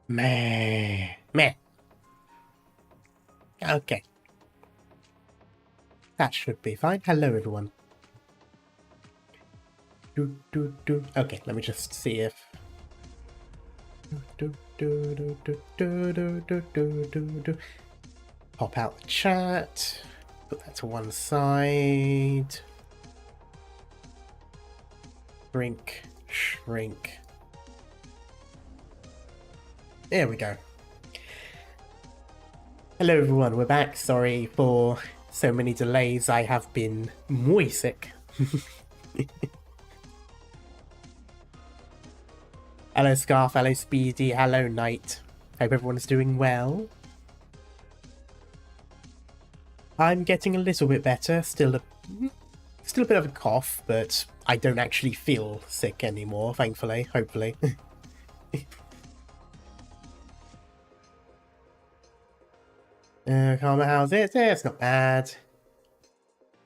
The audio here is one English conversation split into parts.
Meh. Meh. Okay. That should be fine. Hello, everyone. Okay, let me just see if... Pop out the chat. Put that to one side. Shrink. Shrink. There we go. Hello everyone, we're back. Sorry for so many delays. I have been muy sick. Hello Scarf, hello Speedy, hello Knight. Hope everyone's doing well. I'm getting a little bit better. Still a bit of a cough, but I don't actually feel sick anymore, thankfully, hopefully. Karma, how's it? Yeah, it's not bad.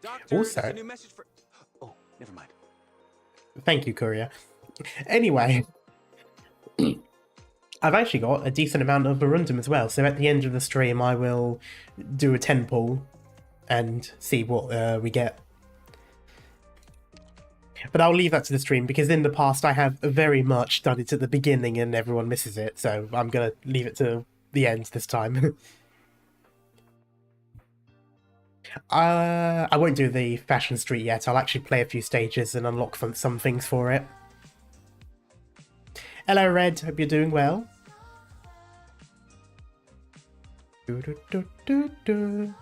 Doctor, Also, a new message for... Oh, never mind. Thank you, Courier. Anyway, I've actually got a decent amount of Verundum as well, so at the end of the stream I will do a 10 pull and see what we get. But I'll leave that to the stream, because in the past I have very much done it at the beginning and everyone misses it, so I'm going to leave it to the end this time. I won't do the Fashion Street yet. I'll actually play a few stages and unlock some things for it. Hello, Red. Hope you're doing well. The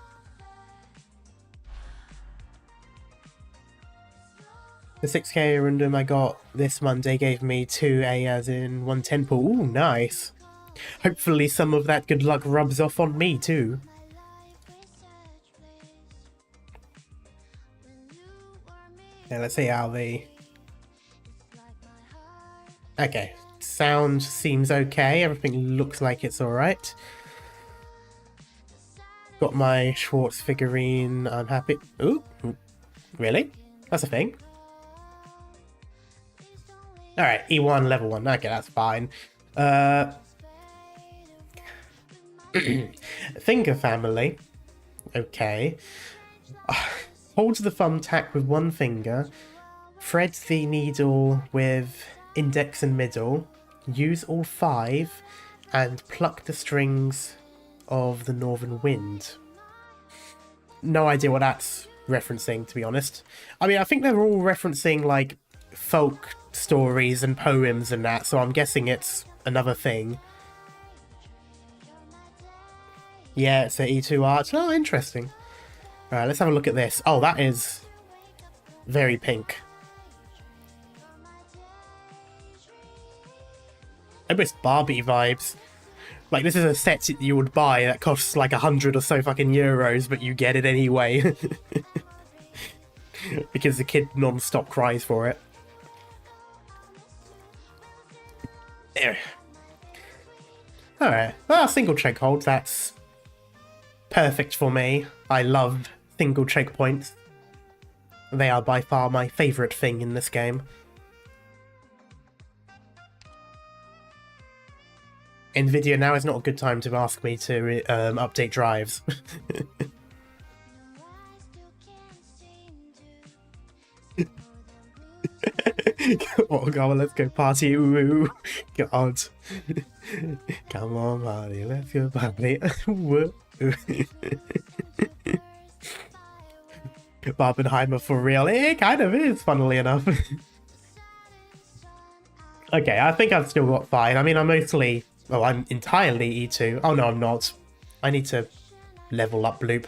6k random I got this Monday gave me 2A as in 1 10 pull. Ooh, nice. Hopefully some of that good luck rubs off on me too. Yeah, let's see how the... Okay, sound seems okay. Everything looks like it's alright. Got my Schwartz figurine. I'm happy. Ooh, really? That's a thing? Alright, E1, level 1. Okay, that's fine. Finger family. Okay. Hold the thumbtack with one finger. Thread the needle with index and middle. Use all 5. And pluck the strings of the northern wind. No idea what that's referencing, to be honest. I mean, I think they're all referencing, like, folk stories and poems and that, so I'm guessing it's another thing. Yeah, it's a E2 art. Oh, interesting. Alright, let's have a look at this. Oh, that is very pink. Almost Barbie vibes. Like, this is a set that you would buy that costs like 100 or so fucking euros, but you get it anyway. Because the kid non-stop cries for it. There. Alright, well, single checkhold, that's perfect for me. I love single checkpoints. They are by far my favourite thing in this game. Nvidia, now is not a good time to ask me to update drives. Come on, let's go party. Ooh, God. Come on, party, let's go party. Barbenheimer for real. It kind of is, funnily enough. Okay, I think I've still got 5. I mean, I'm mostly... Oh, I'm entirely E2. Oh, no, I'm not. I need to level up Bloop.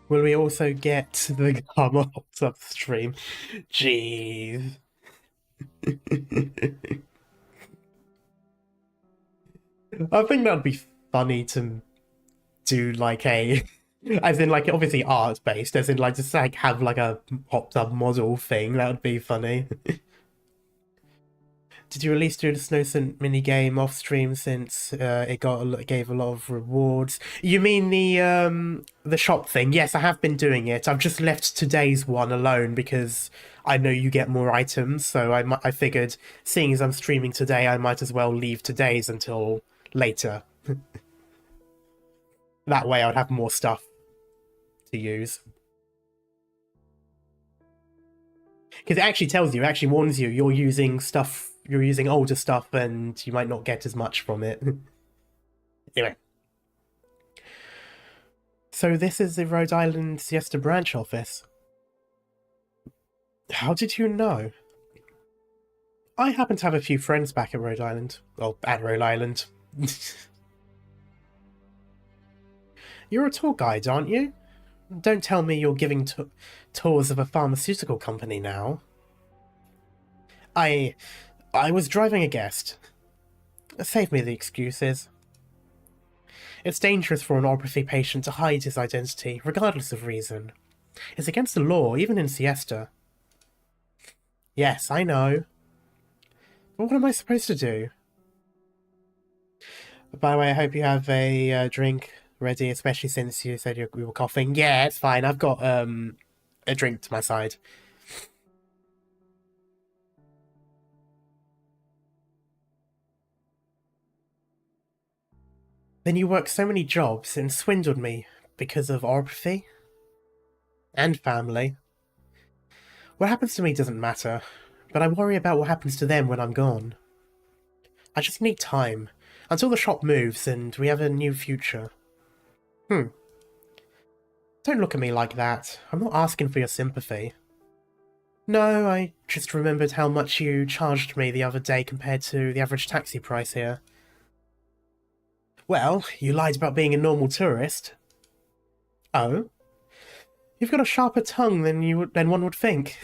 Will we also get the Gamma upstream? Jeez. I think that'd be funny to do like a... As in, like, obviously art-based, as in, like, just, like, have, like, a popped-up model thing. That would be funny. Did you at least do the Snowsuit minigame off stream since gave a lot of rewards? You mean the shop thing? Yes, I have been doing it. I've just left today's one alone because I know you get more items. So I figured, seeing as I'm streaming today, I might as well leave today's until later. That way, I'd have more stuff to use. Because it actually tells you, it actually warns you, you're using older stuff and you might not get as much from it. Anyway. So this is the Rhode Island Siesta branch office. How did you know? I happen to have a few friends back at Rhode Island. Well, at Rhode Island. You're a tour guide, aren't you? Don't tell me you're giving tours of a pharmaceutical company now. I was driving a guest. Save me the excuses. It's dangerous for an orthopathy patient to hide his identity, regardless of reason. It's against the law, even in Siesta. Yes, I know. But what am I supposed to do? By the way, I hope you have a drink ready, especially since you said you were coughing. Yeah, it's fine. I've got a drink to my side. Then you worked so many jobs and swindled me because of orthopathy and family. What happens to me doesn't matter, but I worry about what happens to them when I'm gone. I just need time, until the shop moves and we have a new future. Don't look at me like that. I'm not asking for your sympathy. No, I just remembered how much you charged me the other day compared to the average taxi price here. Well, you lied about being a normal tourist. Oh? You've got a sharper tongue than one would think.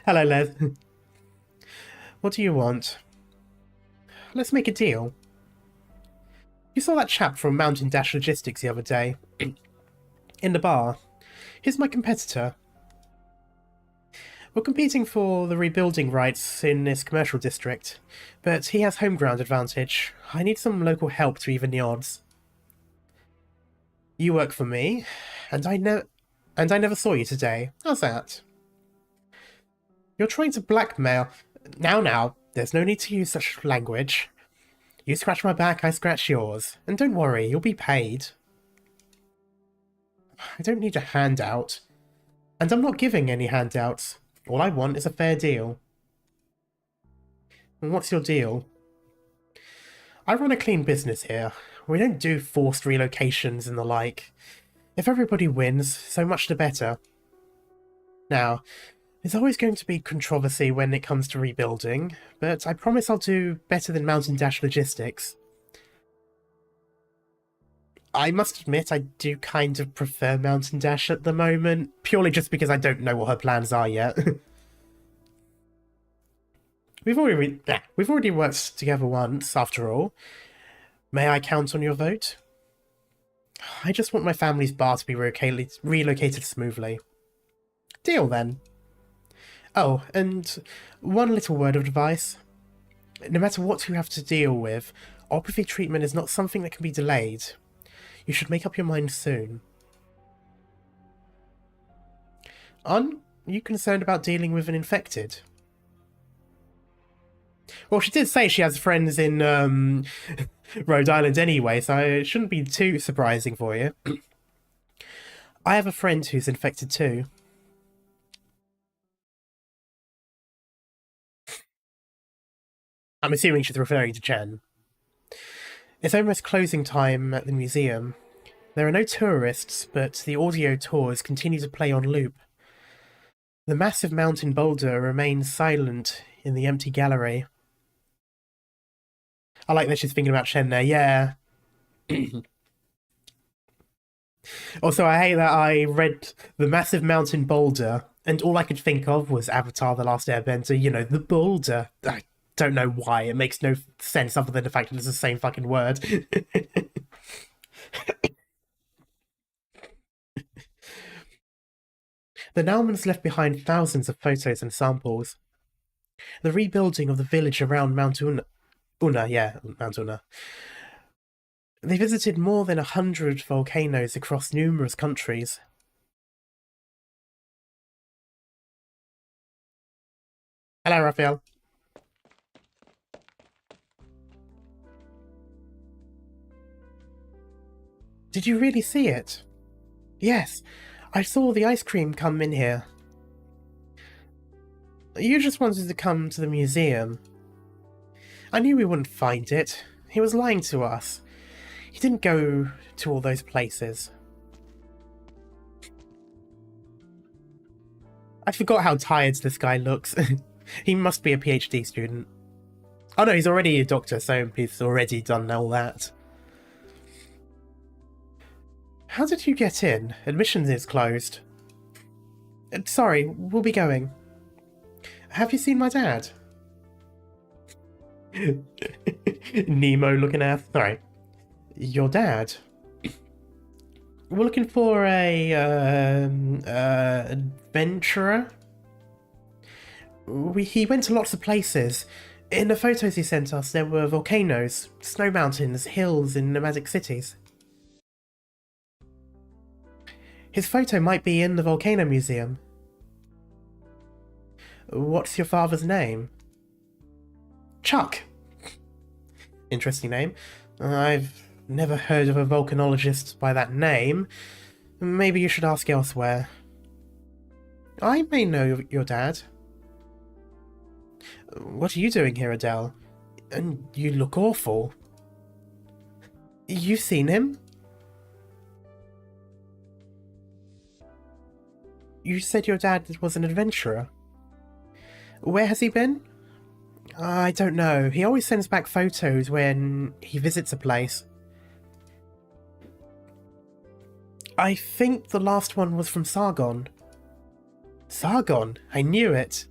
Hello, Les. What do you want? Let's make a deal. You saw that chap from Mountain Dash Logistics the other day. In the bar. He's my competitor. We're competing for the rebuilding rights in this commercial district, but he has home ground advantage. I need some local help to even the odds. You work for me, and I never saw you today. How's that? You're trying to blackmail... Now, there's no need to use such language. You scratch my back, I scratch yours. And don't worry, you'll be paid. I don't need a handout. And I'm not giving any handouts. All I want is a fair deal. And what's your deal? I run a clean business here. We don't do forced relocations and the like. If everybody wins, so much the better. Now, there's always going to be controversy when it comes to rebuilding, but I promise I'll do better than Mountain Dash Logistics. I must admit I do kind of prefer Mountain Dash at the moment, purely just because I don't know what her plans are yet. We've already worked together once, after all. May I count on your vote? I just want my family's bar to be relocated smoothly. Deal, then. Oh, and one little word of advice. No matter what you have to deal with, orthopathy treatment is not something that can be delayed. You should make up your mind soon. Aren't you concerned about dealing with an infected? Well, she did say she has friends in Rhode Island anyway, so it shouldn't be too surprising for you. I have a friend who's infected too. I'm assuming she's referring to Jen. It's almost closing time at the museum. There are no tourists, but the audio tours continue to play on loop. The massive mountain boulder remains silent in the empty gallery. I like that she's thinking about Chen there, yeah. Also, I hate that I read the massive mountain boulder, and all I could think of was Avatar: The Last Airbender, you know, the boulder. I don't know why, it makes no sense other than the fact that it's the same fucking word. The Naumans left behind thousands of photos and samples. The rebuilding of the village around Mount Una. Mount Una. They visited more than 100 volcanoes across numerous countries. Hello, Raphael. Did you really see it? Yes, I saw the ice cream come in here. You just wanted to come to the museum. I knew we wouldn't find it. He was lying to us. He didn't go to all those places. I forgot how tired this guy looks. He must be a PhD student. Oh no, he's already a doctor, so he's already done all that. How did you get in? Admissions is closed. Sorry, we'll be going. Have you seen my dad? Nemo looking at. Sorry. Your dad? We're looking for a adventurer. He went to lots of places. In the photos he sent us, there were volcanoes, snow mountains, hills in nomadic cities. His photo might be in the Volcano Museum. What's your father's name? Chuck. Interesting name. I've never heard of a volcanologist by that name. Maybe you should ask elsewhere. I may know your dad. What are you doing here, Adele? And you look awful. You've seen him? You said your dad was an adventurer. Where has he been? I don't know. He always sends back photos when he visits a place. I think the last one was from Sargon. Sargon? I knew it.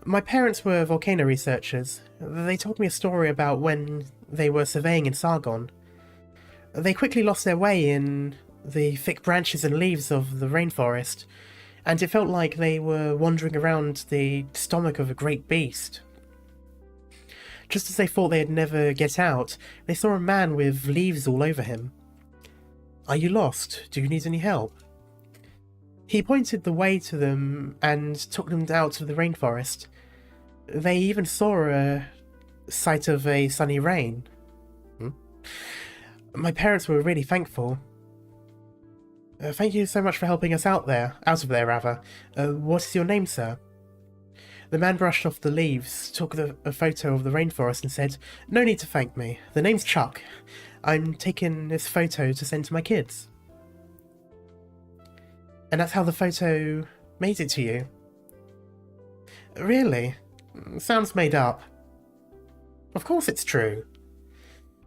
My parents were volcano researchers. They told me a story about when they were surveying in Sargon. They quickly lost their way in the thick branches and leaves of the rainforest, and it felt like they were wandering around the stomach of a great beast. Just as they thought they'd never get out, they saw a man with leaves all over him. Are you lost? Do you need any help? He pointed the way to them and took them out of the rainforest. They even saw a sight of a sunny rain. My parents were really thankful. Thank you so much for helping us out of there rather. What is your name, sir? The man brushed off the leaves, took a photo of the rainforest and said, "No need to thank me. The name's Chuck. I'm taking this photo to send to my kids." And that's how the photo made it to you. Really? Sounds made up. Of course it's true.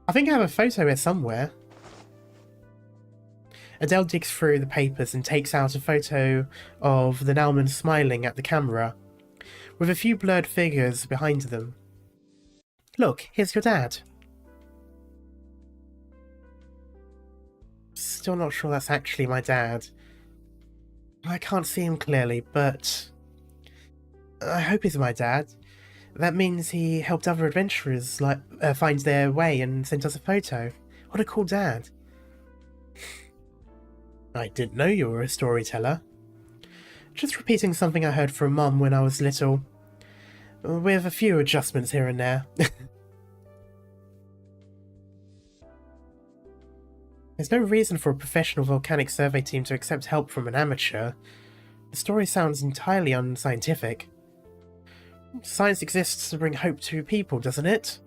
I think I have a photo here somewhere. Adele digs through the papers and takes out a photo of the Naumans smiling at the camera, with a few blurred figures behind them. Look, here's your dad. Still not sure that's actually my dad. I can't see him clearly, but I hope he's my dad. That means he helped other adventurers find their way and sent us a photo. What a cool dad. I didn't know you were a storyteller. Just repeating something I heard from Mum when I was little, with a few adjustments here and there. There's no reason for a professional volcanic survey team to accept help from an amateur. The story sounds entirely unscientific. Science exists to bring hope to people, doesn't it?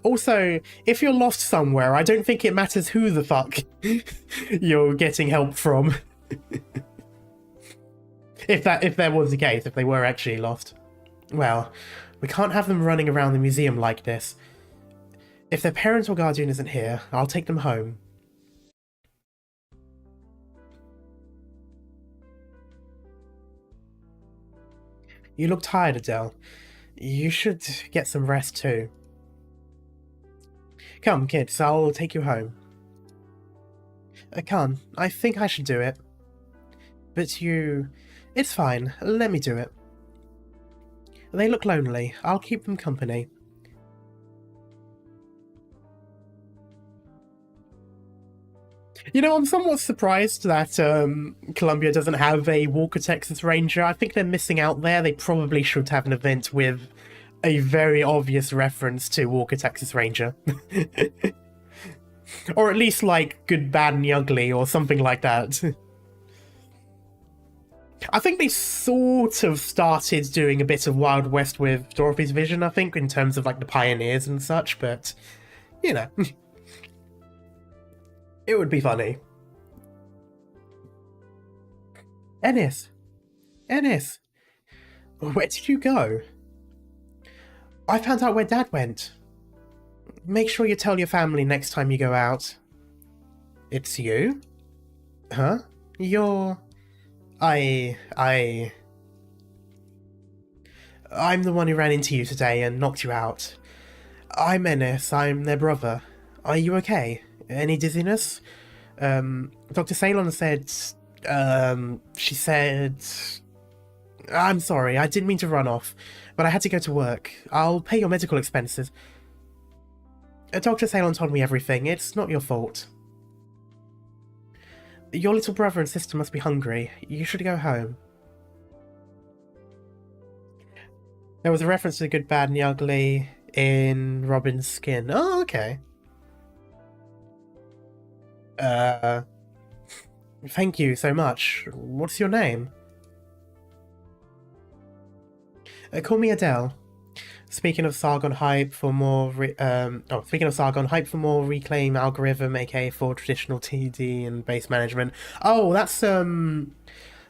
Also, if you're lost somewhere, I don't think it matters who the fuck you're getting help from. If that was the case, if they were actually lost. Well, we can't have them running around the museum like this. If their parent or guardian isn't here, I'll take them home. You look tired, Adele. You should get some rest too. Come, kids, I'll take you home. I can't. I think I should do it. But you It's fine. Let me do it. They look lonely. I'll keep them company. You know, I'm somewhat surprised that Columbia doesn't have a Walker Texas Ranger. I think they're missing out there. They probably should have an event with a very obvious reference to Walker Texas Ranger. Or at least, like, Good, Bad, and the Ugly, or something like that. I think they sort of started doing a bit of Wild West with Dorothy's Vision, I think, in terms of, like, the pioneers and such, but, you know. It would be funny. Enness! Enness! Where did you go? I found out where Dad went. Make sure you tell your family next time you go out. It's you? Huh? You're... I'm the one who ran into you today and knocked you out. I'm Enness, I'm their brother. Are you okay? Any dizziness? Dr. Ceylon said... she said... I'm sorry, I didn't mean to run off, but I had to go to work. I'll pay your medical expenses. Dr. Ceylon told me everything. It's not your fault. Your little brother and sister must be hungry. You should go home. There was a reference to the Good, Bad, and the Ugly in Robin's skin. Oh, okay. Thank you so much. What's your name? Call me Adele. Speaking of Sargon hype for more, reclaim algorithm, aka for traditional TD and base management. Oh, that's the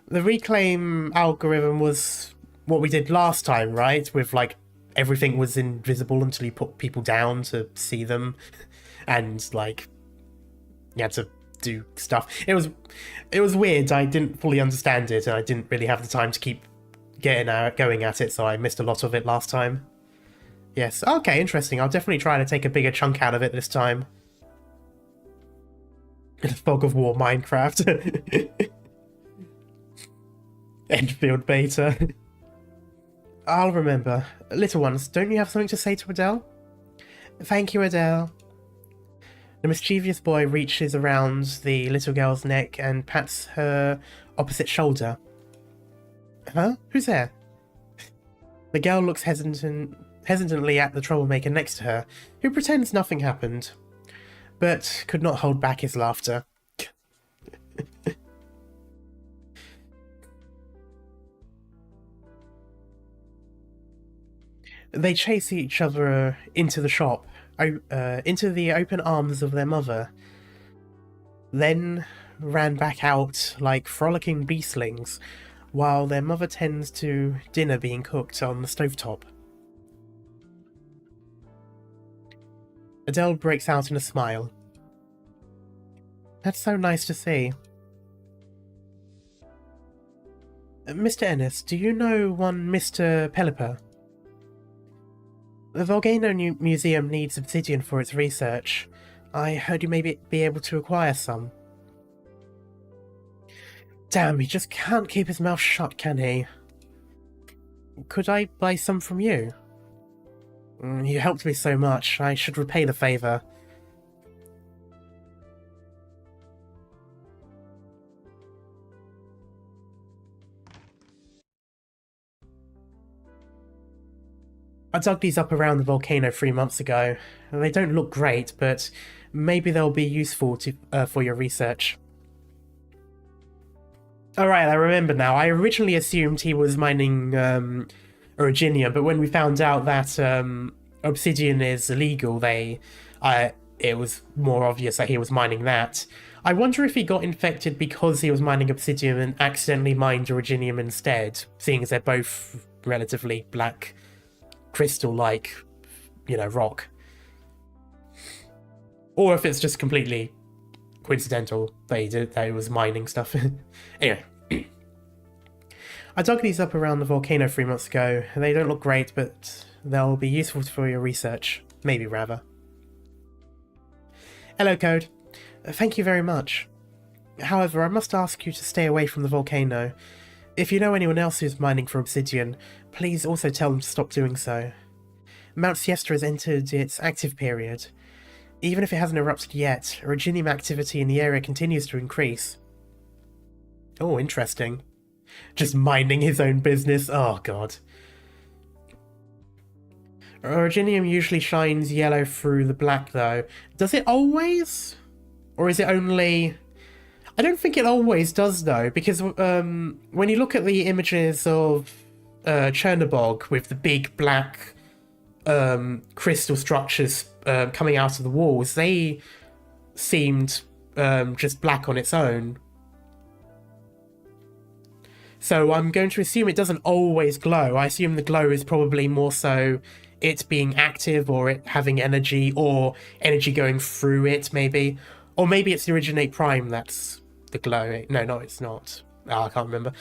reclaim algorithm was what we did last time, right? With like everything was invisible until you put people down to see them, and like you had to do stuff. It was weird. I didn't fully understand it, and I didn't really have the time to keep going at it, so I missed a lot of it last time. Yes, okay, interesting. I'll definitely try to take a bigger chunk out of it this time. Fog of War Minecraft. Enfield beta. I'll remember. Little ones, don't you have something to say to Adele? Thank you, Adele. The mischievous boy reaches around the little girl's neck and pats her opposite shoulder. Huh? Who's there? The girl looks hesitantly at the troublemaker next to her, who pretends nothing happened, but could not hold back his laughter. They chase each other into the shop, into the open arms of their mother, then ran back out like frolicking beastlings, while their mother tends to dinner being cooked on the stovetop. Adele breaks out in a smile. That's so nice to see. Mr. Enness, do you know one Mr. Pelipper? The Volcano Museum needs Obsidian for its research. I heard you may be able to acquire some. Damn, he just can't keep his mouth shut, can he? Could I buy some from you? You helped me so much. I should repay the favour. I dug these up around the volcano 3 months ago. They don't look great, but maybe they'll be useful for your research. Alright, I remember now. I originally assumed he was mining Originium, but when we found out that Obsidian is illegal, it was more obvious that he was mining that. I wonder if he got infected because he was mining Obsidian and accidentally mined Originium instead, seeing as they're both relatively black, crystal-like, rock. Or if it's just completely coincidental that he was mining stuff. Anyway. I dug these up around the volcano 3 months ago. They don't look great, but they'll be useful for your research. Maybe, rather. Hello, Code. Thank you very much. However, I must ask you to stay away from the volcano. If you know anyone else who's mining for obsidian, please also tell them to stop doing so. Mount Siesta has entered its active period. Even if it hasn't erupted yet, originium activity in the area continues to increase. Oh, interesting. Just minding his own business. Oh, God. Originium usually shines yellow through the black, though. Does it always? Or is it only... I don't think it always does, though, because when you look at the images of Chernobog with the big black crystal structures coming out of the walls, they seemed just black on its own. So I'm going to assume it doesn't always glow. I assume the glow is probably more so it being active, or it having energy, or energy going through it, maybe. Or maybe it's the Originate Prime that's the glow. No, it's not. Oh, I can't remember.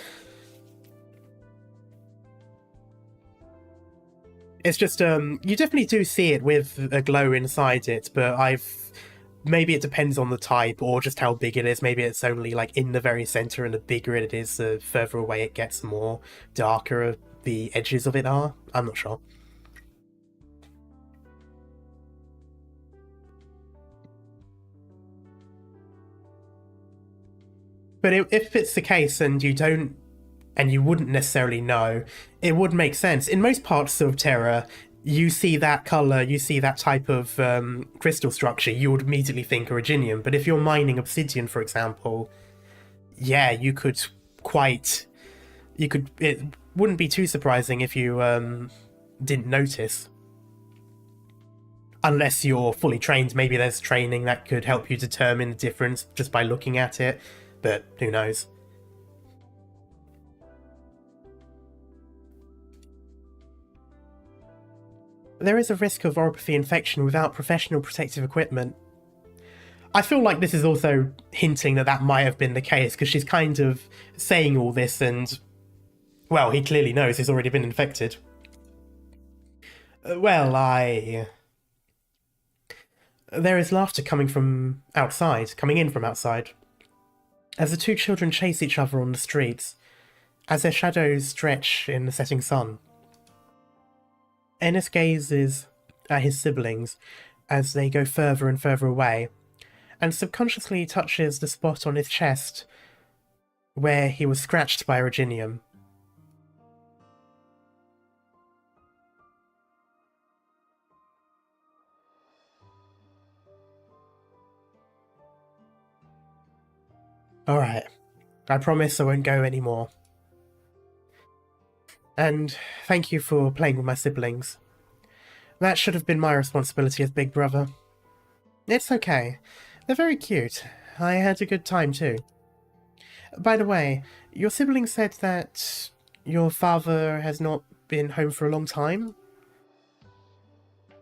It's just, you definitely do see it with a glow inside it, but maybe it depends on the type, or just how big it is. Maybe it's only, like, in the very center, and the bigger it is, the further away it gets, the more darker the edges of it are. I'm not sure. But if it's the case and you don't, and you wouldn't necessarily know, it would make sense. In most parts of Terra, you see that color, you see that type of crystal structure, you would immediately think originium. But if you're mining obsidian, for example, yeah, it wouldn't be too surprising if you didn't notice. Unless you're fully trained, maybe there's training that could help you determine the difference just by looking at it. But who knows? There is a risk of oropathy infection without professional protective equipment. I feel like this is also hinting that might have been the case, because she's kind of saying all this and, well, he clearly knows he's already been infected. There is laughter coming in from outside. As the two children chase each other on the streets, as their shadows stretch in the setting sun. Enness gazes at his siblings as they go further and further away, and subconsciously touches the spot on his chest where he was scratched by originium. Alright, I promise I won't go anymore. And thank you for playing with my siblings. That should have been my responsibility as big brother. It's okay. They're very cute. I had a good time too. By the way, your sibling said that your father has not been home for a long time?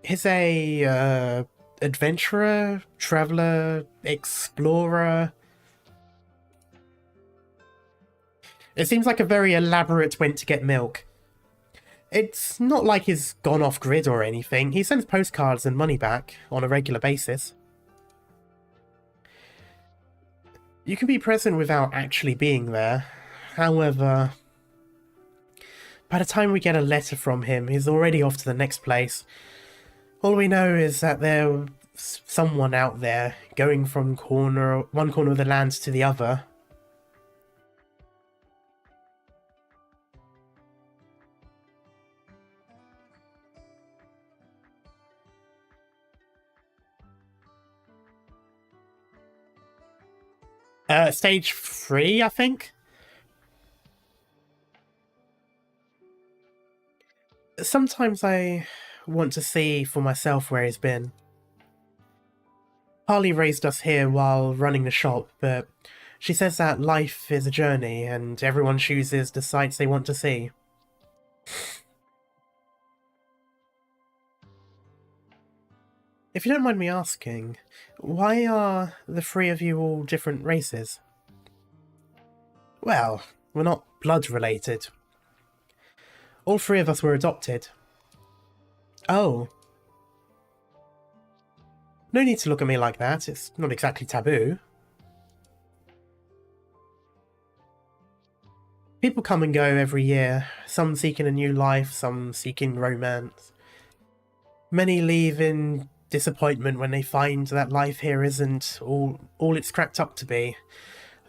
He's a adventurer, traveler, explorer. It seems like a very elaborate went to get milk. It's not like he's gone off grid or anything. He sends postcards and money back on a regular basis. You can be present without actually being there. However, by the time we get a letter from him, he's already off to the next place. All we know is that there's someone out there going from one corner of the land to the other. Stage 3, I think? Sometimes I want to see for myself where he's been. Harley raised us here while running the shop, but she says that life is a journey and everyone chooses the sights they want to see. If you don't mind me asking, why are the three of you all different races? Well, we're not blood related. All three of us were adopted. Oh. No need to look at me like that, it's not exactly taboo. People come and go every year, some seeking a new life, some seeking romance. Many leave in disappointment when they find that life here isn't all it's cracked up to be,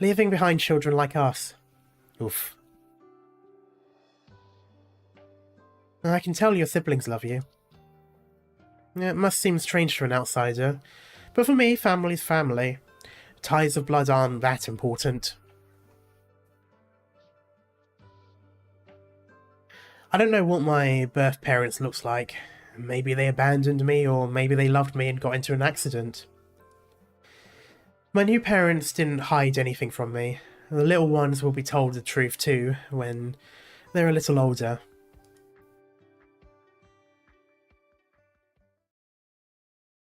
leaving behind children like us. Oof. I can tell your siblings love you. It must seem strange to an outsider, but for me, family's family. Ties of blood aren't that important. I don't know what my birth parents looks like. Maybe they abandoned me, or maybe they loved me and got into an accident. My new parents didn't hide anything from me. The little ones will be told the truth too, when they're a little older.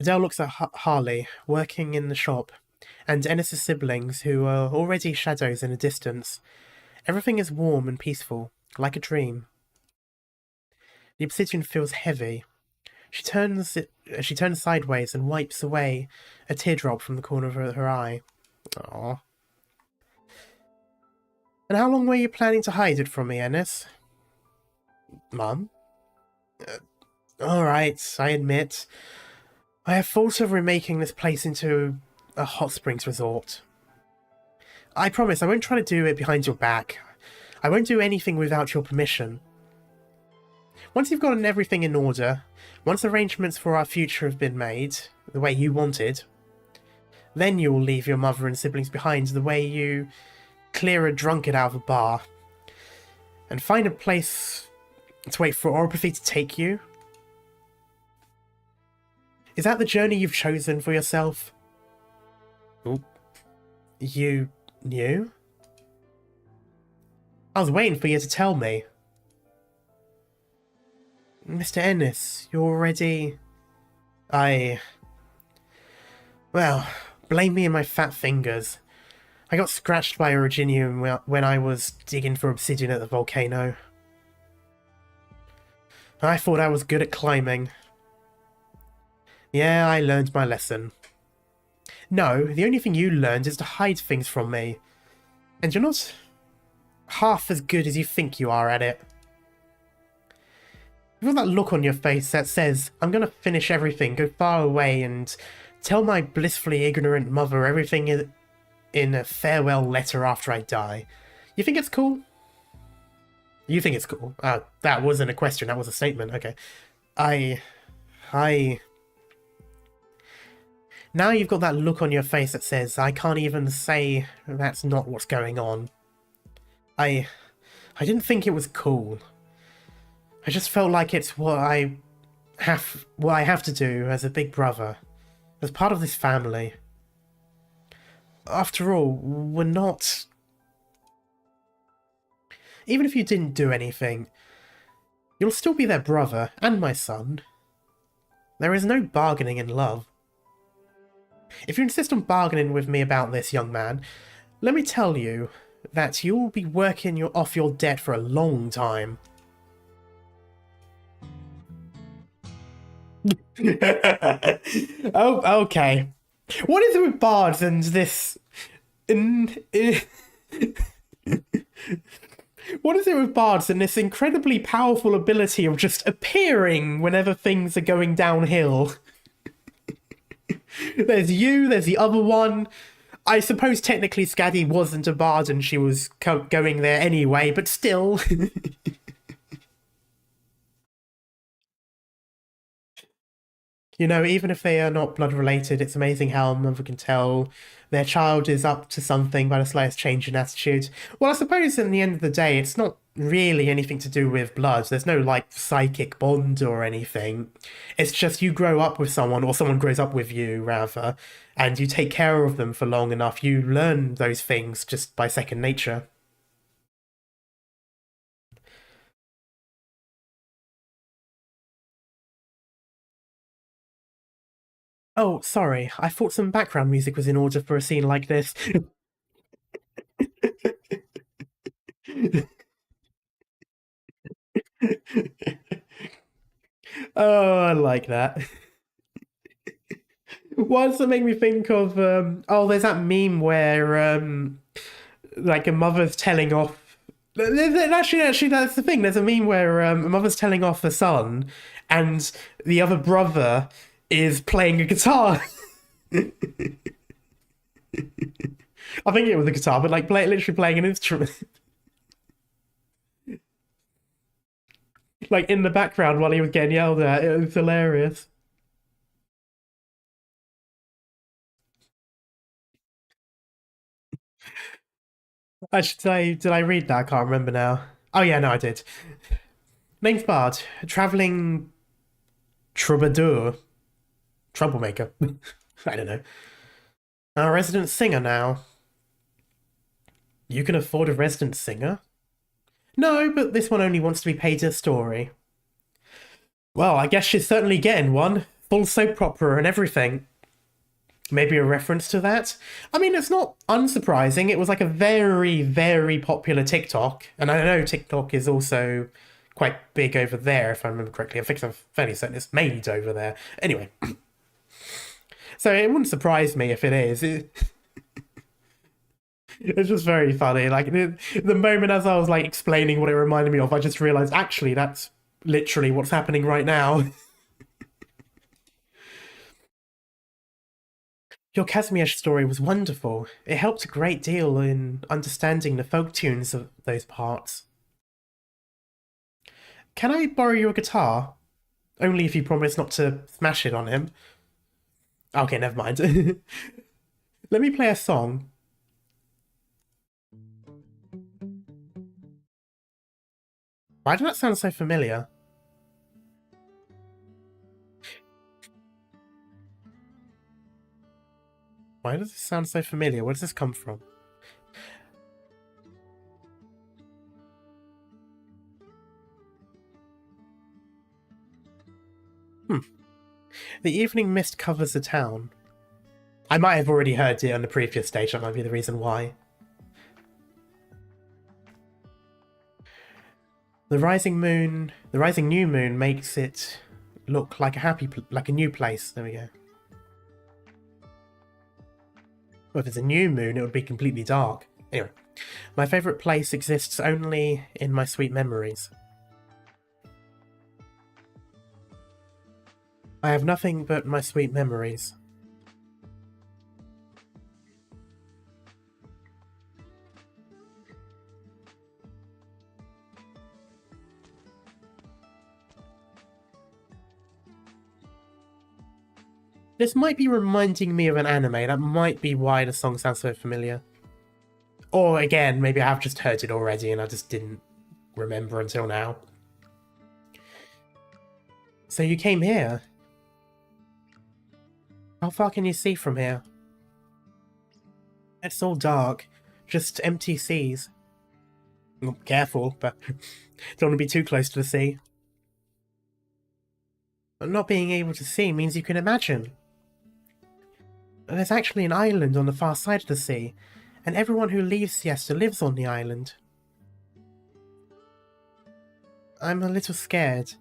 Adele looks at Harley, working in the shop, and Enness's siblings, who are already shadows in the distance. Everything is warm and peaceful, like a dream. The obsidian feels heavy. She turns sideways and wipes away a teardrop from the corner of her eye. Aww. And how long were you planning to hide it from me, Enness? Mum? Alright, I admit. I have thought of remaking this place into a hot springs resort. I promise I won't try to do it behind your back. I won't do anything without your permission. Once you've gotten everything in order, once arrangements for our future have been made, the way you wanted, then you will leave your mother and siblings behind the way you clear a drunkard out of a bar, and find a place to wait for orography to take you. Is that the journey you've chosen for yourself? Oop. You knew? I was waiting for you to tell me. Mr. Enness, you're already... Well, blame me and my fat fingers. I got scratched by Originium when I was digging for obsidian at the volcano. I thought I was good at climbing. Yeah, I learned my lesson. No, the only thing you learned is to hide things from me. And you're not half as good as you think you are at it. You've got that look on your face that says, I'm gonna finish everything, go far away, and tell my blissfully ignorant mother everything in a farewell letter after I die. You think it's cool? You think it's cool? That wasn't a question, that was a statement, okay. Now you've got that look on your face that says, I can't even say that's not what's going on. I didn't think it was cool. I just felt like it's what I have to do as a big brother, as part of this family. After all, we're not... Even if you didn't do anything, you'll still be their brother, and my son. There is no bargaining in love. If you insist on bargaining with me about this, young man, let me tell you that you'll be working off your debt for a long time. Oh, okay. What is it with bards and this... What is it with bards and this incredibly powerful ability of just appearing whenever things are going downhill? There's you, there's the other one. I suppose technically Scaddy wasn't a bard and she was going there anyway, but still. You know, even if they are not blood related, it's amazing how a mother can tell their child is up to something by the slightest change in attitude. Well, I suppose in the end of the day, it's not really anything to do with blood. There's no, like, psychic bond or anything. It's just you grow up with someone, or someone grows up with you, rather, and you take care of them for long enough. You learn those things just by second nature. Oh, sorry. I thought some background music was in order for a scene like this. Oh, I like that. Why does it make me think of, oh, there's that meme where, like, a mother's telling off Actually, that's the thing. There's a meme where a mother's telling off her son, and the other brother is playing a guitar. I think it was a guitar, but like literally playing an instrument, like in the background while he was getting yelled at. It was hilarious. I should say, did I read that? I can't remember now. Oh yeah, no, I did. Name's Bard, traveling troubadour, troublemaker. I don't know. Our resident singer now. You can afford a resident singer? No, but this one only wants to be paid a story. Well, I guess she's certainly getting one. Full soap opera and everything. Maybe a reference to that? I mean, it's not unsurprising. It was like a very, very popular TikTok. And I know TikTok is also quite big over there, if I remember correctly. I think I'm fairly certain it's made over there. Anyway. So it wouldn't surprise me if it is. It's just very funny. Like, the moment as I was, like, explaining what it reminded me of, I just realised, actually, that's literally what's happening right now. Your Casimir story was wonderful. It helped a great deal in understanding the folk tunes of those parts. Can I borrow your guitar? Only if you promise not to smash it on him. Okay, never mind. Let me play a song. Why does that sound so familiar? Why does this sound so familiar? Where does this come from? The evening mist covers the town. I might have already heard it on the previous stage, that might be the reason why. The rising new moon makes it look like like a new place. There we go. Well, if it's a new moon, it would be completely dark. Anyway, my favourite place exists only in my sweet memories. I have nothing but my sweet memories. This might be reminding me of an anime. That might be why the song sounds so familiar. Or again, maybe I have just heard it already and I just didn't remember until now. So you came here? How far can you see from here? It's all dark. Just empty seas. Well, careful, but don't want to be too close to the sea. But not being able to see means you can imagine. There's actually an island on the far side of the sea, and everyone who leaves Siesta lives on the island. I'm a little scared.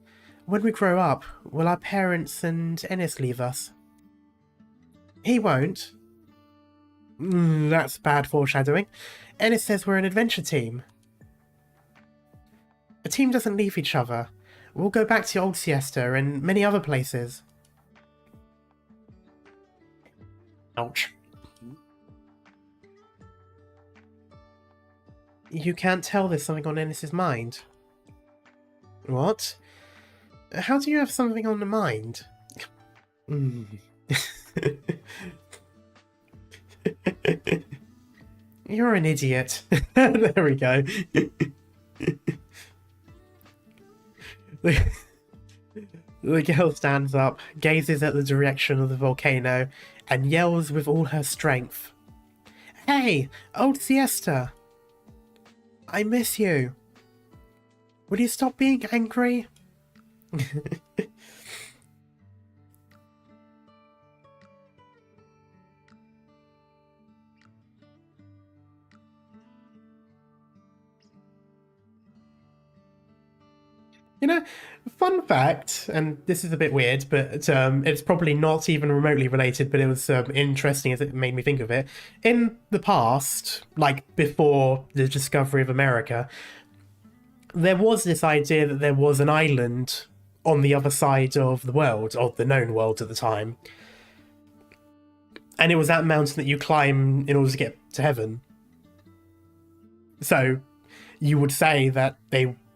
When we grow up, will our parents and Enness leave us? He won't. That's bad foreshadowing. Enness says we're an adventure team. A team doesn't leave each other. We'll go back to old Siesta and many other places. Ouch. You can't tell there's something on Enness's mind. What? How do you have something on the mind? You're an idiot. There we go. The girl stands up, gazes at the direction of the volcano, and yells with all her strength. Hey, old Siesta! I miss you. Will you stop being angry? You know, fun fact, and this is a bit weird, but it's probably not even remotely related, but it was interesting as it made me think of it. In the past, like before the discovery of America, there was this idea that there was an island on the other side of the world, of the known world at the time. And it was that mountain that you climb in order to get to heaven. So you would say that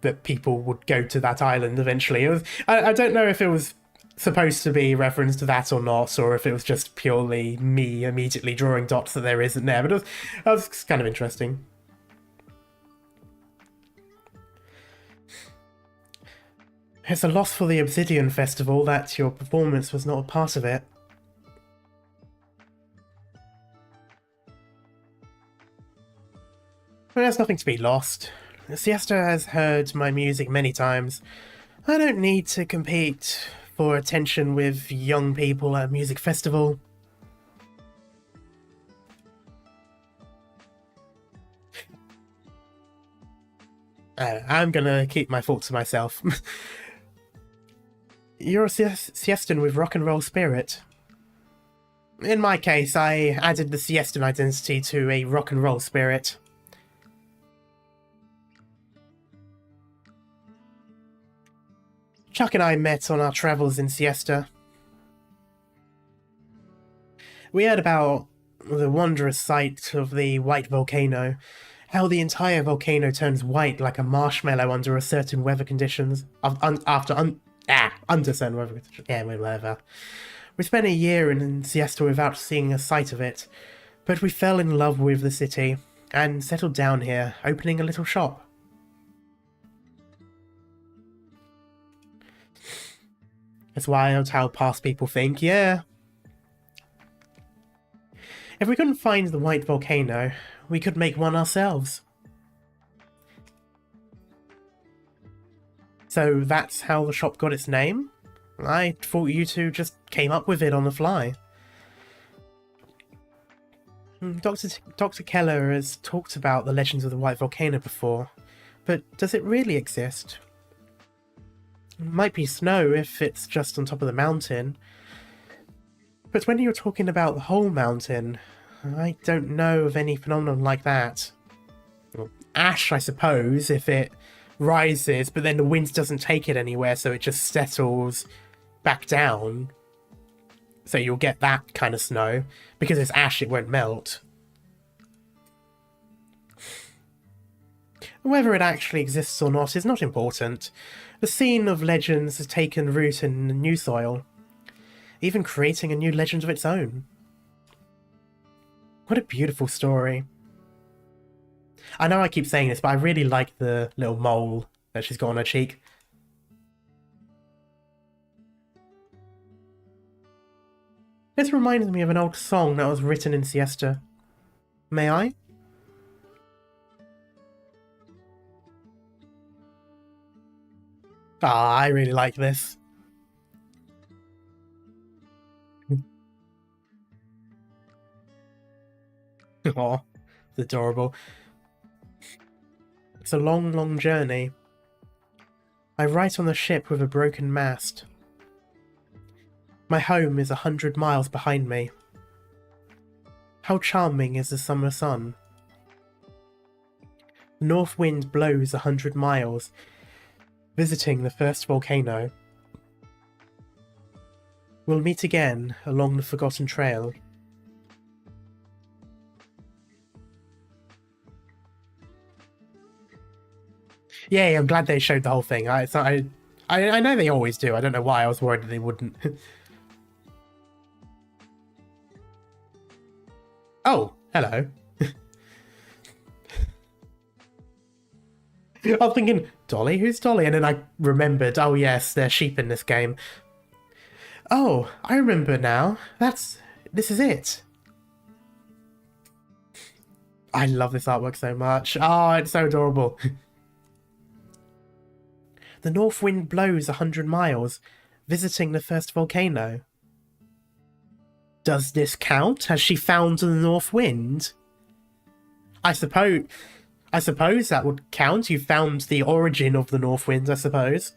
that people would go to that island eventually. It was, I don't know if it was supposed to be reference to that or not, or if it was just purely me immediately drawing dots that there isn't there, but that was kind of interesting. It's a loss for the Obsidian Festival that your performance was not a part of it. But there's nothing to be lost. Siesta has heard my music many times. I don't need to compete for attention with young people at a music festival. I'm gonna keep my thoughts to myself. You're a Siestan with rock and roll spirit. In my case, I added the Siestan identity to a rock and roll spirit. Chuck and I met on our travels in Siesta. We heard about the wondrous sight of the White Volcano, how the entire volcano turns white like a marshmallow under certain weather conditions. Under certain weather conditions. Yeah, whatever. We spent a year in Siesta without seeing a sight of it, but we fell in love with the city and settled down here, opening a little shop. It's wild how past people think, yeah. If we couldn't find the White Volcano, we could make one ourselves. So that's how the shop got its name? I thought you two just came up with it on the fly. Dr. Keller has talked about the legends of the White Volcano before, but does it really exist? It might be snow if it's just on top of the mountain, but when you're talking about the whole mountain, I don't know of any phenomenon like that. Well, ash, I suppose, if it rises, but then the wind doesn't take it anywhere, so it just settles back down. So you'll get that kind of snow. Because it's ash, it won't melt. Whether it actually exists or not is not important. The scene of legends has taken root in new soil, even creating a new legend of its own. What a beautiful story. I know I keep saying this, but I really like the little mole that she's got on her cheek. This reminds me of an old song that was written in Siesta. May I? Ah, I really like this. Aw, it's adorable. It's a long, long journey. I write on the ship with a broken mast. My home is 100 miles behind me. How charming is the summer sun. The north wind blows 100 miles, visiting the first volcano. We'll meet again along the forgotten trail. Yay, I'm glad they showed the whole thing. I know they always do. I don't know why. I was worried that they wouldn't. Oh, hello. I was thinking, Dolly? Who's Dolly? And then I remembered, oh yes, there's sheep in this game. Oh, I remember now. This is it. I love this artwork so much. Oh, it's so adorable. The north wind blows 100 miles, visiting the first volcano. Does this count? Has she found the north wind? I suppose that would count. You found the origin of the north wind, I suppose.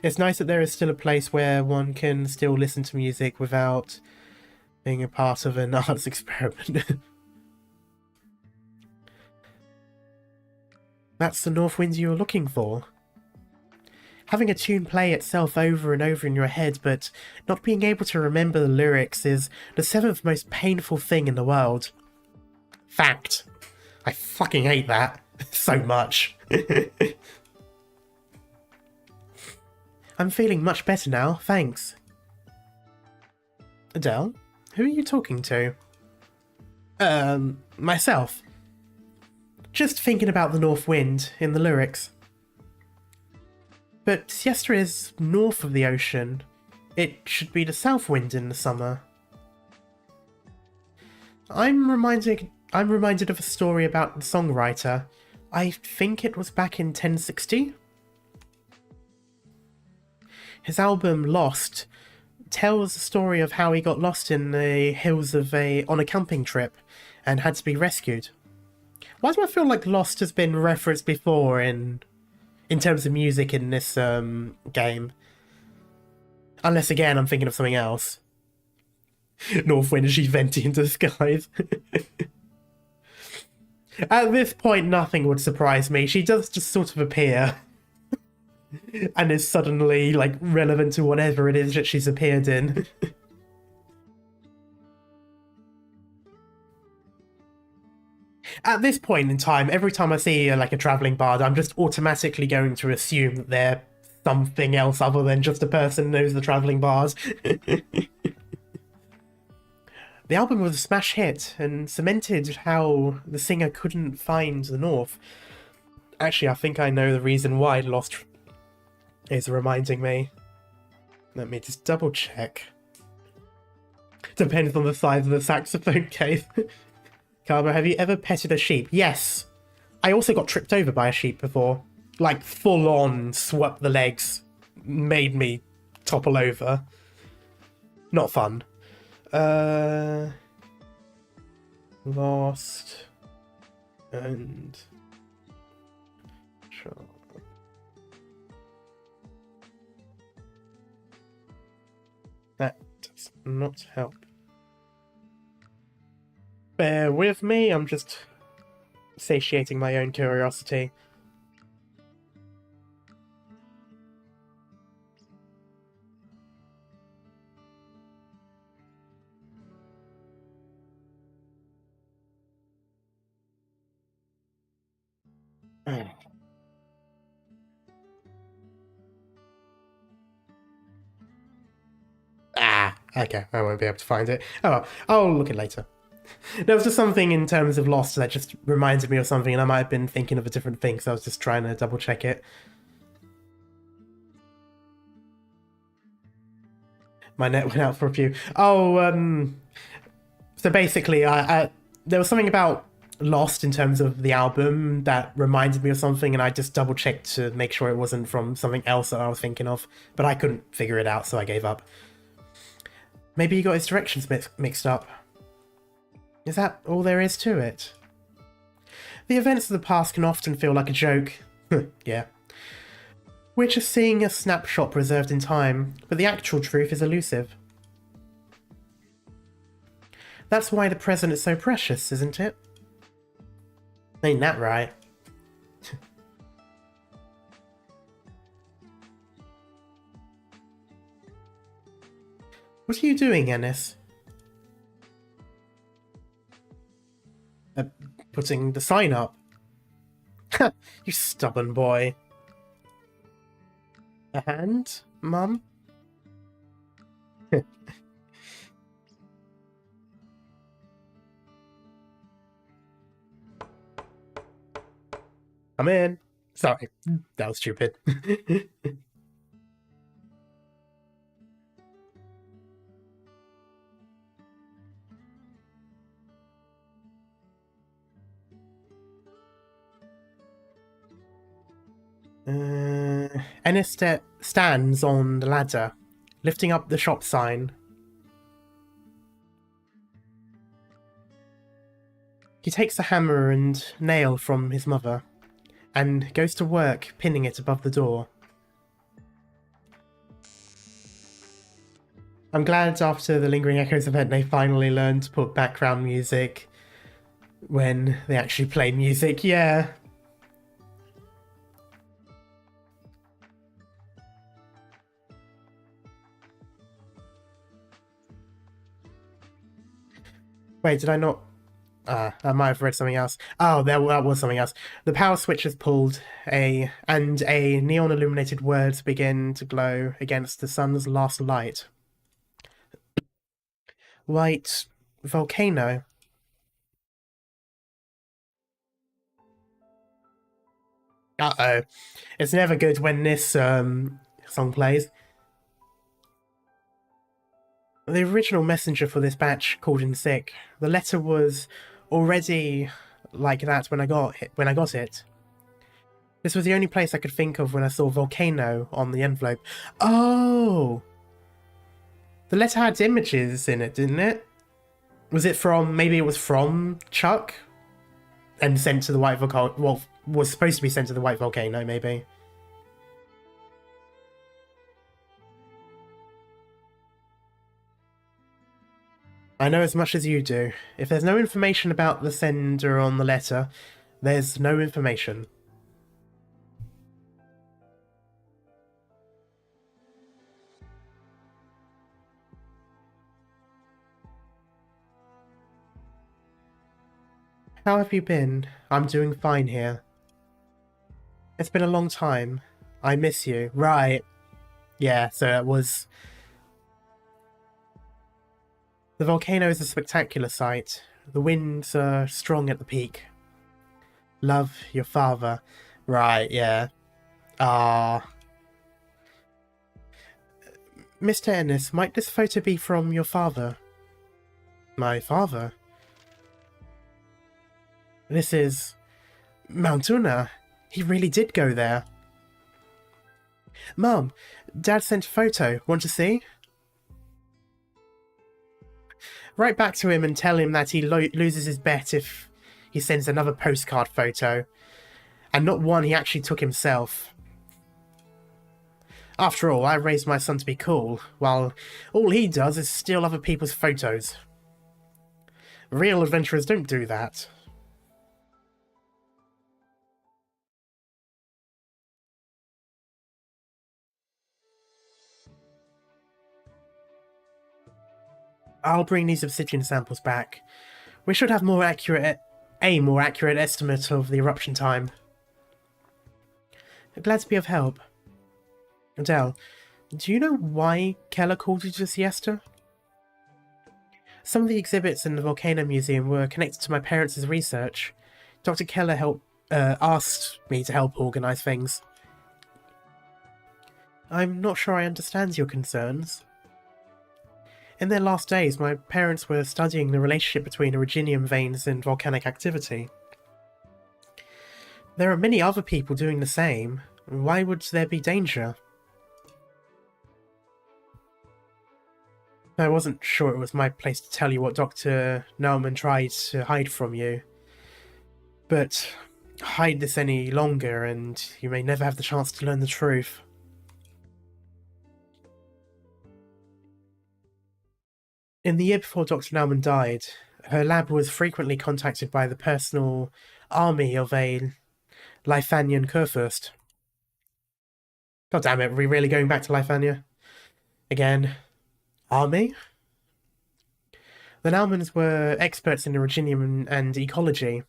It's nice that there is still a place where one can still listen to music without being a part of an arts experiment. That's the north wind you were looking for. Having a tune play itself over and over in your head, but not being able to remember the lyrics is the seventh most painful thing in the world. Fact. I fucking hate that so much. I'm feeling much better now, thanks. Adele, who are you talking to? Myself. Just thinking about the north wind in the lyrics. But Siesta is north of the ocean. It should be the south wind in the summer. I'm reminded of a story about the songwriter. I think it was back in 1060. His album Lost tells the story of how he got lost in the hills on a camping trip and had to be rescued. Why do I feel like Lost has been referenced before in terms of music in this game? Unless again I'm thinking of something else. North Wind as she's venting into the skies. At this point nothing would surprise me. She does just sort of appear. And is suddenly, like, relevant to whatever it is that she's appeared in. At this point in time, every time I see, like, a travelling bard, I'm just automatically going to assume that they're something else other than just a person who's the travelling bard. The album was a smash hit, and cemented how the singer couldn't find the North. Actually, I think I know the reason why Lost is reminding me. Let me just double check. Depends on the size of the saxophone case. Karma, have you ever petted a sheep? Yes. I also got tripped over by a sheep before. Like, full on swept the legs. Made me topple over. Not fun. Lost. And... Sure. That does not help. Bear with me, I'm just satiating my own curiosity. Okay, I won't be able to find it. Oh well, I'll look at it later. There was just something in terms of Lost that just reminded me of something, and I might have been thinking of a different thing, so I was just trying to double check it. My net went out for a few. Oh, so basically, there was something about Lost in terms of the album that reminded me of something, and I just double checked to make sure it wasn't from something else that I was thinking of, but I couldn't figure it out, so I gave up. Maybe he got his directions mixed up. Is that all there is to it? The events of the past can often feel like a joke. Yeah. We're just seeing a snapshot preserved in time, but the actual truth is elusive. That's why the present is so precious, isn't it? Ain't that right? What are you doing, Enness? Putting the sign up. You stubborn boy. A hand, Mum? Come in. Sorry, that was stupid. Enness stands on the ladder, lifting up the shop sign. He takes a hammer and nail from his mother, and goes to work pinning it above the door. I'm glad after the Lingering Echoes event they finally learned to put background music when they actually play music, yeah. Wait, did I not? I might have read something else. Oh, that was something else. The power switch is pulled, and a neon-illuminated words begin to glow against the sun's last light. White Volcano. Uh-oh. It's never good when this song plays. The original messenger for this batch called in sick. The letter was already like that when I got it. This was the only place I could think of when I saw Volcano on the envelope. Oh! The letter had images in it, didn't it? Was it from... maybe it was from Chuck? And sent to the White Volcano... well, was supposed to be sent to the White Volcano, maybe. I know as much as you do. If there's no information about the sender on the letter, there's no information. How have you been? I'm doing fine here. It's been a long time. I miss you. Right. Yeah, so it was... The volcano is a spectacular sight. The winds are strong at the peak. Love, your father. Right, yeah. Ah. Mr. Enness, might this photo be from your father? My father? This is... Mount Una. He really did go there. Mum, Dad sent a photo. Want to see? Write back to him and tell him that he loses his bet if he sends another postcard photo. And not one he actually took himself. After all, I raised my son to be cool, while all he does is steal other people's photos. Real adventurers don't do that. I'll bring these obsidian samples back. We should have a more accurate estimate of the eruption time. Glad to be of help. Adele, do you know why Keller called you to Siesta? Some of the exhibits in the Volcano Museum were connected to my parents' research. Dr. Keller asked me to help organise things. I'm not sure I understand your concerns. In their last days, my parents were studying the relationship between orogenium veins and volcanic activity. There are many other people doing the same. Why would there be danger? I wasn't sure it was my place to tell you what Dr. Naumann tried to hide from you. But hide this any longer and you may never have the chance to learn the truth. In the year before Dr. Naumann died, her lab was frequently contacted by the personal army of a Lithanian Kurfürst. God damn it, are we really going back to Lithania? Again. Army? The Naumanns were experts in orogenium and ecology.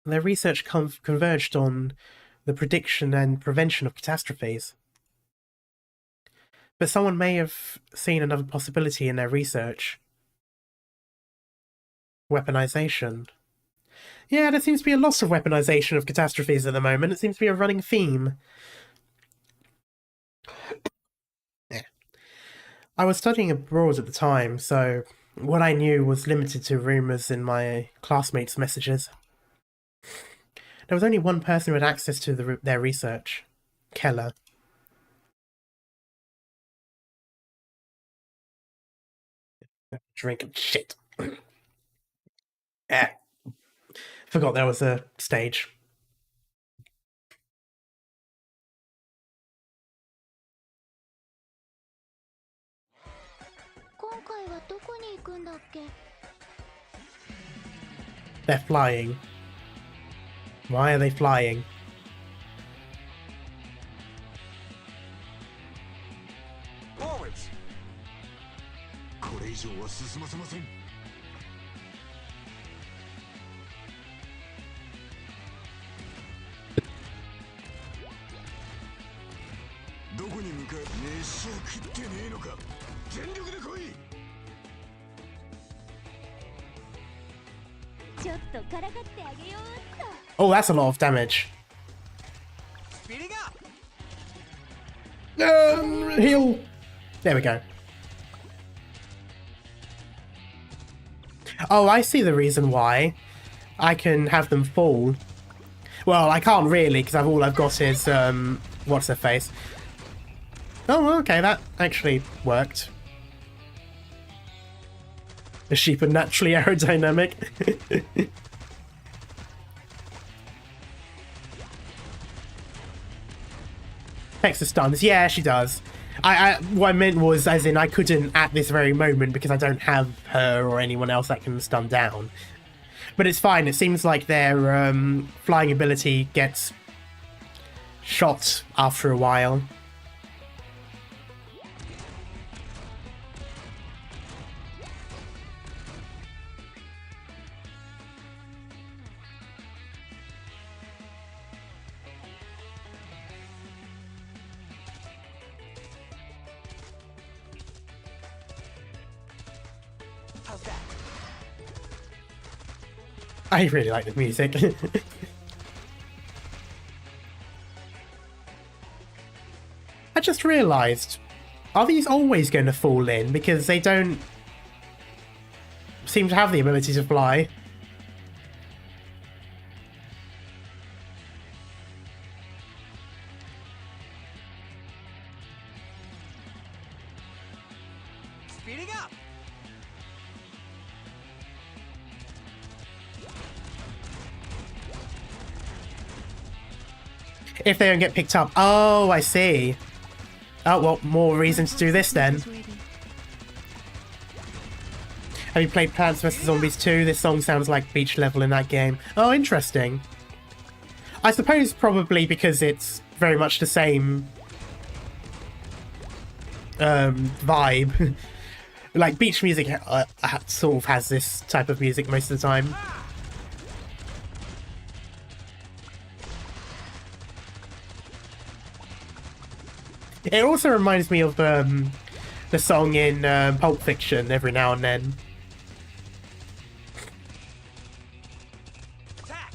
Their research converged on the prediction and prevention of catastrophes. But someone may have seen another possibility in their research. Weaponization. Yeah, there seems to be a lot of weaponization of catastrophes at the moment. It seems to be a running theme. Yeah. I was studying abroad at the time, so what I knew was limited to rumours in my classmates' messages. There was only one person who had access to their research. Keller. Drink shit. Eh. Forgot there was a stage. They're flying. Why are they flying? Forwards! Oh, that's a lot of damage. Speeding up. Heal. There we go. Oh, I see the reason why. I can have them fall. Well, I can't really, because all I've got is, what's her face? Oh, okay, that actually worked. The sheep are naturally aerodynamic. Texas stuns. Yeah, she does. What I meant was, as in, I couldn't at this very moment because I don't have her or anyone else that can stun down. But it's fine. It seems like their flying ability gets shot after a while. How's that? I really like the music. I just realised, are these always going to fall in? Because they don't seem to have the ability to fly. Speeding up. If they don't get picked up. Oh, I see. Oh, well, more reason to do this then. Have you played Plants vs. Zombies 2? This song sounds like beach level in that game. Oh, interesting. I suppose probably because it's very much the same vibe. Like, beach music sort of has this type of music most of the time. It also reminds me of the song in Pulp Fiction every now and then. Attack.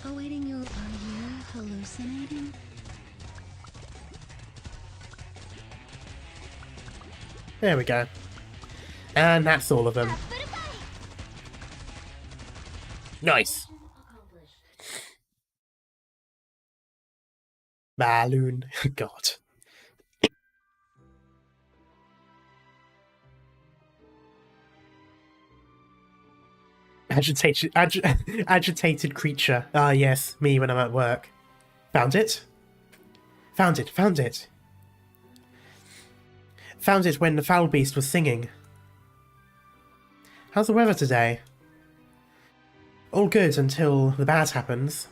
Awaiting you. Are you hallucinating? There we go. And that's all of them. Nice. Balloon. God. Agitated creature. Ah, yes, me when I'm at work. Found it? Found it, found it. Found it when the foul beast was singing. How's the weather today? All good until the bad happens.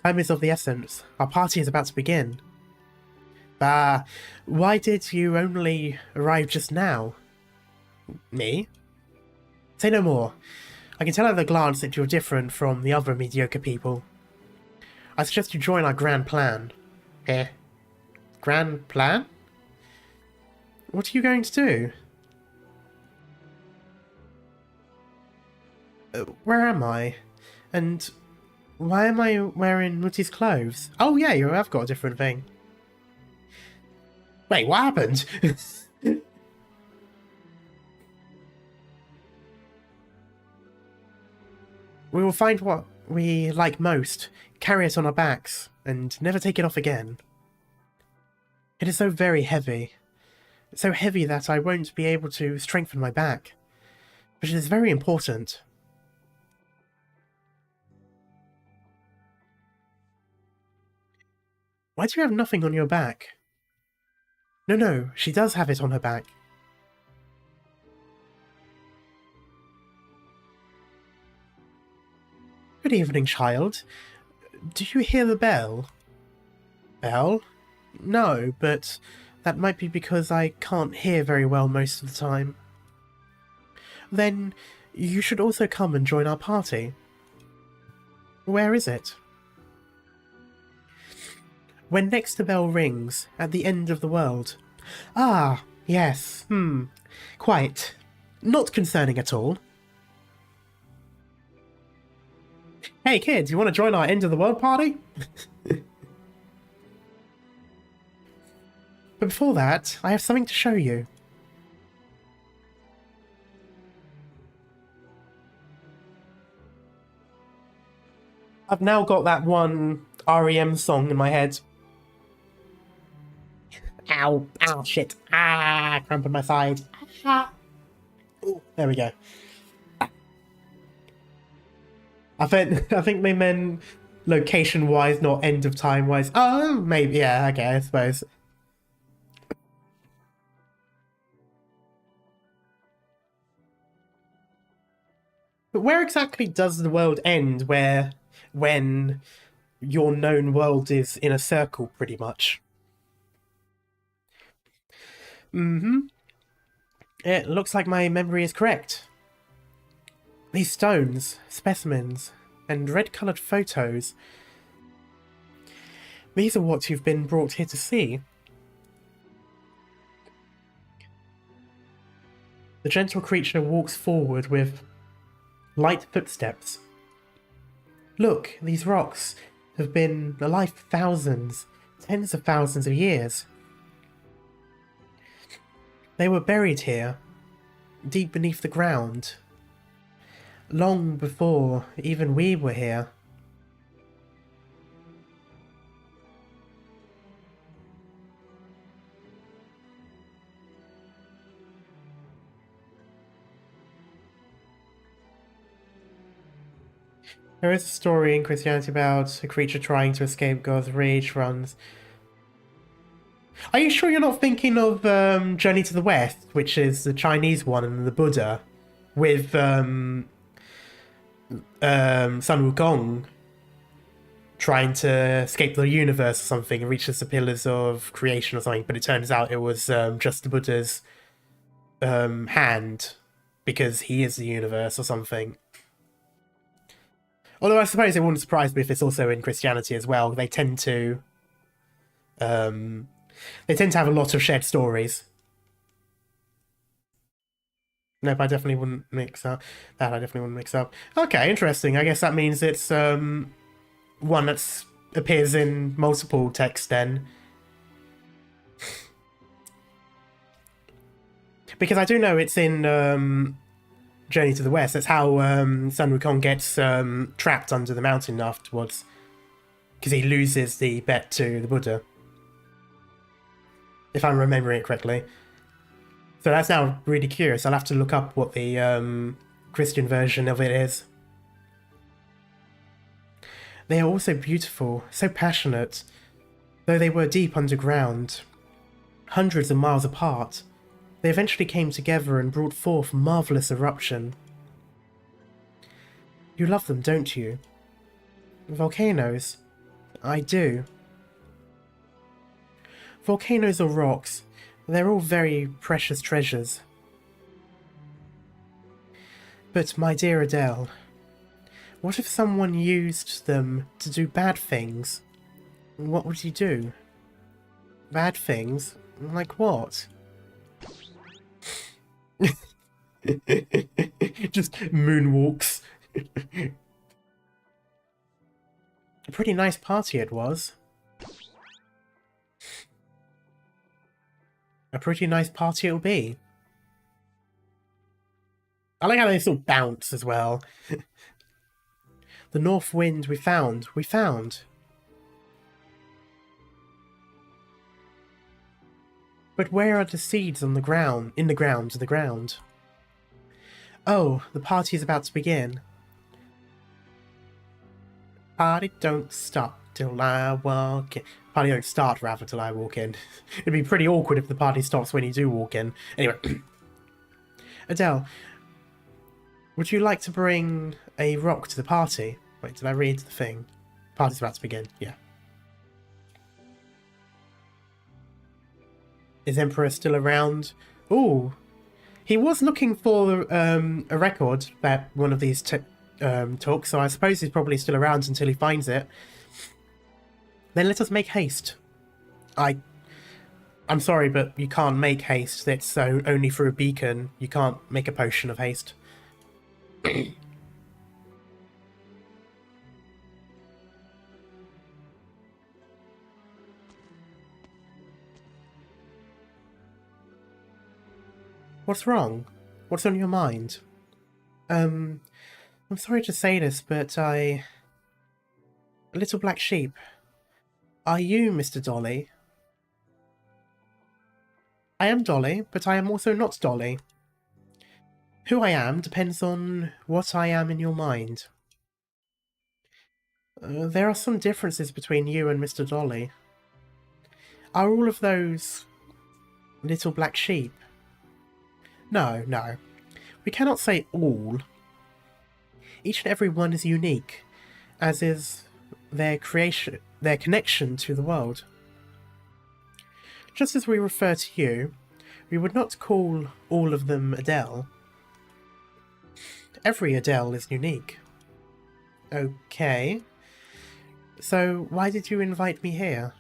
Time is of the essence. Our party is about to begin. Bah, why did you only arrive just now? Me? Say no more. I can tell at a glance that you're different from the other mediocre people. I suggest you join our grand plan. Eh? Grand plan? What are you going to do? Where am I? And why am I wearing Mutti's clothes? Oh yeah, you have got a different thing. Wait, what happened? We will find what we like most, carry it on our backs, and never take it off again. It is so very heavy. So heavy that I won't be able to strengthen my back. But it is very important. Why do you have nothing on your back? No, she does have it on her back. Good evening, child. Do you hear the bell? Bell? No, but that might be because I can't hear very well most of the time. Then you should also come and join our party. Where is it? When next the bell rings, at the end of the world. Ah, yes, quite. Not concerning at all. Hey kids, you want to join our end of the world party? But before that, I have something to show you. I've now got that one REM song in my head. Ow, ow, shit. Ah, cramp in my side. Ah. Ooh, there we go. I think they meant location-wise, not end-of-time-wise. Oh, maybe, yeah, okay, I suppose. But where exactly does the world end when your known world is in a circle, pretty much? It looks like my memory is correct. These stones, specimens, and red-coloured photos. These are what you've been brought here to see. The gentle creature walks forward with light footsteps. Look, these rocks have been alive for thousands, tens of thousands of years. They were buried here, deep beneath the ground, long before even we were here. There is a story in Christianity about a creature trying to escape God's rage runs. Are you sure you're not thinking of Journey to the West, which is the Chinese one, and the Buddha, with Sun Wukong trying to escape the universe or something and reaches the pillars of creation or something, but it turns out it was just the Buddha's hand, because he is the universe or something. Although I suppose it wouldn't surprise me if it's also in Christianity as well. They tend to have a lot of shared stories. Nope, I definitely wouldn't mix up. That I definitely wouldn't mix up. Okay, interesting. I guess that means it's one that appears in multiple texts then. Because I do know it's in Journey to the West. That's how Sun Wukong gets trapped under the mountain afterwards. Because he loses the bet to the Buddha. If I'm remembering it correctly. So that's now really curious. I'll have to look up what the Christian version of it is. They are also beautiful, so passionate. Though they were deep underground, hundreds of miles apart, they eventually came together and brought forth a marvellous eruption. You love them, don't you? Volcanoes? I do. Volcanoes or rocks, they're all very precious treasures. But my dear Adele, what if someone used them to do bad things? What would you do? Bad things? Like what? Just moonwalks. A pretty nice party it was. A pretty nice party it'll be. I like how they sort of bounce as well. The north wind we found. But where are the seeds on the ground, in the ground? Oh, the party is about to begin. Party don't stop till I walk in. Party don't start, rather, till I walk in. It'd be pretty awkward if the party stops when you do walk in. Anyway. Adele, would you like to bring a rock to the party? Wait, did I read the thing? Party's about to begin, yeah. Is Emperor still around? Ooh. He was looking for a record that one of these took, so I suppose he's probably still around until he finds it. Then let us make haste. I'm sorry, but you can't make haste. It's so only through a beacon. You can't make a potion of haste. What's wrong? What's on your mind? I'm sorry to say this, but A little black sheep. Are you Mr. Dolly? I am Dolly, but I am also not Dolly. Who I am depends on what I am in your mind. There are some differences between you and Mr. Dolly. Are all of those little black sheep? No, no. We cannot say all. Each and every one is unique, as is their connection to the world. Just as we refer to you, we would not call all of them Adele. Every Adele is unique. Okay. So why did you invite me here?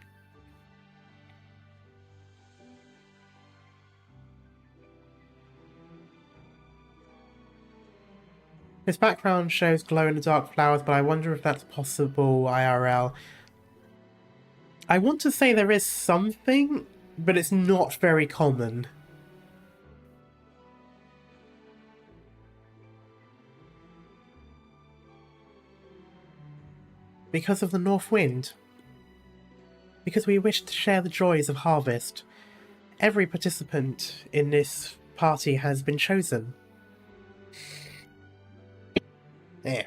This background shows glow-in-the-dark flowers, but I wonder if that's possible IRL. I want to say there is something, but it's not very common. Because of the north wind. Because we wish to share the joys of harvest. Every participant in this party has been chosen. There.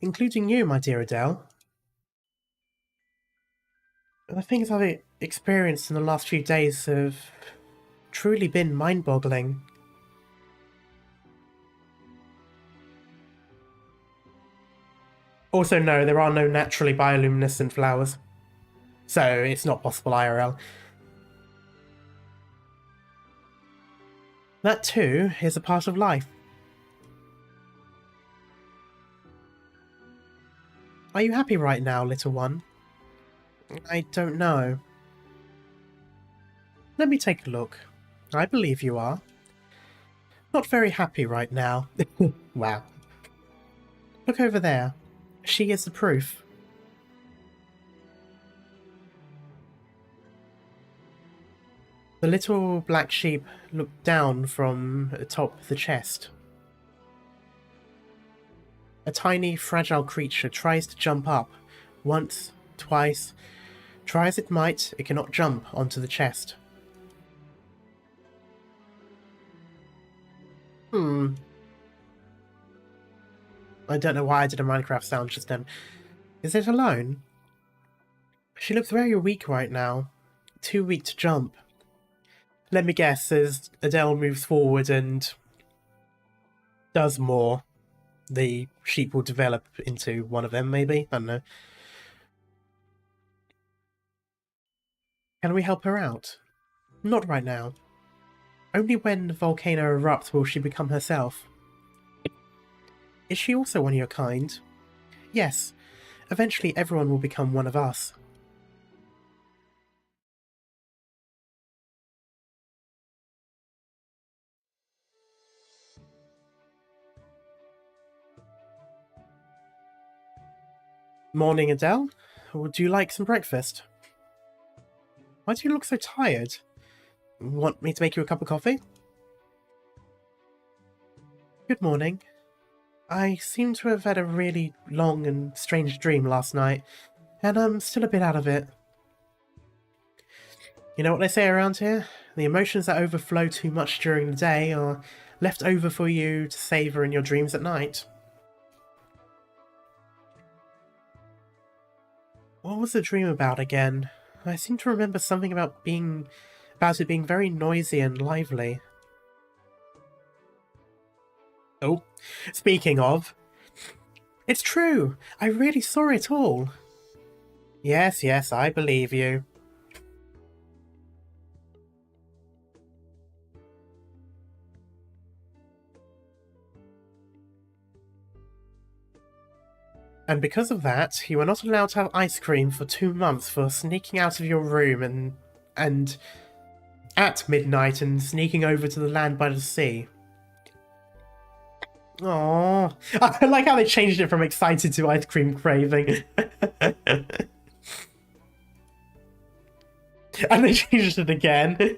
Including you, my dear Adele. The things I've experienced in the last few days have truly been mind-boggling. Also, no, there are no naturally bioluminescent flowers. So, it's not possible IRL. That too is a part of life. Are you happy right now, little one? I don't know. Let me take a look. I believe you are. Not very happy right now. Wow. Look over there. She is the proof. The little black sheep looked down from atop the chest. A tiny, fragile creature tries to jump up. Once, twice. Try as it might, it cannot jump onto the chest. I don't know why I did a Minecraft sound just then. Is it alone? She looks very weak right now. Too weak to jump. Let me guess, as Adele moves forward and does more, the sheep will develop into one of them, maybe? I don't know. Can we help her out? Not right now. Only when the volcano erupts will she become herself. Is she also one of your kind? Yes. Eventually everyone will become one of us. Morning, Adele. Would you like some breakfast? Why do you look so tired? Want me to make you a cup of coffee? Good morning. I seem to have had a really long and strange dream last night, and I'm still a bit out of it. You know what they say around here? The emotions that overflow too much during the day are left over for you to savour in your dreams at night. What was the dream about again? I seem to remember something about it being very noisy and lively. Oh, speaking of, it's true! I really saw it all! Yes, I believe you. And because of that, you are not allowed to have ice cream for 2 months for sneaking out of your room and at midnight and sneaking over to the land by the sea. Aww. I like how they changed it from excited to ice cream craving. And they changed it again.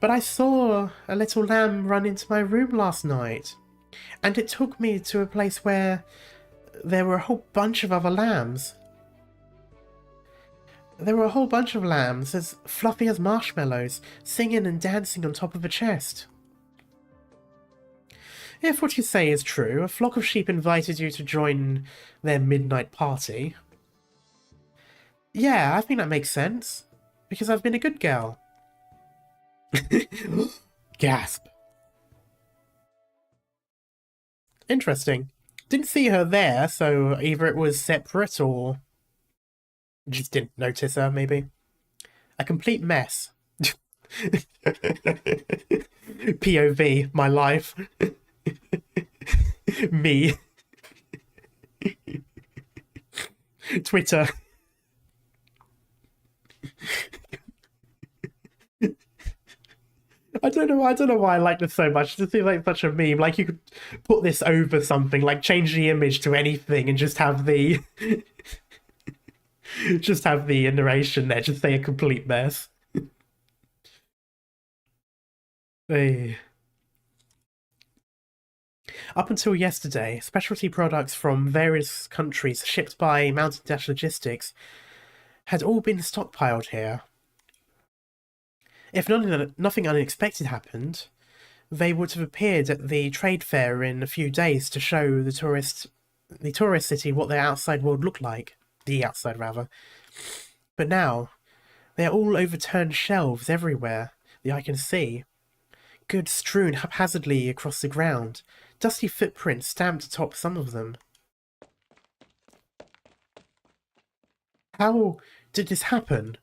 But I saw a little lamb run into my room last night. And it took me to a place where there were a whole bunch of other lambs. There were a whole bunch of lambs, as fluffy as marshmallows, singing and dancing on top of a chest. If what you say is true, a flock of sheep invited you to join their midnight party. Yeah, I think that makes sense, because I've been a good girl. Gasp. Interesting. Didn't see her there, so either it was separate or just didn't notice her, maybe. A complete mess. POV, my life. Me. Twitter. I don't know why I like this so much. It just seems like such a meme. Like, you could put this over something, like change the image to anything and just have the just have the narration there, just say a complete mess. Hey. Up until yesterday, specialty products from various countries shipped by Mountain Dash Logistics had all been stockpiled here. If nothing unexpected happened, they would have appeared at the trade fair in a few days to show the tourist city what their outside world looked like. The outside, rather. But now, they are all overturned shelves everywhere that I can see. Goods strewn haphazardly across the ground. Dusty footprints stamped atop some of them. How did this happen?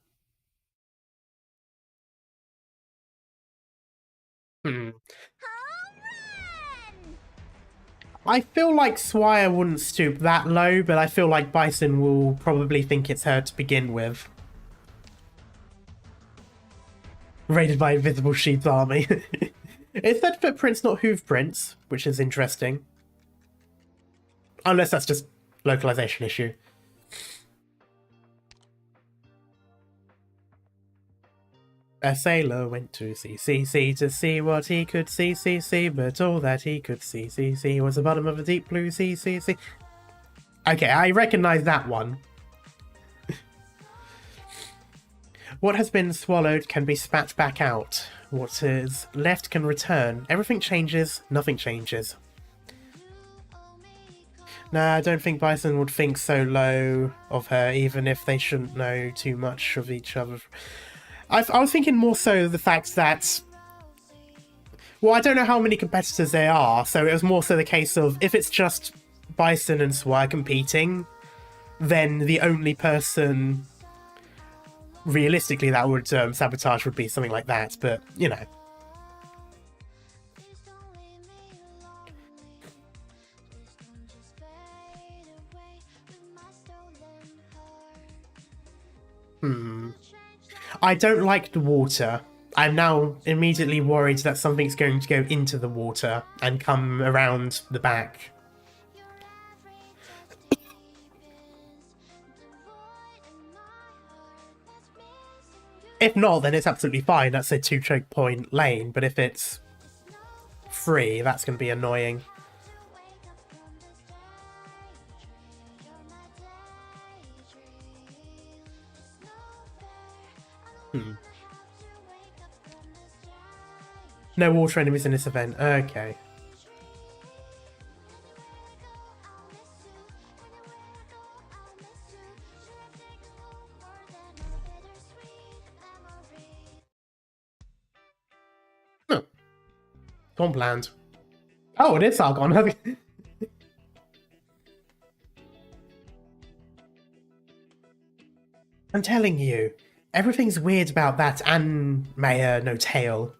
I feel like Swire wouldn't stoop that low, but I feel like Bison will probably think it's her to begin with. Raided by Invisible Sheep's army. It said footprints, not hoof prints, which is interesting. Unless that's just localization issue. A sailor went to sea to see what he could see, but all that he could see was the bottom of a deep blue sea. Okay, I recognize that one. What has been swallowed can be spat back out. What is left can return. Everything changes, nothing changes. Nah, I don't think Bison would think so low of her, even if they shouldn't know too much of each other. I was thinking more so the fact that... Well, I don't know how many competitors there are, so it was more so the case of if it's just Bison and Swire competing, then the only person realistically that would sabotage would be something like that, but, you know. I don't like the water. I'm now immediately worried that something's going to go into the water and come around the back. If not, then it's absolutely fine. That's a 2 choke point lane, but if it's free, that's going to be annoying. No water enemies in this event. Okay. Huh. Swampland. Oh, it is Argon. I'm telling you, everything's weird about that and Mayor No Tail.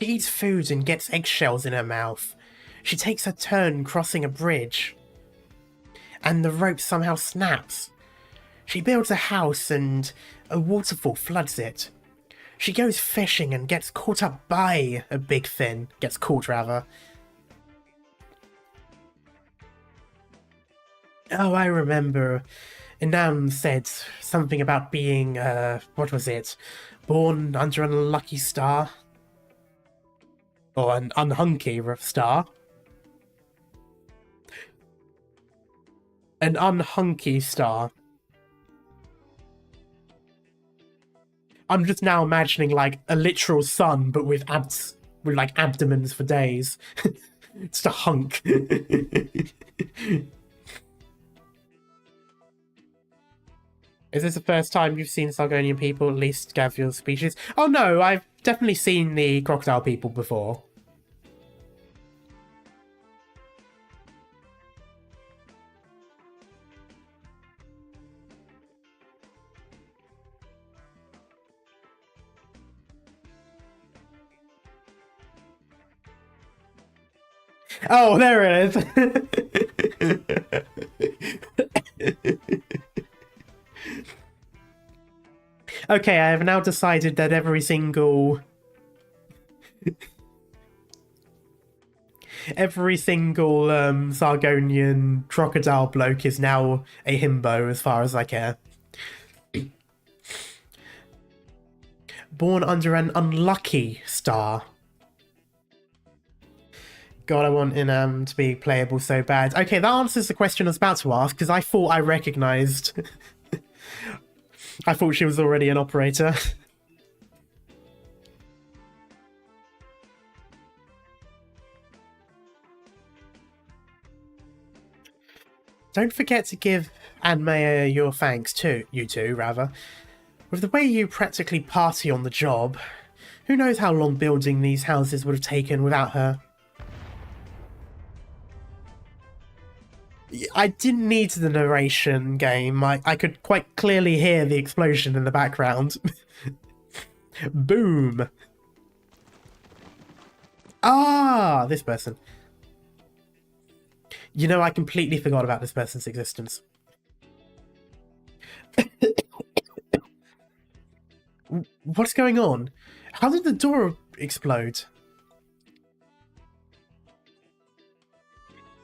She eats food and gets eggshells in her mouth. She takes her turn crossing a bridge, and the rope somehow snaps. She builds a house and a waterfall floods it. She goes fishing and gets caught up by a big fin. Gets caught, rather. Oh, I remember. Inan said something about being, what was it? Born under an unlucky star? Or an unhunky star? An unhunky star. I'm just now imagining, like, a literal sun, but with like, abdomens for days. It's a hunk. Is this the first time you've seen Sargonian people, at least Gavial species? Oh no, I've definitely seen the crocodile people before. Oh, there it is! Okay, I have now decided that every single Sargonian crocodile bloke is now a himbo as far as I care. Born under an unlucky star. God, I want Inam to be playable so bad. Okay, that answers the question I was about to ask, because I thought I recognised... I thought she was already an operator. Don't forget to give Anmea your thanks too, you two, rather. With the way you practically party on the job, who knows how long building these houses would have taken without her. I didn't need the narration game. I could quite clearly hear the explosion in the background. Boom! Ah, this person. You know, I completely forgot about this person's existence. What's going on? How did the door explode?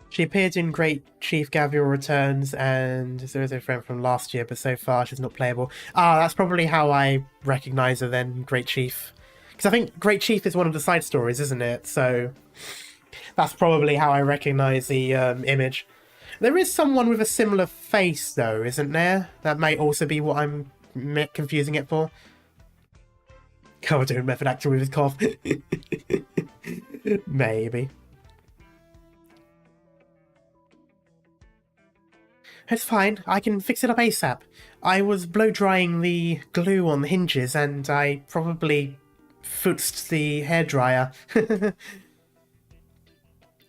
She appeared in Great Chief Gavial Returns and there is a friend from last year, but so far she's not playable. Ah, that's probably how I recognise her then, Great Chief. Because I think Great Chief is one of the side stories, isn't it? So that's probably how I recognise the image. There is someone with a similar face, though, isn't there? That might also be what I'm confusing it for. God, doing method actor with his cough. Maybe. It's fine. I can fix it up ASAP. I was blow-drying the glue on the hinges and I probably footsed the hairdryer.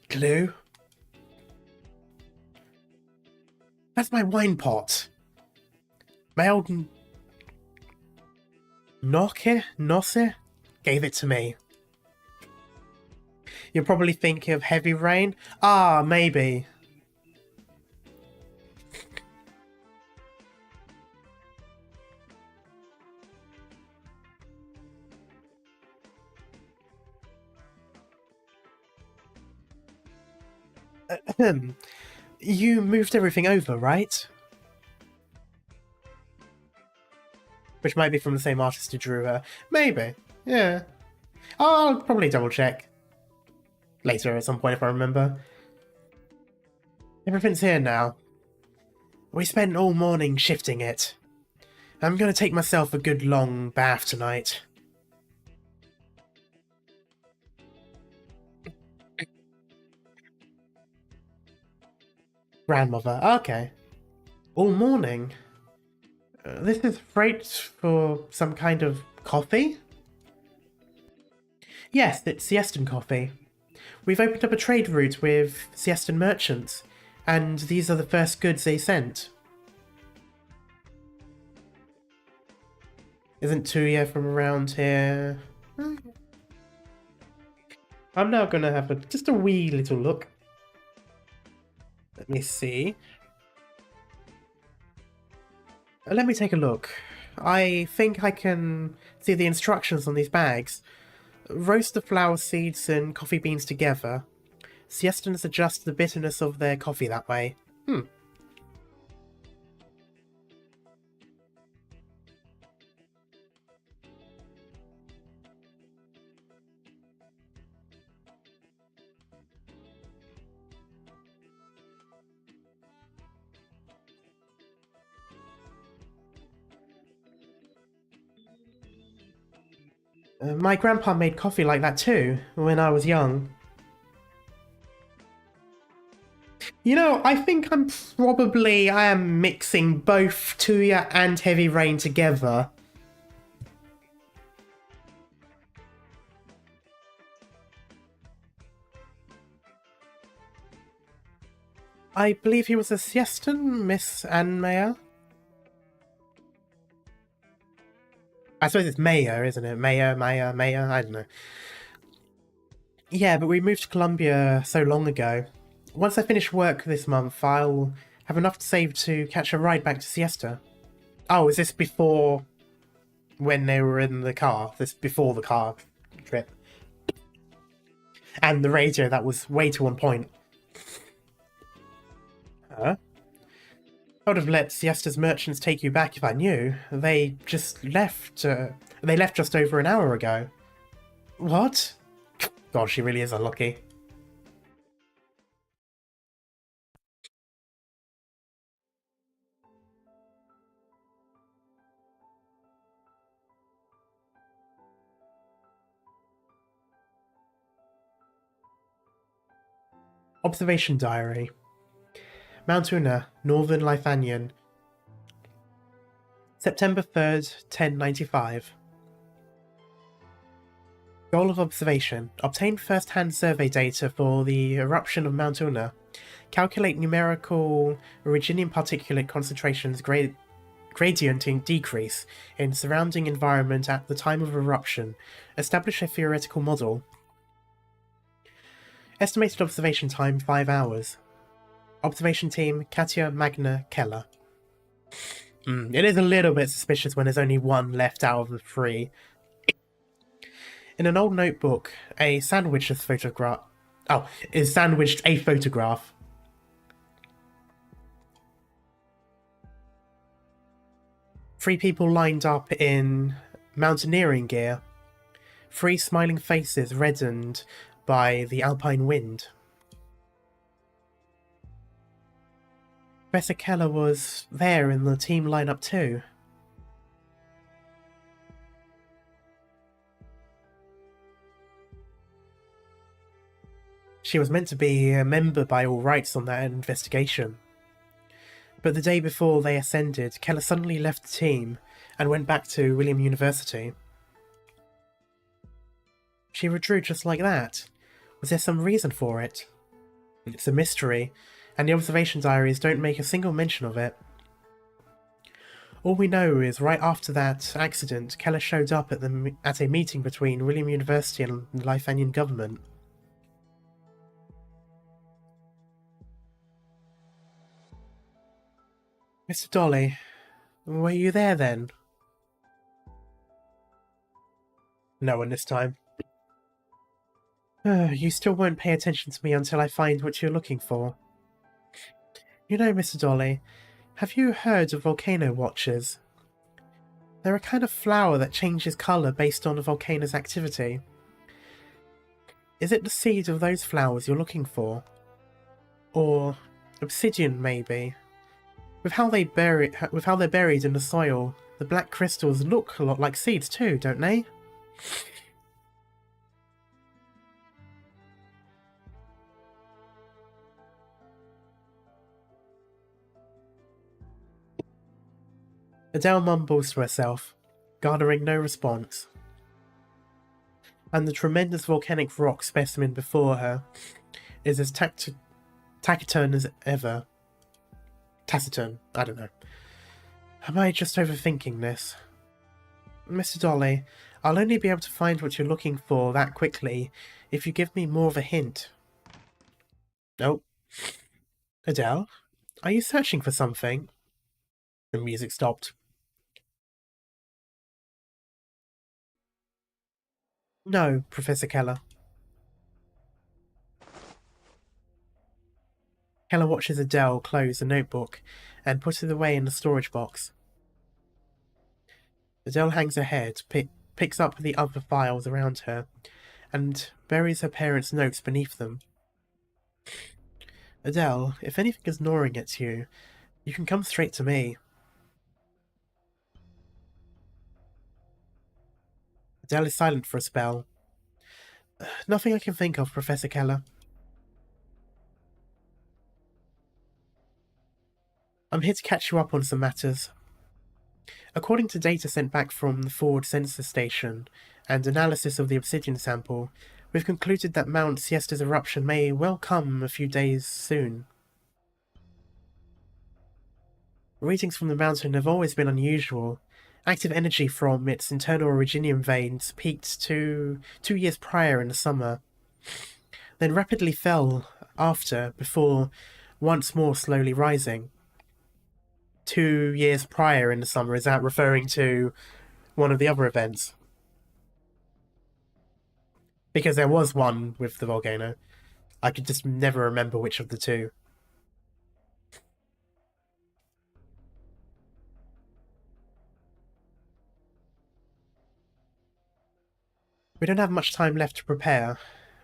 Glue? That's my wine pot. My old... Nosse gave it to me. You're probably thinking of heavy rain? Ah, maybe. You moved everything over, right? Which might be from the same artist who drew her. Maybe. Yeah. I'll probably double check. Later at some point if I remember. Everything's here now. We spent all morning shifting it. I'm gonna take myself a good long bath tonight. Grandmother. Okay. All morning. This is freight for some kind of coffee? Yes, it's Siestan coffee. We've opened up a trade route with Siestan merchants, and these are the first goods they sent. Isn't Tuya from around here? I'm now going to have just a wee little look. Let me see. Let me take a look. I think I can see the instructions on these bags. Roast the flower seeds and coffee beans together. Siestans adjust the bitterness of their coffee that way. My grandpa made coffee like that too, when I was young. You know, I think I am mixing both Tuya and Heavy Rain together. I believe he was a Siestan, Miss Anne Mayer? I suppose it's Mayer, isn't it? Mayer, I don't know. Yeah, but we moved to Colombia so long ago. Once I finish work this month, I'll have enough to save to catch a ride back to Siesta. Oh, is this before when they were in the car? This before the car trip? And the radio, that was way too on point. Huh? I would have let Siesta's merchants take you back if I knew. They just left. They left just over an hour ago. What? God, she really is unlucky. Observation Diary. Mount Una, Northern Lithanian. September 3rd, 1095. Goal of observation. Obtain first-hand survey data for the eruption of Mount Una. Calculate numerical originium particulate concentrations gradient decrease in surrounding environment at the time of eruption. Establish a theoretical model. Estimated observation time 5 hours. Observation team, Katya, Magna, Keller. It is a little bit suspicious when there's only one left out of the 3. In an old notebook, is sandwiched a photograph. 3 people lined up in mountaineering gear. 3 smiling faces reddened by the alpine wind. Professor Keller was there in the team lineup too. She was meant to be a member by all rights on that investigation. But the day before they ascended, Keller suddenly left the team and went back to William University. She withdrew just like that. Was there some reason for it? It's a mystery, and the observation diaries don't make a single mention of it. All we know is right after that accident, Keller showed up at a meeting between William University and the Lithanian government. Mr. Dolly, were you there then? No one this time. You still won't pay attention to me until I find what you're looking for. You know, Mr. Dolly, have you heard of volcano watchers? They're a kind of flower that changes colour based on a volcano's activity. Is it the seed of those flowers you're looking for? Or obsidian, maybe? With how they're buried in the soil, the black crystals look a lot like seeds too, don't they? Adele mumbles to herself, garnering no response. And the tremendous volcanic rock specimen before her is as taciturn as ever. Taciturn, I don't know. Am I just overthinking this? Mr. Dolly, I'll only be able to find what you're looking for that quickly if you give me more of a hint. Oh. Adele, are you searching for something? The music stopped. No, Professor Keller. Keller watches Adele close the notebook and put it away in the storage box. Adele hangs her head, picks up the other files around her, and buries her parents' notes beneath them. Adele, if anything is gnawing at you, you can come straight to me. Adele is silent for a spell. Nothing I can think of, Professor Keller. I'm here to catch you up on some matters. According to data sent back from the Ford Sensor Station and analysis of the Obsidian sample, we've concluded that Mount Siesta's eruption may well come a few days soon. Readings from the mountain have always been unusual. Active energy from its internal originium veins peaked 2 years prior in the summer, then rapidly fell after, before once more slowly rising. 2 years prior in the summer, is that referring to one of the other events? Because there was one with the volcano. I could just never remember which of the two. We don't have much time left to prepare.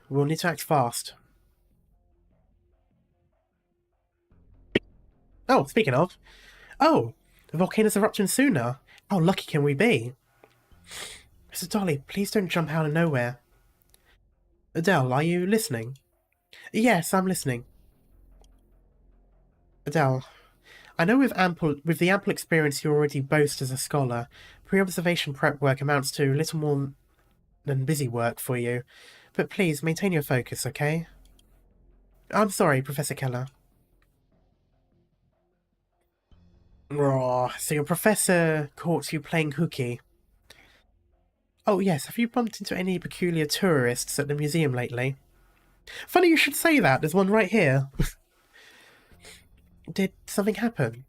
We'll need to act fast. Oh, speaking of. Oh, the volcano's erupting sooner. How lucky can we be? Mr. Dolly, please don't jump out of nowhere. Adele, are you listening? Yes, I'm listening. Adele, I know with the ample experience you already boast as a scholar, pre-observation prep work amounts to little more than busy work for you. But please, maintain your focus, okay? I'm sorry, Professor Keller. So your professor caught you playing hooky. Oh yes, have you bumped into any peculiar tourists at the museum lately? Funny you should say that, there's one right here. Did something happen?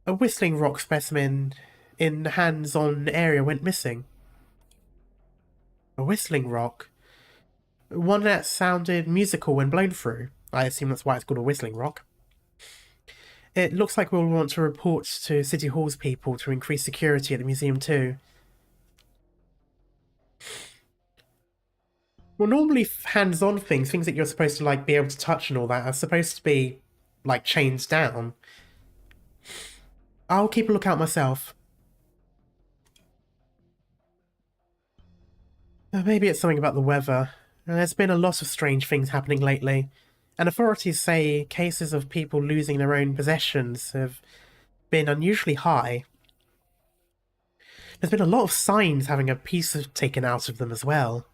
A whistling rock specimen in the hands-on area went missing. A whistling rock? One that sounded musical when blown through. I assume that's why it's called a whistling rock. It looks like we'll want to report to City Hall's people to increase security at the museum too. Well, normally hands-on things that you're supposed to, like, be able to touch and all that, are supposed to be, like, chained down. I'll keep a lookout myself. Maybe it's something about the weather. There's been a lot of strange things happening lately, and authorities say cases of people losing their own possessions have been unusually high. There's been a lot of signs having a piece taken out of them as well.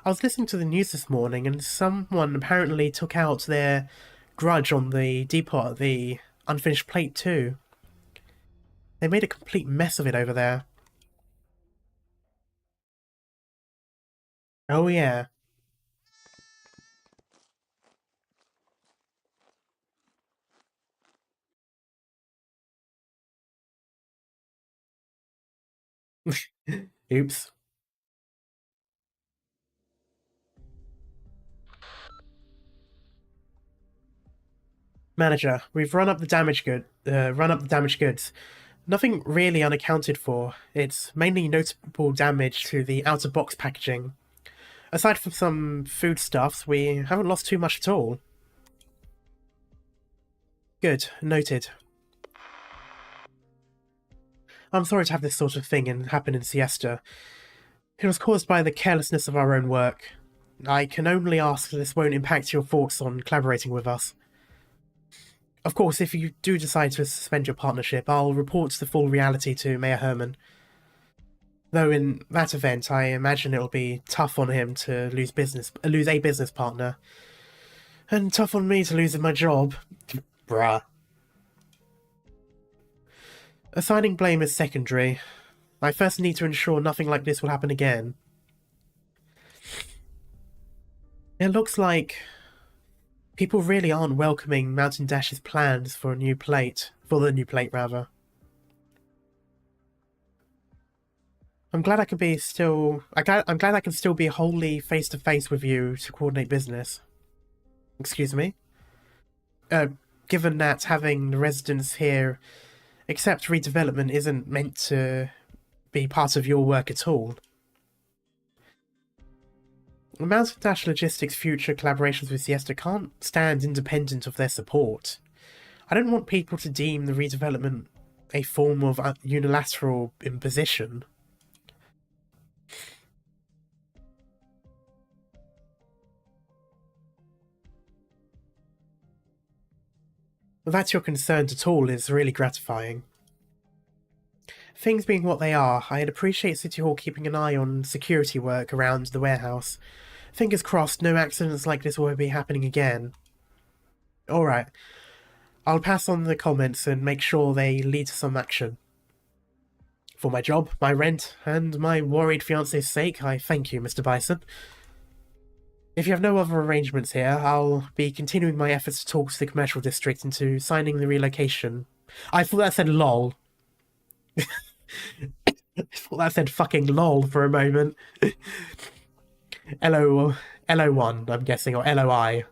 I was listening to the news this morning, and someone apparently took out their grudge on the depot, the unfinished plate too. They made a complete mess of it over there. Oh yeah. Oops. Manager, we've run up the damaged goods. Nothing really unaccounted for. It's mainly notable damage to the outer box packaging. Aside from some foodstuffs, we haven't lost too much at all. Good, noted. I'm sorry to have this sort of thing happen in Siesta. It was caused by the carelessness of our own work. I can only ask that this won't impact your thoughts on collaborating with us. Of course, if you do decide to suspend your partnership, I'll report the full reality to Mayor Herman. Though in that event, I imagine it'll be tough on him to lose a business partner. And tough on me to lose my job. Bruh. Assigning blame is secondary. I first need to ensure nothing like this will happen again. It looks like people really aren't welcoming Mountain Dash's plans for the new plate, rather. I'm glad I can be still. I'm glad I can still be wholly face to face with you to coordinate business. Excuse me. Given that having the residents here accept redevelopment isn't meant to be part of your work at all. Mountain Dash Logistics' future collaborations with Siesta can't stand independent of their support. I don't want people to deem the redevelopment a form of unilateral imposition. If that's your concern at all is really gratifying. Things being what they are, I'd appreciate City Hall keeping an eye on security work around the warehouse. Fingers crossed no accidents like this will be happening again. Alright. I'll pass on the comments and make sure they lead to some action. For my job, my rent, and my worried fiance's sake, I thank you, Mr. Bison. If you have no other arrangements here, I'll be continuing my efforts to talk to the commercial district into signing the relocation. I thought that said lol. I thought that said fucking lol for a moment. LO1, I'm guessing, or LOI.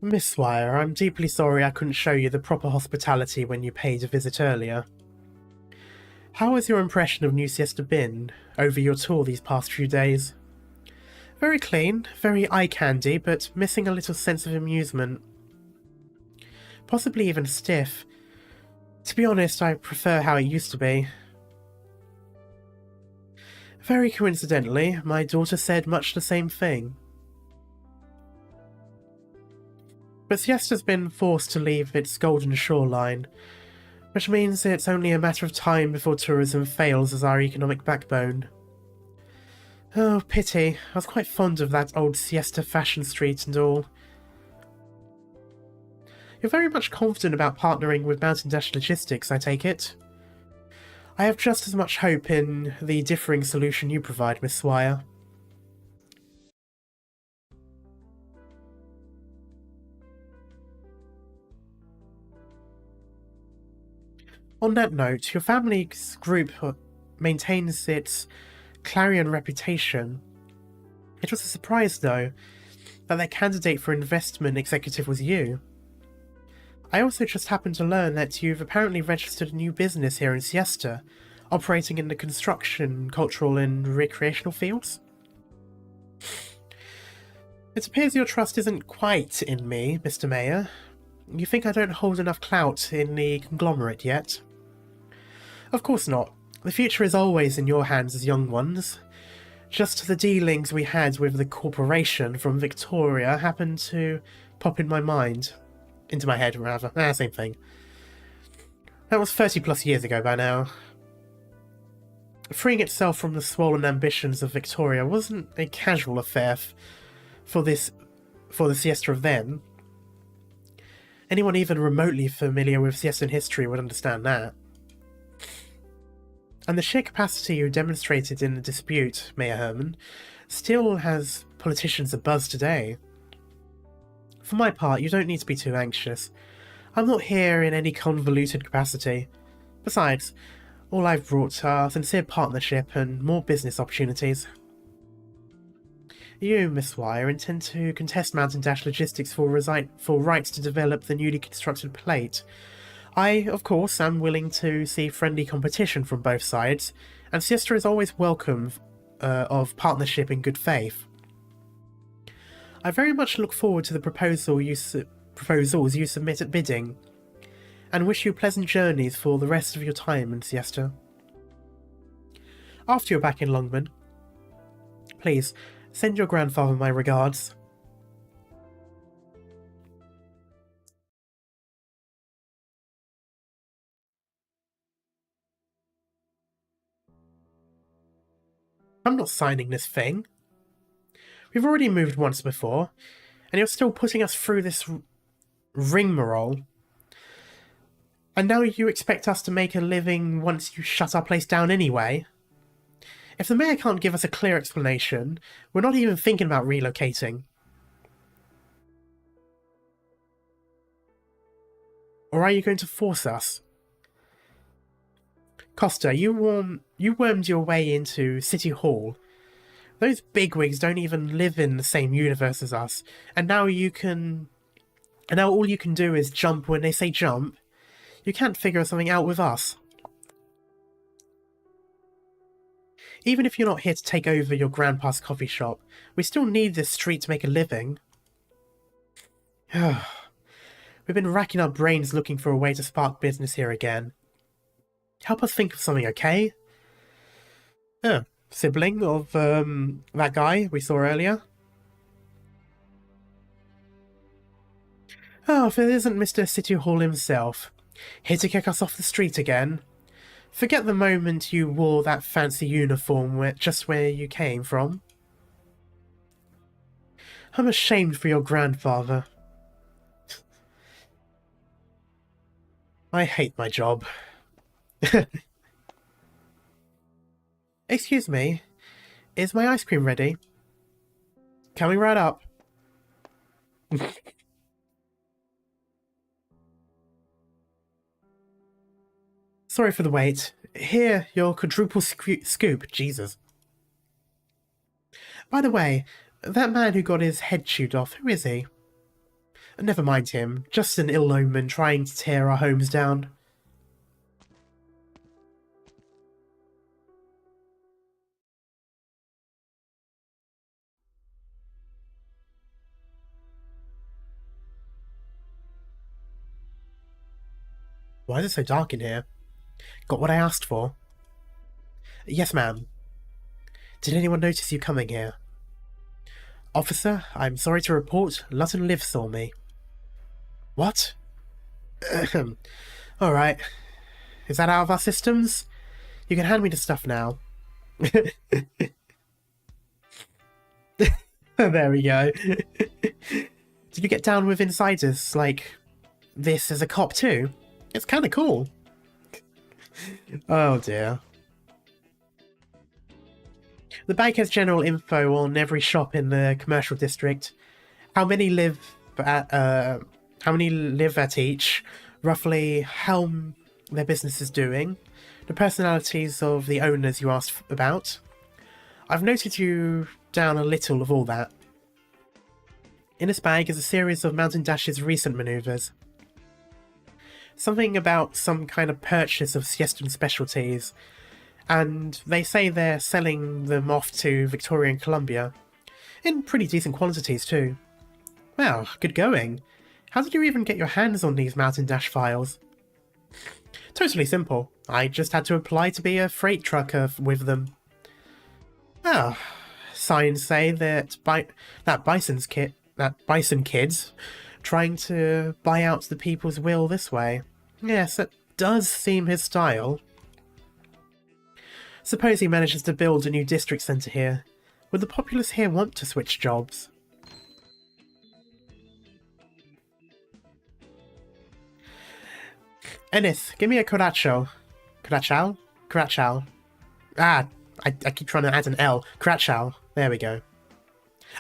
Miss Swire, I'm deeply sorry I couldn't show you the proper hospitality when you paid a visit earlier. How has your impression of New Siesta been over your tour these past few days? Very clean, very eye-candy, but missing a little sense of amusement. Possibly even stiff. To be honest, I prefer how it used to be. Very coincidentally, my daughter said much the same thing. But Siesta's been forced to leave its golden shoreline, which means it's only a matter of time before tourism fails as our economic backbone. Oh, pity. I was quite fond of that old Siesta fashion street and all. You're very much confident about partnering with Mountain Dash Logistics, I take it? I have just as much hope in the differing solution you provide, Miss Swire. On that note, your family's group maintains its clarion reputation. It was a surprise, though, that their candidate for investment executive was you. I also just happened to learn that you've apparently registered a new business here in Siesta, operating in the construction, cultural and recreational fields. It appears your trust isn't quite in me, Mr. Mayor. You think I don't hold enough clout in the conglomerate yet? Of course not. The future is always in your hands as young ones. Just the dealings we had with the corporation from Victoria happened to pop in my mind. Into my head, rather. Same thing. That was 30 plus years ago by now. Freeing itself from the swollen ambitions of Victoria wasn't a casual affair for the Siesta of then. Anyone even remotely familiar with Siestan history would understand that. And the sheer capacity you demonstrated in the dispute, Mayor Herman, still has politicians abuzz today. For my part, you don't need to be too anxious. I'm not here in any convoluted capacity. Besides, all I've brought are sincere partnership and more business opportunities. You, Miss Swire, intend to contest Mountain Dash Logistics for rights to develop the newly constructed plate. I, of course, am willing to see friendly competition from both sides, and Siesta is always welcome of partnership in good faith. I very much look forward to the proposals you submit at bidding, and wish you pleasant journeys for the rest of your time in Siesta. After you're back in Longman, please send your grandfather my regards. I'm not signing this thing. We've already moved once before, and you're still putting us through this rigmarole. And now you expect us to make a living once you shut our place down anyway? If the mayor can't give us a clear explanation, we're not even thinking about relocating. Or are you going to force us? Costa, you wormed your way into City Hall. Those bigwigs don't even live in the same universe as us, and now all you can do is jump when they say jump. You can't figure something out with us. Even if you're not here to take over your grandpa's coffee shop, we still need this street to make a living. We've been racking our brains looking for a way to spark business here again. Help us think of something, okay? Sibling of, that guy we saw earlier. Oh, if it isn't Mr. City Hall himself. Here to kick us off the street again. Forget the moment you wore that fancy uniform just where you came from. I'm ashamed for your grandfather. I hate my job. Excuse me, is my ice cream ready? Coming right up. Sorry for the wait. Here, your quadruple scoop. Jesus. By the way, that man who got his head chewed off, who is he? Never mind him. Just an ill omen trying to tear our homes down. Why is it so dark in here? Got what I asked for? Yes, ma'am. Did anyone notice you coming here? Officer, I'm sorry to report, Lutton Liv saw me. What? Alright. Is that out of our systems? You can hand me the stuff now. There we go. Did you get down with insiders like this as a cop too? It's kind of cool. Oh dear. The bank has general info on every shop in the commercial district. How many live at each, roughly how their business is doing, the personalities of the owners you asked about. I've noted you down a little of all that. In this bag is a series of Mountain Dash's recent maneuvers. Something about some kind of purchase of Siesta specialties, and they say they're selling them off to Victoria and Columbia. In pretty decent quantities too. Wow, good going. How did you even get your hands on these Mountain Dash files? Totally simple. I just had to apply to be a freight trucker with them. Ah, signs say that Bison Kid's trying to buy out the people's will this way. Yes, it does seem his style. Suppose he manages to build a new district centre here. Would the populace here want to switch jobs? Enness, give me a Coracho. Coracho? Coracho. Ah, I keep trying to add an L. Coracho. There we go.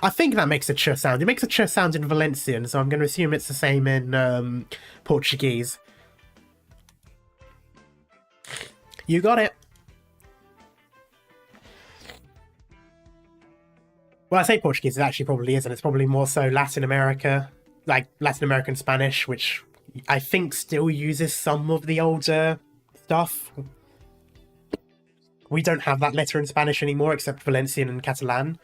I think that makes a ch sound. It makes a ch sound in Valencian, so I'm going to assume it's the same in Portuguese. You got it. Well, I say Portuguese, it actually probably isn't. It's probably more so Latin America, like Latin American Spanish, which I think still uses some of the older stuff. We don't have that letter in Spanish anymore, except Valencian and Catalan.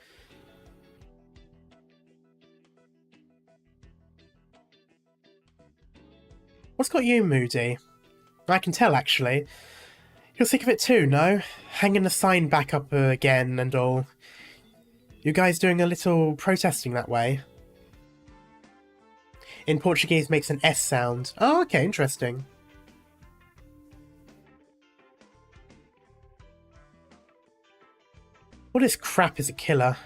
What's got you moody? I can tell, actually. You're sick of it too, no? Hanging the sign back up again and all. You guys doing a little protesting that way? In Portuguese makes an S sound. Oh, okay, interesting. All this crap is a killer.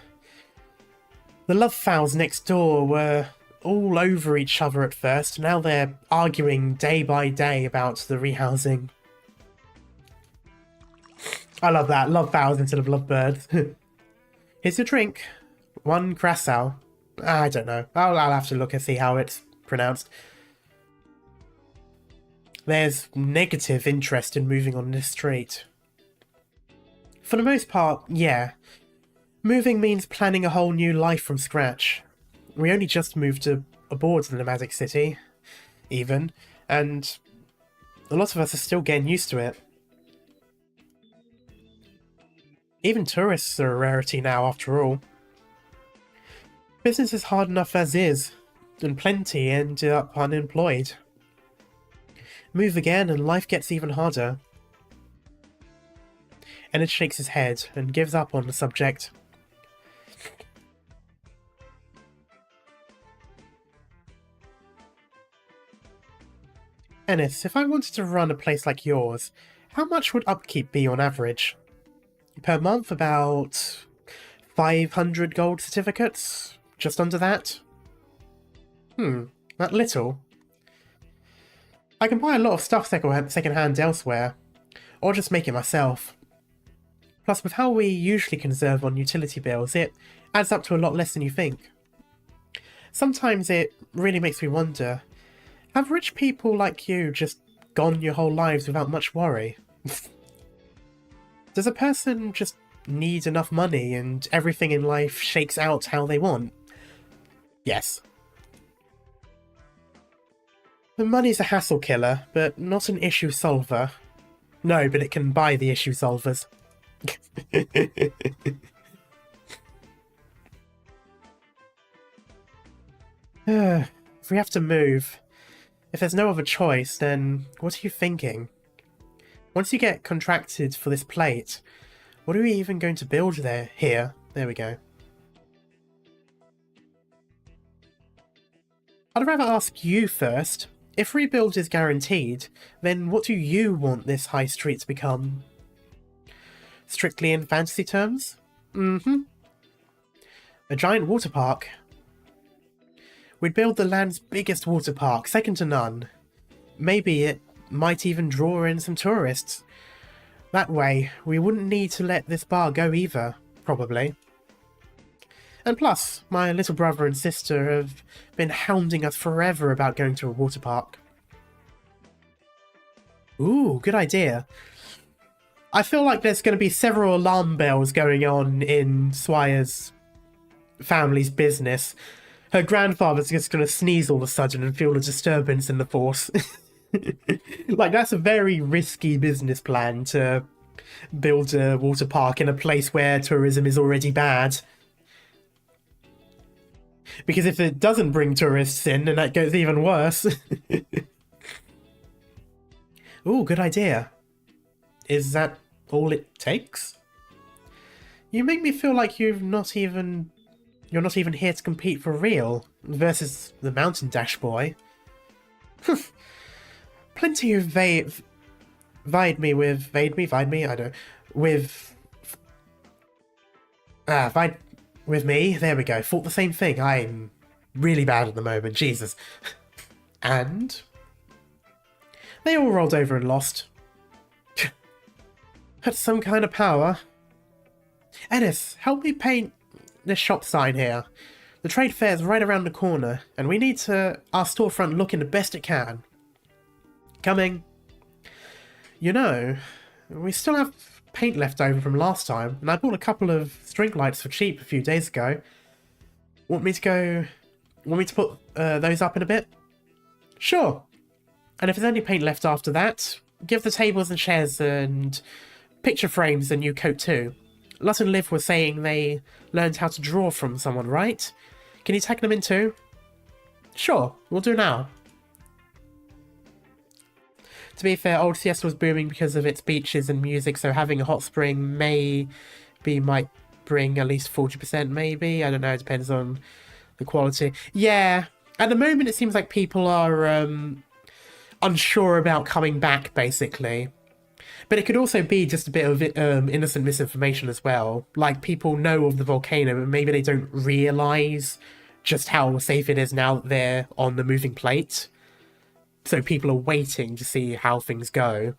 The love fouls next door were all over each other at first, now they're arguing day by day about the rehousing. I love that. Love fouls instead of love birds. Here's your drink. 1 Krasow. I don't know. I'll have to look and see how it's pronounced. There's negative interest in moving on this street. For the most part, yeah. Moving means planning a whole new life from scratch. We only just moved aboard the nomadic city, even, and a lot of us are still getting used to it. Even tourists are a rarity now, after all. Business is hard enough as is, and plenty end up unemployed. Move again and life gets even harder. Enness shakes his head and gives up on the subject. Enness, if I wanted to run a place like yours, how much would upkeep be on average? Per month, about 500 gold certificates? Just under that? That little? I can buy a lot of stuff second-hand elsewhere, or just make it myself. Plus, with how we usually conserve on utility bills, it adds up to a lot less than you think. Sometimes it really makes me wonder, have rich people like you just gone your whole lives without much worry? Does a person just need enough money and everything in life shakes out how they want? Yes. The money's a hassle killer, but not an issue solver. No, but it can buy the issue solvers. If we have to move, if there's no other choice, then what are you thinking? Once you get contracted for this plate, what are we even going to build here? There we go. I'd rather ask you first. If rebuild is guaranteed, then what do you want this high street to become? Strictly in fantasy terms? A giant water park. We'd build the land's biggest water park, second to none. Maybe it might even draw in some tourists. That way, we wouldn't need to let this bar go either, probably. And plus, my little brother and sister have been hounding us forever about going to a water park. Ooh, good idea. I feel like there's going to be several alarm bells going on in Swire's family's business. Her grandfather's just going to sneeze all of a sudden and feel a disturbance in the force. Like, that's a very risky business plan to build a water park in a place where tourism is already bad. Because if it doesn't bring tourists in, then that goes even worse. Ooh, good idea. Is that all it takes? You make me feel like you're not even here to compete for real versus the Mountain Dash boy. Plenty of vied me, with me, there we go, thought the same thing. I'm really bad at the moment, Jesus. And they all rolled over and lost. Had some kind of power. Enness, help me paint this shop sign here. The trade fair's right around the corner, and we need our storefront looking the best it can. Coming. You know, we still have paint left over from last time, and I bought a couple of string lights for cheap a few days ago. Want me to put those up in a bit? Sure. And if there's any paint left after that, give the tables and chairs and picture frames a new coat too. Lut and Liv were saying they learned how to draw from someone, right? Can you tag them in too? Sure, we'll do now. To be fair, old Siesta was booming because of its beaches and music, so having a hot spring might bring at least 40% maybe. I don't know, it depends on the quality. Yeah, at the moment it seems like people are unsure about coming back, basically. But it could also be just a bit of innocent misinformation as well. Like, people know of the volcano, but maybe they don't realise just how safe it is now that they're on the moving plate. So people are waiting to see how things go.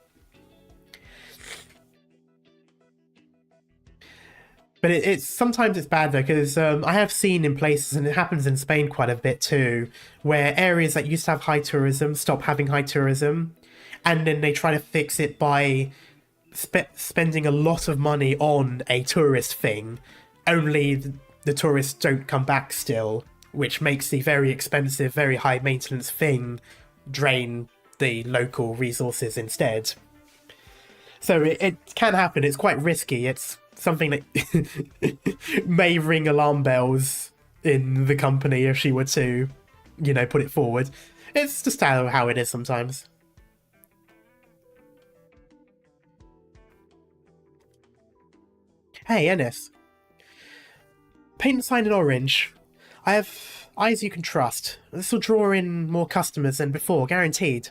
But it's sometimes it's bad though, because I have seen in places, and it happens in Spain quite a bit too, where areas that used to have high tourism stop having high tourism, and then they try to fix it by spending a lot of money on a tourist thing, only the tourists don't come back still, which makes the very expensive, very high maintenance thing drain the local resources instead. So it can happen. It's quite risky. It's something that may ring alarm bells in the company if she were to, put it forward. It's just how it is sometimes. Hey, Enness. Paint the sign in orange. I have eyes you can trust. This will draw in more customers than before, guaranteed.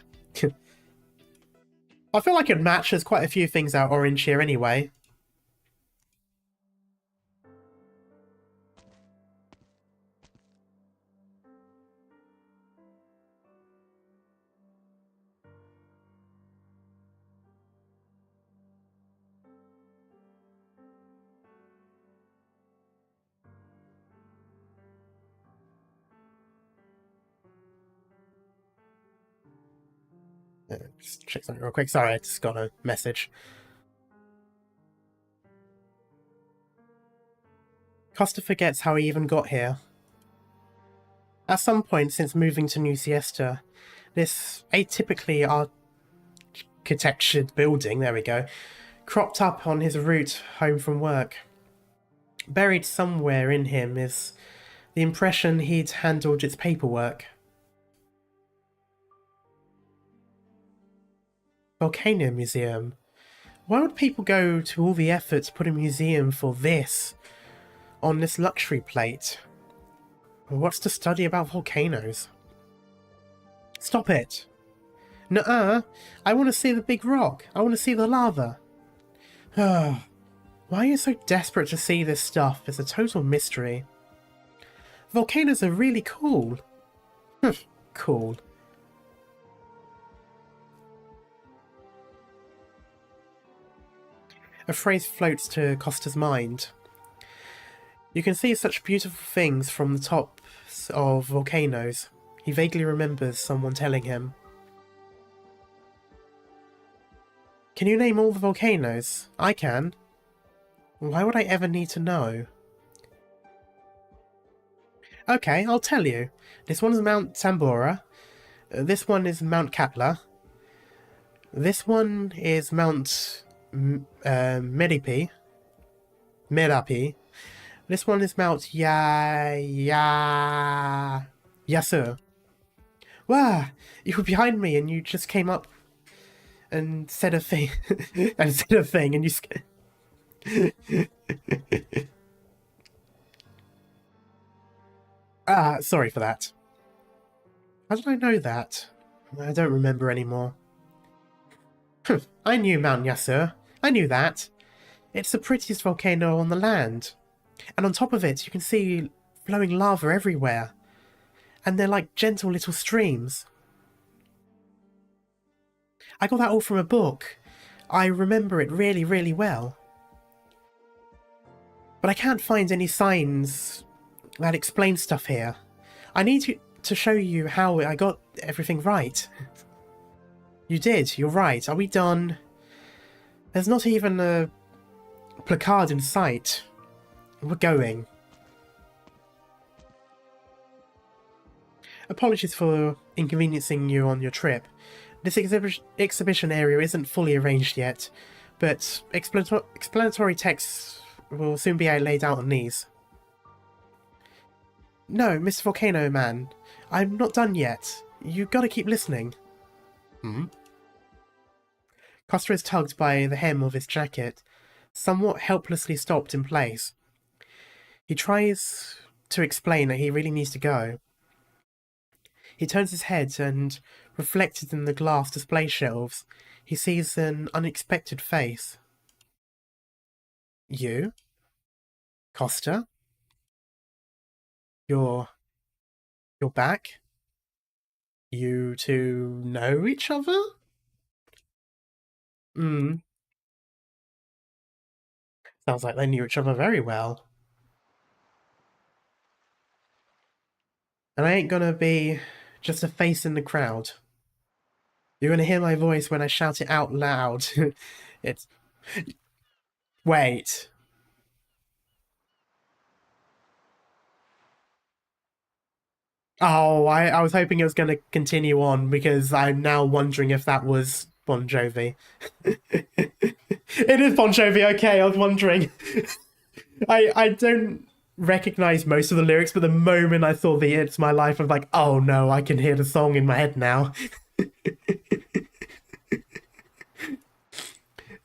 I feel like it matches quite a few things out orange here anyway. Just check something real quick. Sorry, I just got a message. Costa forgets how he even got here. At some point since moving to New Siesta, this atypically architectured building, there we go, cropped up on his route home from work. Buried somewhere in him is the impression he'd handled its paperwork. Volcano Museum. Why would people go to all the effort to put a museum for this on this luxury plate? What's to study about volcanoes? Stop it! Nuh-uh! I want to see the big rock! I want to see the lava! Why are you so desperate to see this stuff? It's a total mystery. Volcanoes are really cool. Cool. A phrase floats to Costa's mind. You can see such beautiful things from the tops of volcanoes. He vaguely remembers someone telling him. Can you name all the volcanoes? I can. Why would I ever need to know? Okay, I'll tell you. This one is Mount Tambora. This one is Mount Katla. This one is Mount Merapi. This one is Mount Yasur. Wow, you were behind me and you just came up and said a thing, and said a thing, and you. Sorry for that. How did I know that? I don't remember anymore. I knew Mount Yasur. I knew that. It's the prettiest volcano on the land. And on top of it, you can see flowing lava everywhere. And they're like gentle little streams. I got that all from a book. I remember it really, really well. But I can't find any signs that explain stuff here. I need to show you how I got everything right. You did, you're right. Are we done? There's not even a placard in sight. We're going. Apologies for inconveniencing you on your trip. This exhibition area isn't fully arranged yet, but explanatory texts will soon be laid out on these. No, Mr. Volcano Man, I'm not done yet. You gotta keep listening. Costa is tugged by the hem of his jacket, somewhat helplessly stopped in place. He tries to explain that he really needs to go. He turns his head and, reflected in the glass display shelves, he sees an unexpected face. You? Costa? You're back? You two know each other? Sounds like they knew each other very well. And I ain't gonna be just a face in the crowd. You're gonna hear my voice when I shout it out loud. It's... Wait. Oh, I was hoping it was gonna continue on, because I'm now wondering if that was Bon Jovi. It is Bon Jovi, okay, I was wondering. I don't recognize most of the lyrics, but the moment I saw the It's My Life, I was like, oh no, I can hear the song in my head now.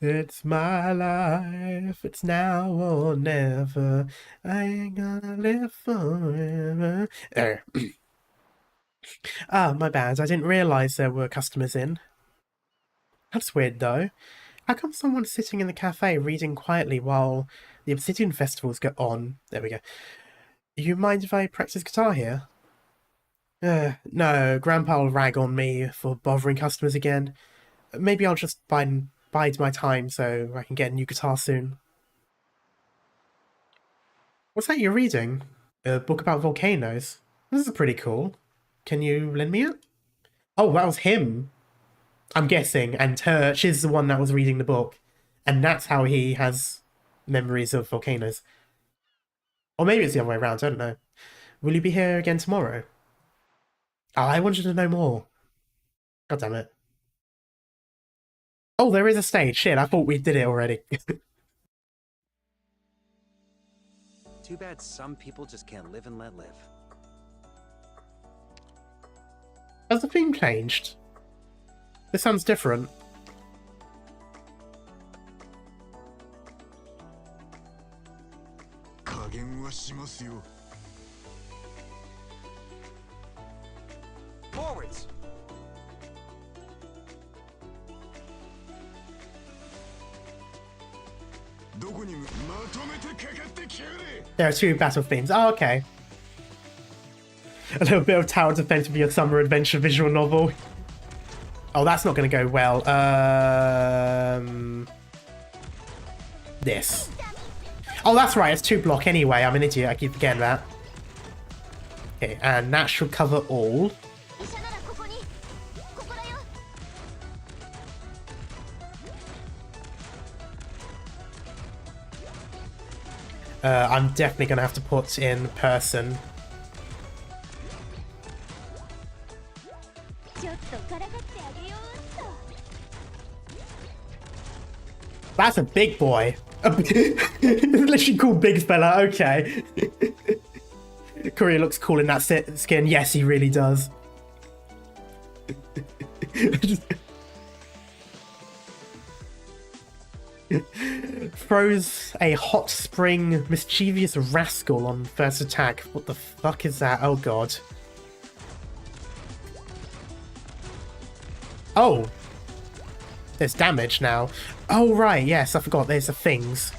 It's my life, it's now or never. I ain't gonna live forever. My bad, I didn't realize there were customers in. That's weird though. How come someone's sitting in the cafe reading quietly while the Obsidian festivals go on? There we go. You mind if I practice guitar here? No, Grandpa will rag on me for bothering customers again. Maybe I'll just bide my time so I can get a new guitar soon. What's that you're reading? A book about volcanoes? This is pretty cool. Can you lend me it? Oh, that was him, I'm guessing, and she's the one that was reading the book. And that's how he has memories of volcanoes. Or maybe it's the other way around, I don't know. Will you be here again tomorrow? Oh, I wanted to know more. God damn it. Oh, there is a stage. Shit, I thought we did it already. Too bad some people just can't live and let live. Has the theme changed? This sounds different. Forwards! There are two battle themes. Oh, okay. A little bit of tower defense for your summer adventure visual novel. Oh, that's not going to go well. This. Oh, that's right. It's 2 block anyway. I'm an idiot. I keep forgetting that. Okay, and that should cover all. I'm definitely going to have to put in person. That's a big boy. It's literally called Big Fella, okay. Korea looks cool in that skin. Yes, he really does. Throws a hot spring mischievous rascal on first attack. What the fuck is that? Oh god. Oh. There's damage now. Oh right, yes, I forgot there's the things.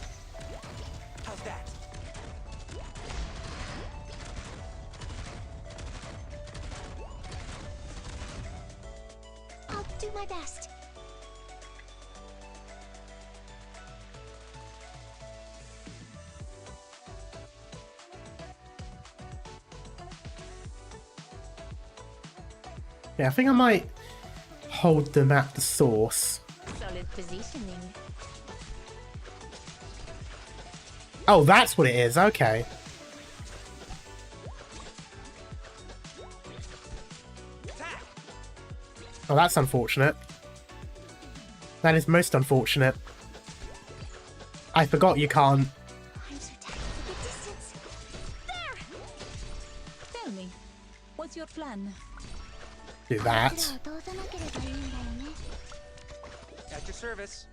How's that? I'll do my best. Yeah, I think I might hold them at the source. Solid positioning. Oh, that's what it is. Okay. Attack! Oh, that's unfortunate. That is most unfortunate. I forgot you can't. I'm so tired of the distance. There! Tell me, what's your plan? Do that. At your service.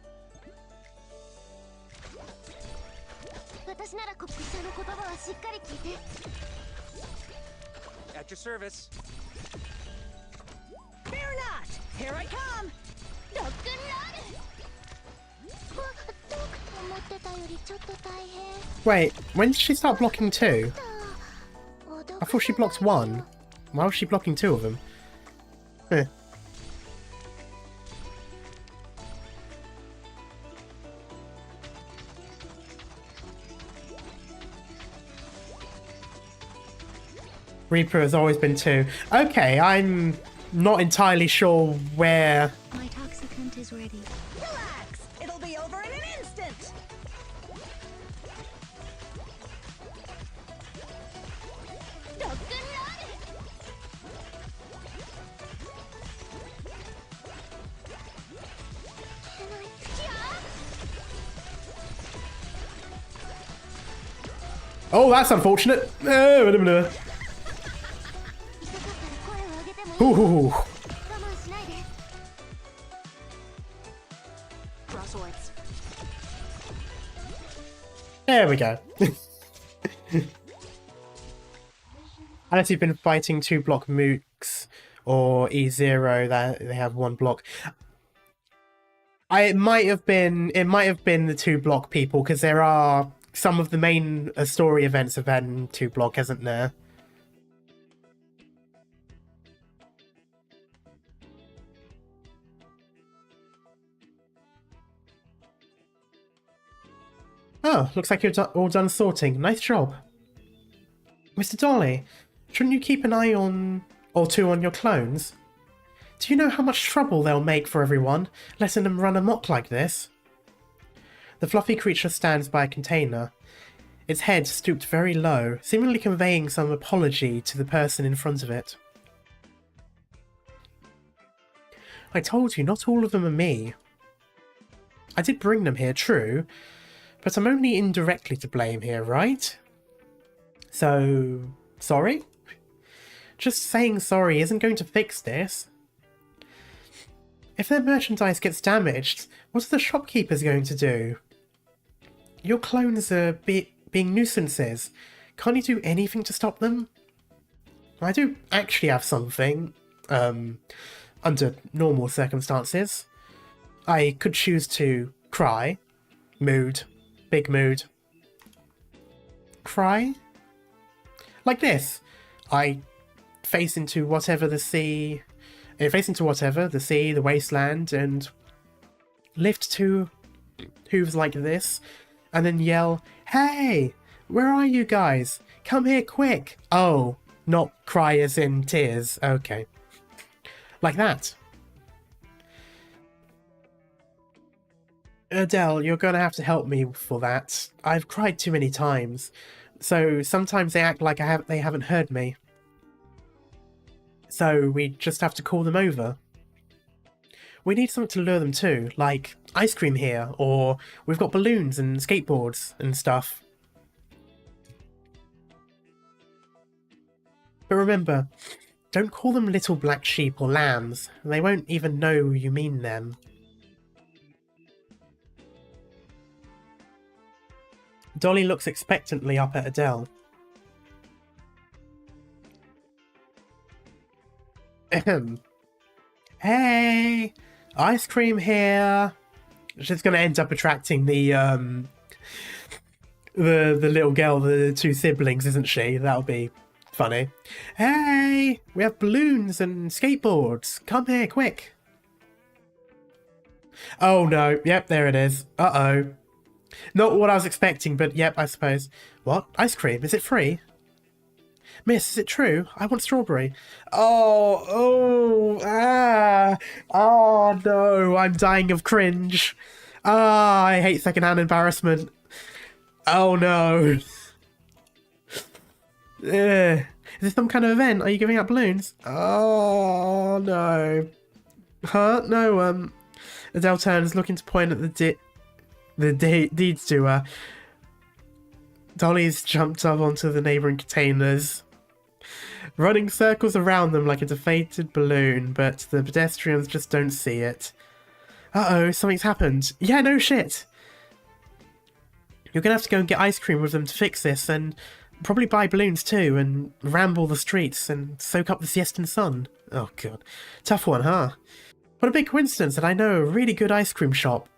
At your service. Fear not! Here I come! Wait, when did she start blocking 2? I thought she blocked 1. Why was she blocking 2 of them? Huh. Reaper has always been 2. Okay, I'm not entirely sure where... My toxicant is ready. Relax! It'll be over in an instant! Oh, that's unfortunate. Ooh. There we go. Unless you've been fighting 2-block mooks or E0, that they have 1 block. It might have been the 2-block people, because there are some of the main story events have been 2-block, hasn't there? Oh, looks like you're all done sorting. Nice job. Mr. Dolly, shouldn't you keep an eye on or 2 on your clones? Do you know how much trouble they'll make for everyone, letting them run amok like this? The fluffy creature stands by a container, its head stooped very low, seemingly conveying some apology to the person in front of it. I told you, not all of them are me. I did bring them here, true, but I'm only indirectly to blame here, right? So, sorry? Just saying sorry isn't going to fix this. If their merchandise gets damaged, what are the shopkeepers going to do? Your clones are being nuisances. Can't you do anything to stop them? I do actually have something, under normal circumstances. I could choose to cry. Mood. Big mood. Cry? Like this. I face into whatever the sea... the sea, the wasteland, and lift 2 hooves like this, and then yell, "Hey! Where are you guys? Come here quick!" Oh, not cry as in tears. Okay. Like that. Adele, you're gonna have to help me for that. I've cried too many times, so sometimes they act like they haven't heard me. So we just have to call them over. We need something to lure them to, like ice cream here, or we've got balloons and skateboards and stuff. But remember, don't call them little black sheep or lambs. They won't even know you mean them. Dolly looks expectantly up at Adele. Ahem. Hey! Ice cream here! She's gonna end up attracting the little girl, the 2 siblings, isn't she? That'll be funny. Hey! We have balloons and skateboards! Come here, quick! Oh no, yep, there it is. Uh-oh. Not what I was expecting, but yep, I suppose. What? Ice cream? Is it free? Miss, is it true? I want strawberry. Oh, no, I'm dying of cringe. I hate secondhand embarrassment. Oh no. Is this some kind of event? Are you giving out balloons? Oh no. Huh? No, Adele turns, looking to point at the deeds to her. Dolly's jumped up onto the neighbouring containers, running circles around them like a deflated balloon, but the pedestrians just don't see it. Uh-oh, something's happened. Yeah, no shit! You're gonna have to go and get ice cream with them to fix this, and probably buy balloons too, and ramble the streets, and soak up the Siestan sun. Oh god. Tough one, huh? What a big coincidence that I know a really good ice cream shop.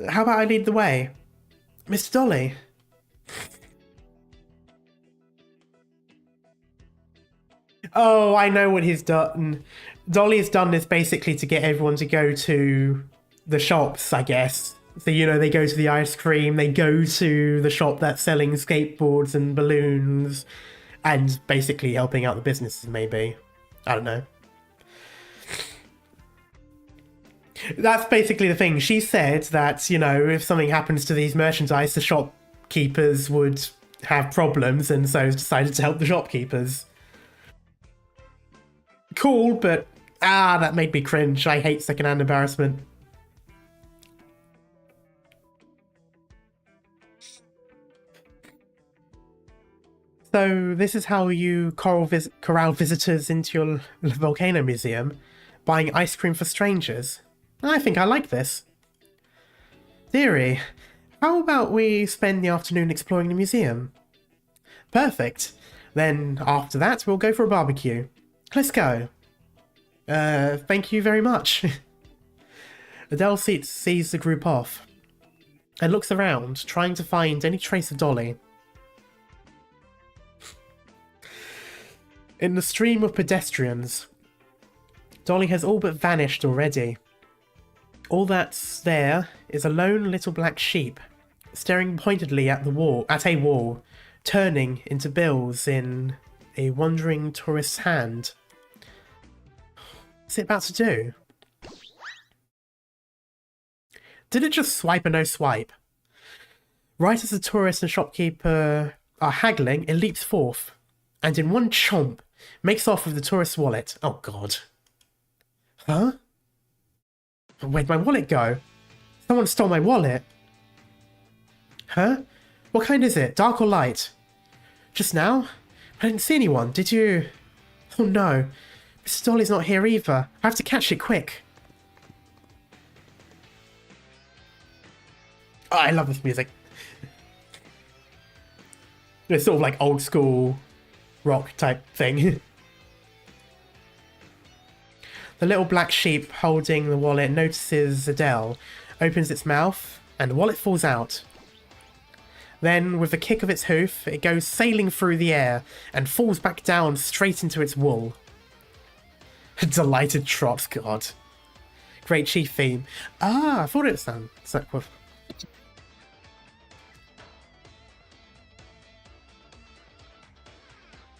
How about I lead the way? Mr. Dolly. Oh, I know what he's done. Dolly's done this basically to get everyone to go to the shops, I guess. So, you know, they go to the ice cream, they go to the shop that's selling skateboards and balloons, and basically helping out the businesses, maybe. I don't know. That's basically the thing. She said that, you know, if something happens to these merchandise, the shopkeepers would have problems, and so decided to help the shopkeepers. Cool, but that made me cringe. I hate secondhand embarrassment. So this is how you corral visitors into your Volcano Museum, buying ice cream for strangers. I think I like this. Dearie, how about we spend the afternoon exploring the museum? Perfect. Then after that, we'll go for a barbecue. Let's go. Thank you very much. Adele sees the group off and looks around, trying to find any trace of Dolly. In the stream of pedestrians, Dolly has all but vanished already. All that's there is a lone little black sheep, staring pointedly at a wall, turning into bills in a wandering tourist's hand. What's it about to do? Did it just swipe or no swipe? Right as the tourist and shopkeeper are haggling, it leaps forth, and in one chomp, makes off with the tourist's wallet. Oh god. Huh? Where'd my wallet go? Someone stole my wallet. Huh? What kind is it? Dark or light? Just now? I didn't see anyone. Did you? Oh no. Mrs. Dolly's not here either. I have to catch it quick. Oh, I love this music. It's sort of like old school rock type thing. The little black sheep holding the wallet notices Adele, opens its mouth, and the wallet falls out. Then, with a kick of its hoof, it goes sailing through the air and falls back down straight into its wool. Delighted trot, god. Great chief theme. Ah, I thought it sounded...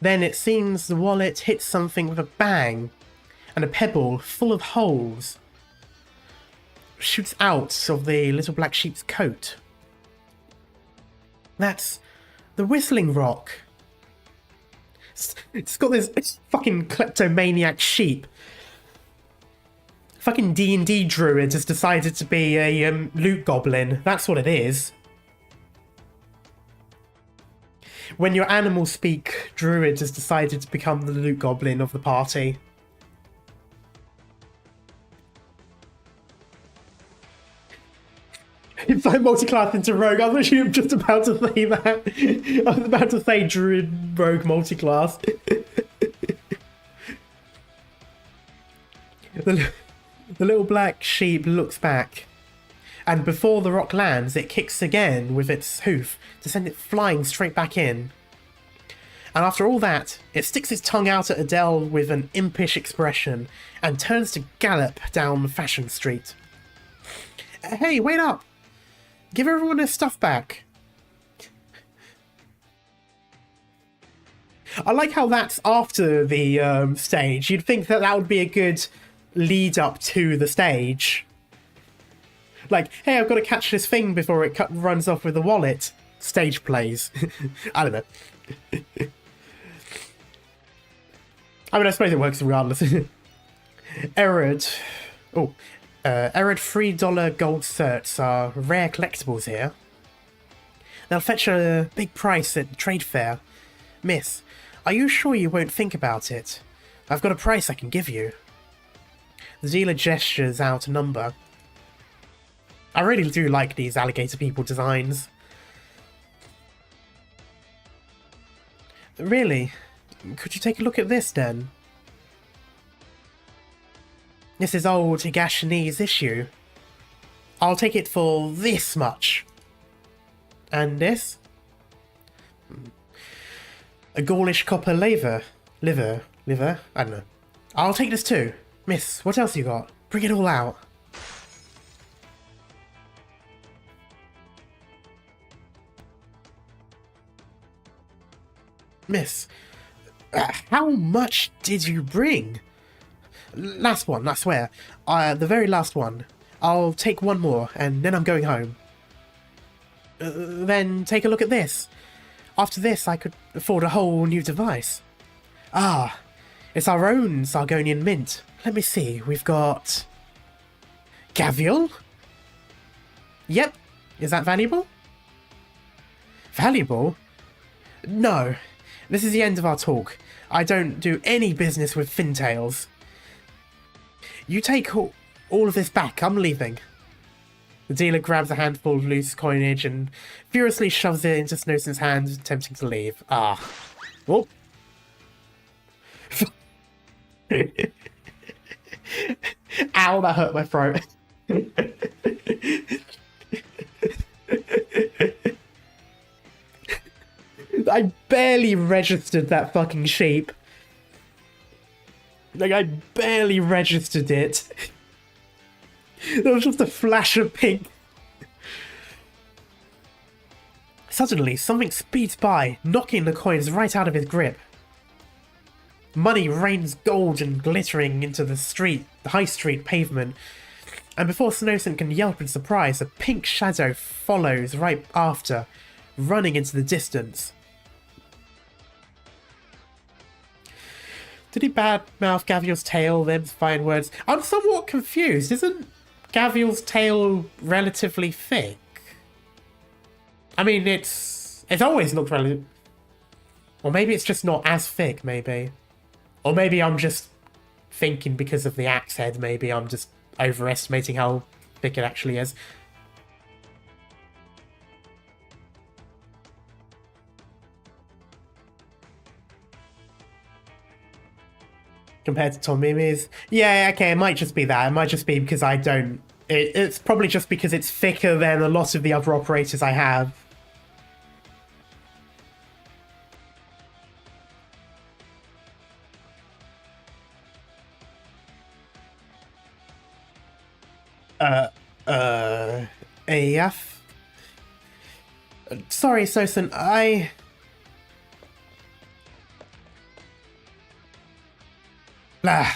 Then it seems the wallet hits something with a bang, and a pebble full of holes shoots out of the little black sheep's coat. That's the whistling rock. It's got this fucking kleptomaniac sheep. Fucking D&D druid has decided to be a loot goblin. That's what it is. When your animal speak druid has decided to become the loot goblin of the party. If I multi-class into rogue, I was actually just about to say that. I was about to say druid rogue multi-class. The little black sheep looks back, and before the rock lands, it kicks again with its hoof to send it flying straight back in. And after all that, it sticks its tongue out at Adele with an impish expression and turns to gallop down Fashion Street. Hey, wait up! Give everyone their stuff back. I like how that's after the stage. You'd think that that would be a good lead up to the stage. Like, hey, I've got to catch this thing before it runs off with the wallet. Stage plays. I don't know. I mean, I suppose it works regardless. Errod. Oh. Errod $3 gold certs are rare collectibles here. They'll fetch a big price at the trade fair. Miss, are you sure you won't think about it? I've got a price I can give you. The dealer gestures out a number. I really do like these alligator people designs. Really? Could you take a look at this then? This is old Higashine's issue. I'll take it for this much. And this? A Gaulish copper liver? I don't know. I'll take this too. Miss, what else you got? Bring it all out. Miss, how much did you bring? Last one, I swear. The very last one. I'll take one more, and then I'm going home. Then take a look at this. After this, I could afford a whole new device. Ah, it's our own Sargonian mint. Let me see, we've got... Gavial? Yep. Is that valuable? Valuable? No. This is the end of our talk. I don't do any business with fintails. You take all of this back. I'm leaving. The dealer grabs a handful of loose coinage and furiously shoves it into Snowson's hand, attempting to leave. Ah. Oh. Ow, that hurt my throat. I barely registered that fucking sheep. Like, I barely registered it. There was just a flash of pink. Suddenly, something speeds by, knocking the coins right out of his grip. Money rains gold and glittering into the high street pavement. And before Snowson can yelp in surprise, a pink shadow follows right after, running into the distance. Did he badmouth Gavial's tail, then fine words? I'm somewhat confused. Isn't Gavial's tail relatively thick? I mean, it's always looked relative. Or maybe it's just not as thick, maybe. Or maybe I'm just thinking because of the axe head, maybe I'm just overestimating how thick it actually is. Compared to Tomimi's. Yeah, okay, it might just be that. It might just be because I don't... It's probably just because it's thicker than a lot of the other operators I have. AF? Sorry, Sosen,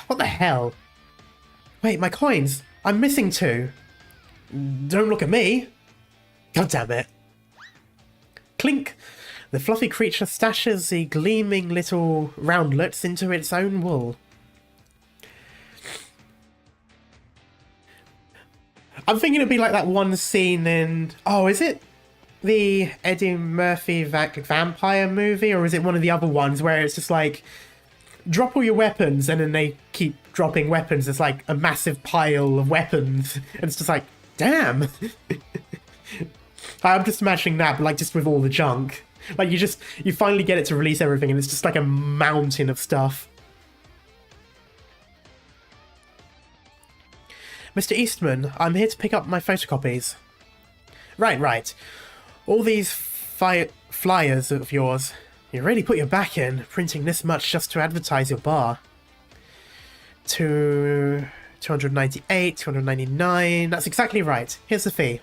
what the hell? Wait, my coins! I'm missing 2. Don't look at me! God damn it. Clink! The fluffy creature stashes the gleaming little roundlets into its own wool. I'm thinking it'd be like that one scene in... Oh, is it the Eddie Murphy vampire movie? Or is it one of the other ones where it's just like... Drop all your weapons, and then they keep dropping weapons. It's like a massive pile of weapons. And it's just like, damn! I'm just imagining that, but like just with all the junk. Like you finally get it to release everything, and it's just like a mountain of stuff. Mr. Eastman, I'm here to pick up my photocopies. Right. All these flyers of yours, you really put your back in, printing this much just to advertise your bar. 298, 299, that's exactly right. Here's the fee.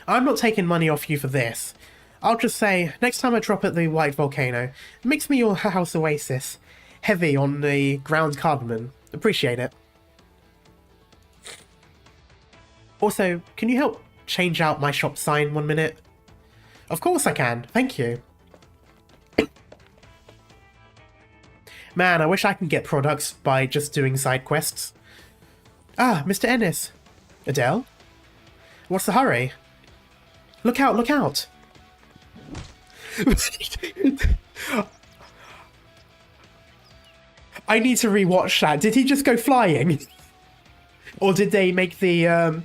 I'm not taking money off you for this. I'll just say, next time I drop at the White Volcano, mix me your house oasis. Heavy on the ground cardamom. Appreciate it. Also, can you help change out my shop sign 1 minute? Of course I can, thank you. Man, I wish I can get products by just doing side quests. Ah, Mr. Enness. Adele? What's the hurry? Look out, look out! I need to rewatch that. Did he just go flying? Or did they make the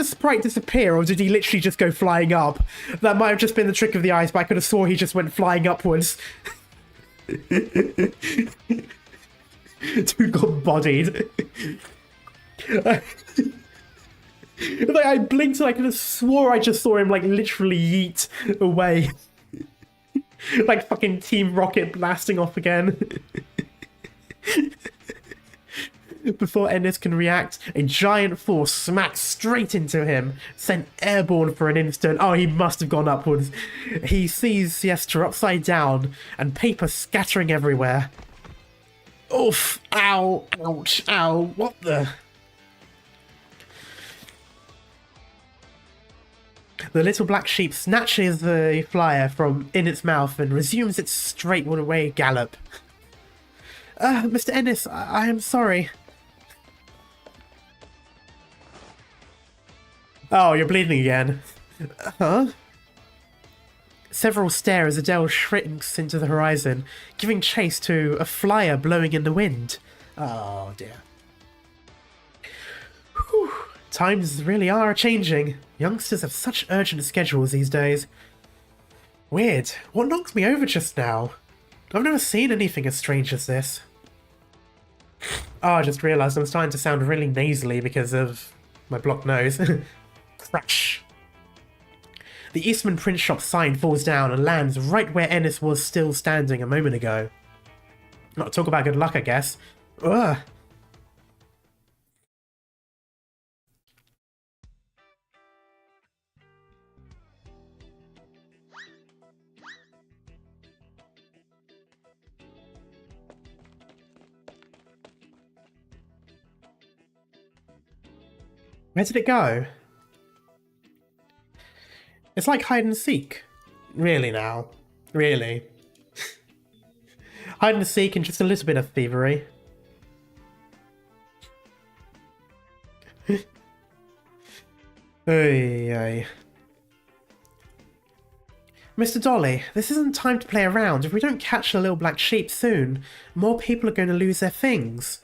sprite disappear, or did he literally just go flying up? That might have just been the trick of the eyes, but I could have swore he just went flying upwards. Dude got bodied. Like, I blinked and I could have swore I just saw him, like, literally yeet away. Like fucking Team Rocket blasting off again. Before Enness can react, a giant force smacks straight into him, sent airborne for an instant. Oh, he must have gone upwards. He sees Siesta upside down, and paper scattering everywhere. Oof! Ow! Ouch! Ow! What the... The little black sheep snatches the flyer from in its mouth and resumes its straightaway gallop. Mr. Enness, I am sorry. Oh, you're bleeding again. Huh? Several stare as Adele shrinks into the horizon, giving chase to a flyer blowing in the wind. Oh dear. Whew. Times really are changing. Youngsters have such urgent schedules these days. Weird. What knocked me over just now? I've never seen anything as strange as this. Oh, I just realised I'm starting to sound really nasally because of my blocked nose. Crash. The Eastman print shop sign falls down and lands right where Enness was still standing a moment ago. Not talk about good luck, I guess. Ugh. Where did it go? It's like hide and seek. Really now. Really. Hide and seek and just a little bit of thievery. Oy, oy. Mr. Dolly, this isn't time to play around. If we don't catch the little black sheep soon, more people are going to lose their things.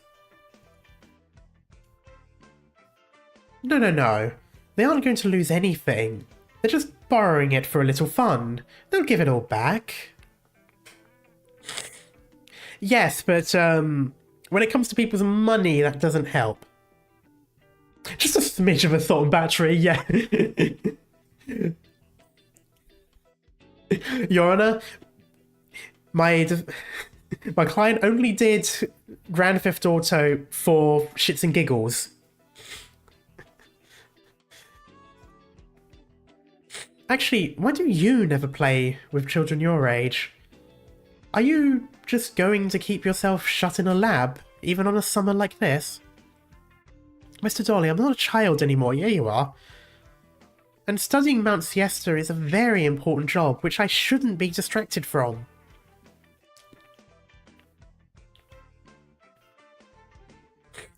No, no, no. They aren't going to lose anything. They're just borrowing it for a little fun. They'll give it all back. Yes, but when it comes to people's money, that doesn't help. Just a smidge of a thought and battery, yeah. Your Honor, my client only did Grand Theft Auto for shits and giggles. Actually, why do you never play with children your age? Are you just going to keep yourself shut in a lab, even on a summer like this? Mr. Dolly, I'm not a child anymore, yeah you are. And studying Mount Siesta is a very important job, which I shouldn't be distracted from.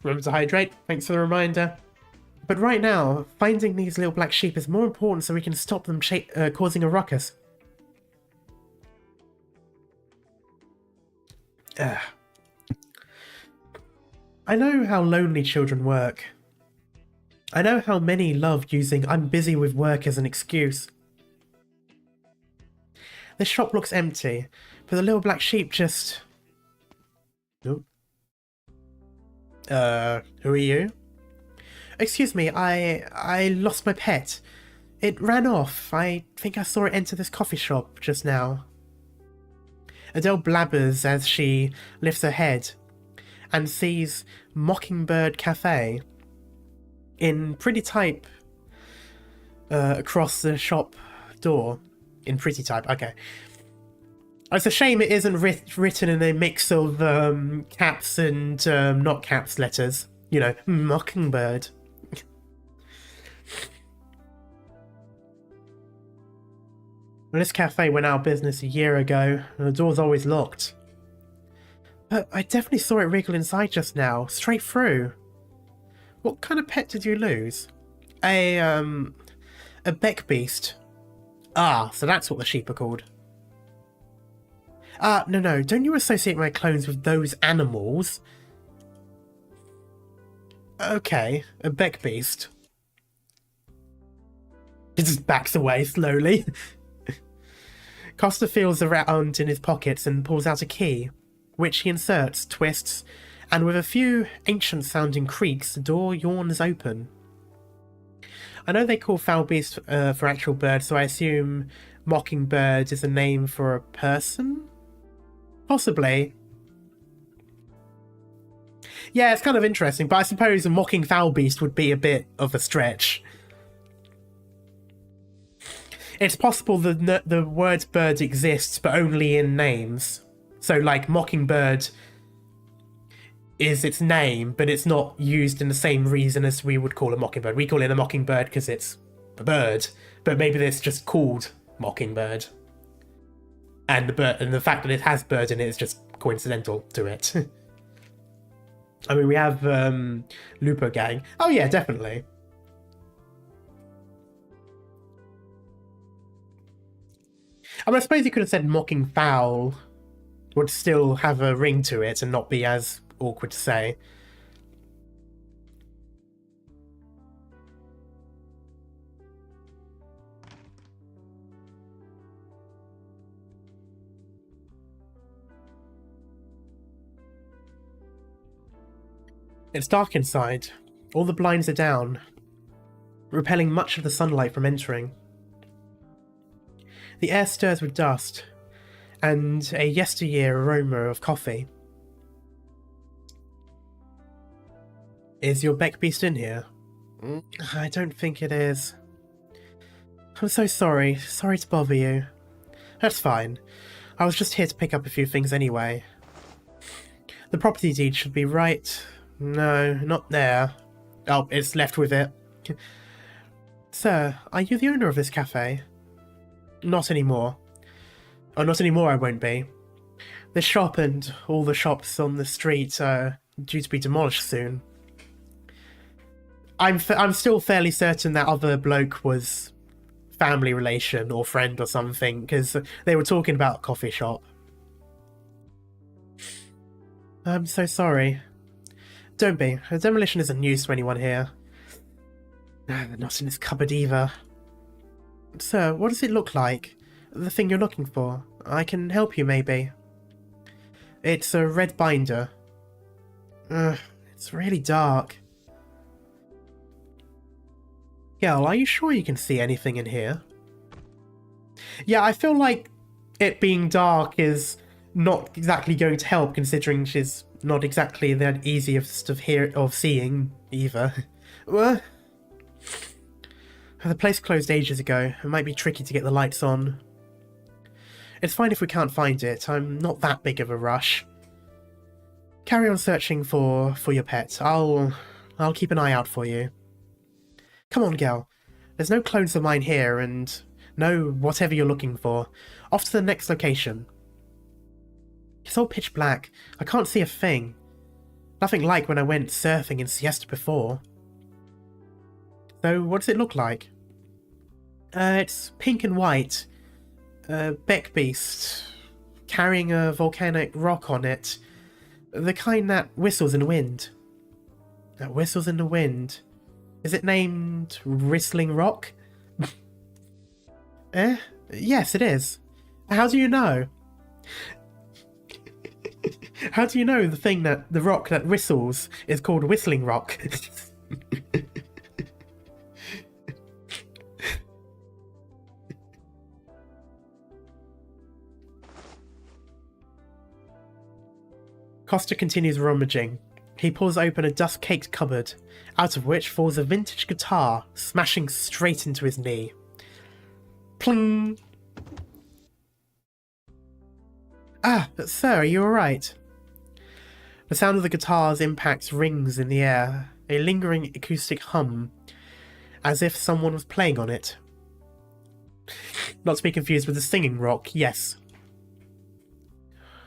Remember to hydrate, thanks for the reminder. But right now, finding these little black sheep is more important so we can stop them causing a ruckus. I know how lonely children work. I know how many love using "I'm busy with work" as an excuse. The shop looks empty, but the little black sheep just... Nope. Who are you? Excuse me, I lost my pet. It ran off. I think I saw it enter this coffee shop just now. Adele blabbers as she lifts her head and sees Mockingbird Cafe in pretty type across the shop door. In pretty type, okay. It's a shame it isn't written in a mix of caps and not caps letters. You know, Mockingbird. Well, this cafe went out of business a year ago, and the door's always locked. But I definitely saw it wriggle inside just now, straight through. What kind of pet did you lose? A beck beast. Ah, so that's what the sheep are called. No, don't you associate my clones with those animals? Okay, a beck beast. He just backs away slowly. Costa feels around in his pockets and pulls out a key, which he inserts, twists, and with a few ancient-sounding creaks, the door yawns open. I know they call foul beast for actual birds, so I assume mockingbird is a name for a person? Possibly. Yeah, it's kind of interesting, but I suppose a mocking foul beast would be a bit of a stretch. It's possible the word bird exists, but only in names. So, like, mockingbird is its name, but it's not used in the same reason as we would call a mockingbird. We call it a mockingbird because it's a bird, but maybe it's just called mockingbird. And the fact that it has bird in it is just coincidental to it. I mean, we have Lupo Gang. Oh yeah, definitely. I mean, I suppose you could have said mocking fowl would still have a ring to it and not be as awkward to say. It's dark inside. All the blinds are down, repelling much of the sunlight from entering. The air stirs with dust and a yesteryear aroma of coffee. Is your Beck Beast in here? I don't think it is. I'm so sorry. Sorry to bother you. That's fine. I was just here to pick up a few things anyway. The property deed should be right... No, not there. Oh, it's left with it. Sir, are you the owner of this cafe? Not anymore. Oh, not anymore I won't be. This shop and all the shops on the street are due to be demolished soon. I'm still fairly certain that other bloke was family relation or friend or something, because they were talking about a coffee shop. I'm so sorry. Don't be. A demolition isn't news to anyone here. Not in this cupboard either. Sir, what does it look like? The thing you're looking for? I can help you, maybe. It's a red binder. It's really dark. Girl, are you sure you can see anything in here? Yeah, I feel like it being dark is not exactly going to help, considering she's not exactly that easiest of seeing either. What? The place closed ages ago. It might be tricky to get the lights on. It's fine if we can't find it. I'm not that big of a rush. Carry on searching for your pet. I'll keep an eye out for you. Come on, girl. There's no clones of mine here, and no whatever you're looking for. Off to the next location. It's all pitch black. I can't see a thing. Nothing like when I went surfing in Siesta before. So, what does it look like? It's pink and white. Beck Beast. Carrying a volcanic rock on it. The kind that whistles in the wind. That whistles in the wind. Is it named Whistling Rock? Yes, it is. How do you know? How do you know the rock that whistles is called Whistling Rock? Costa continues rummaging. He pulls open a dust-caked cupboard, out of which falls a vintage guitar, smashing straight into his knee. Pling! Ah, sir, are you alright? The sound of the guitar's impact rings in the air, a lingering acoustic hum, as if someone was playing on it. Not to be confused with the singing rock, yes.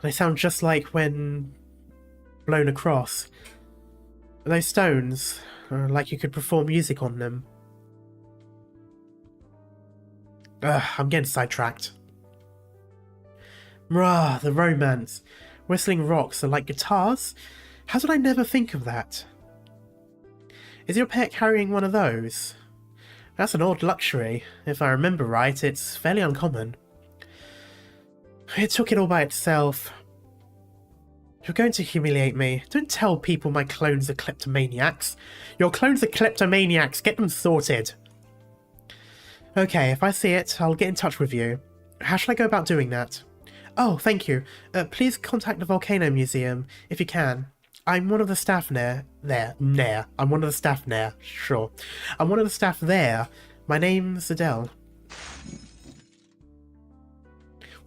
They sound just like when blown across. Those stones, like you could perform music on them. I'm getting sidetracked. Rah, the romance. Whistling rocks are like guitars? How did I never think of that? Is your pet carrying one of those? That's an odd luxury. If I remember right, it's fairly uncommon. It took it all by itself. You're going to humiliate me. Don't tell people my clones are kleptomaniacs. Your clones are kleptomaniacs. Get them sorted. Okay, if I see it, I'll get in touch with you. How should I go about doing that? Oh, thank you. Please contact the Volcano Museum if you can. I'm one of the staff I'm one of the staff there. Sure. I'm one of the staff there. My name's Adele.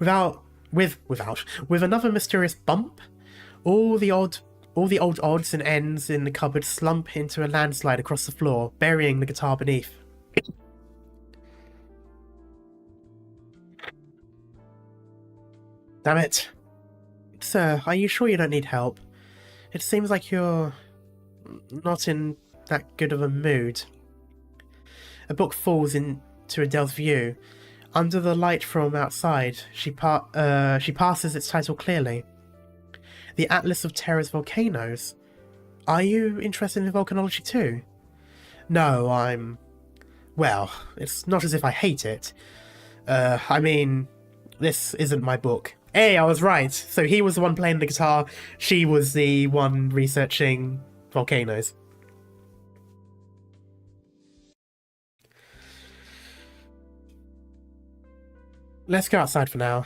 With another mysterious bump, all the old odds and ends in the cupboard slump into a landslide across the floor, burying the guitar beneath. Damn it. Sir, are you sure you don't need help? It seems like you're not in that good of a mood. A book falls into Adele's view. Under the light from outside, she passes its title clearly. The Atlas of Terra's Volcanoes. Are you interested in volcanology too? No, well, it's not as if I hate it. I mean, this isn't my book. Hey, I was right. So he was the one playing the guitar, she was the one researching volcanoes. Let's go outside for now.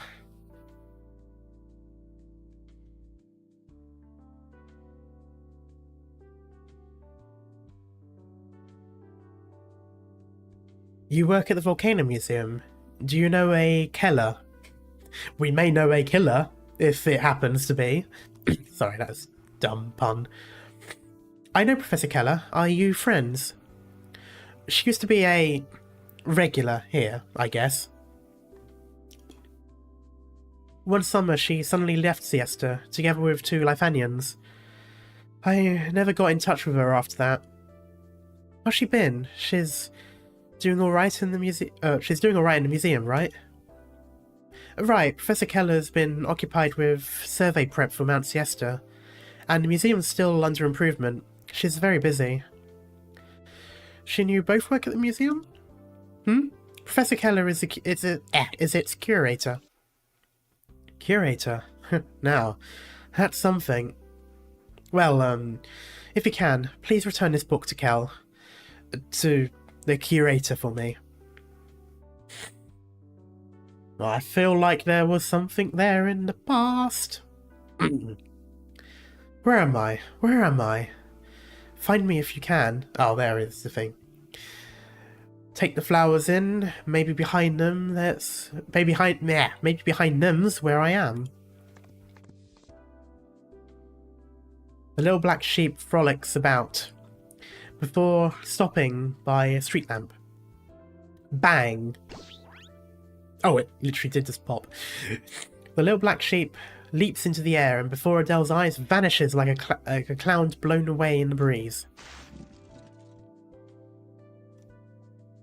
You work at the Volcano Museum. Do you know a Keller? We may know a killer, if it happens to be. Sorry, that was a dumb pun. I know Professor Keller. Are you friends? She used to be a regular here, I guess. One summer, she suddenly left Siesta, together with 2 Lifanians. I never got in touch with her after that. How's she been? She's doing alright in the museum, right? Right, Professor Keller's been occupied with survey prep for Mount Siesta, and the museum's still under improvement. She's very busy. She and you both work at the museum? Professor Keller is its curator. Curator? Now, that's something. Well, if you can, please return this book to Kel. To the curator for me. I feel like there was something there in the past. Where am I? Where am I? Find me if you can. Oh, there is the thing. Take the flowers in. Maybe behind them. Maybe behind them's where I am. The little black sheep frolics about before stopping by a street lamp. Bang. Oh, it literally did just pop. The little black sheep leaps into the air and before Adele's eyes vanishes like a cloud blown away in the breeze.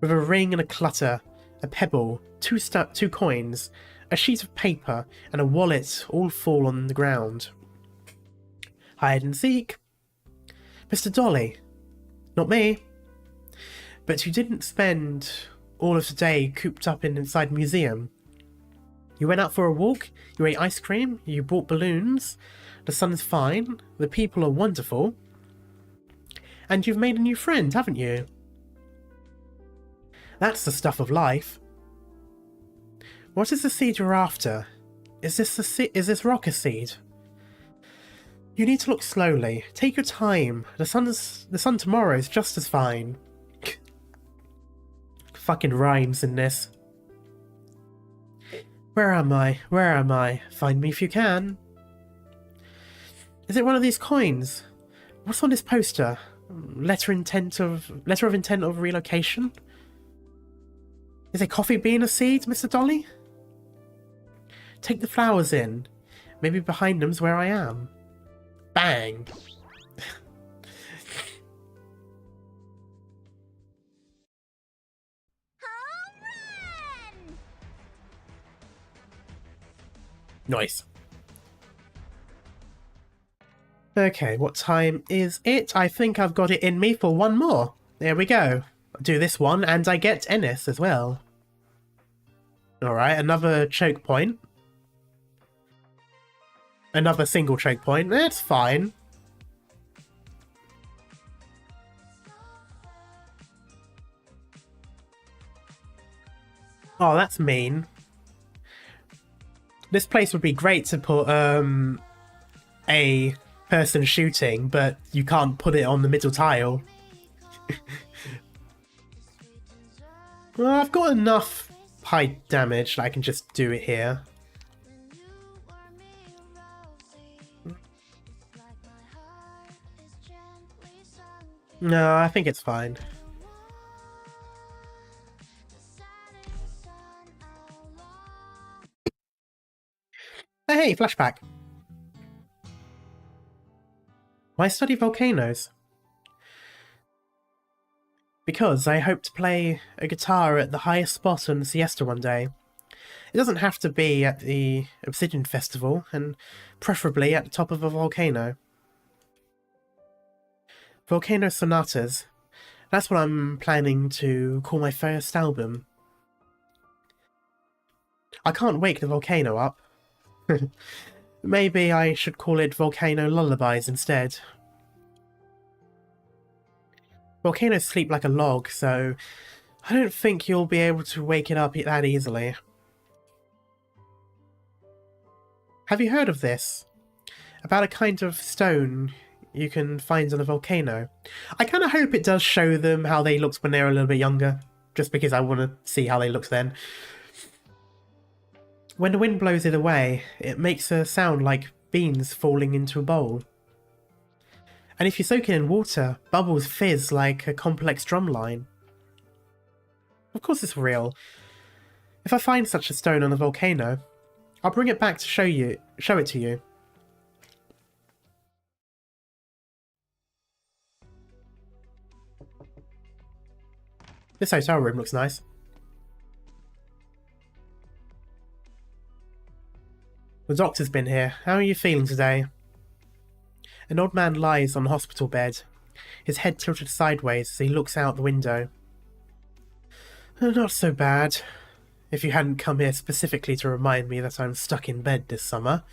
With a ring and a clutter, a pebble, 2 coins, a sheet of paper, and a wallet all fall on the ground. Hide and seek. Mr. Dolly. Not me. But you didn't spend all of today cooped up inside the museum. You went out for a walk, you ate ice cream, you bought balloons, the sun's fine, the people are wonderful, and you've made a new friend, haven't you? That's the stuff of life. What is the seed you're after? Is this rock a seed? You need to look slowly. Take your time. The sun tomorrow is just as fine. Fucking rhymes in this. Where am I? Where am I? Find me if you can. Is it one of these coins? What's on this poster? Letter of intent of relocation? Is a coffee bean a seed, Mr. Dolly? Take the flowers in. Maybe behind them's where I am. Bang. Nice. Okay, what time is it? I think I've got it in me for one more. There we go. I'll do this one, and I get Enness as well. Alright, another choke point. Another single choke point. That's fine. Oh, that's mean. This place would be great to put a person shooting, but you can't put it on the middle tile. Well, I've got enough high damage that I can just do it here. No, I think it's fine. Hey, flashback. Why study volcanoes? Because I hope to play a guitar at the highest spot on Siesta one day. It doesn't have to be at the Obsidian Festival, and preferably at the top of a volcano. Volcano Sonatas. That's what I'm planning to call my first album. I can't wake the volcano up. Maybe I should call it Volcano Lullabies instead. Volcanoes sleep like a log, so I don't think you'll be able to wake it up that easily. Have you heard of this? About a kind of stone you can find on a volcano. I kind of hope it does show them how they looked when they were a little bit younger, just because I want to see how they looked then. When the wind blows it away, it makes a sound like beans falling into a bowl. And if you soak it in water, bubbles fizz like a complex drumline. Of course it's real. If I find such a stone on a volcano, I'll bring it back to show it to you. This hotel room looks nice. The doctor's been here. How are you feeling today? An old man lies on a hospital bed, his head tilted sideways as he looks out the window. Not so bad, if you hadn't come here specifically to remind me that I'm stuck in bed this summer.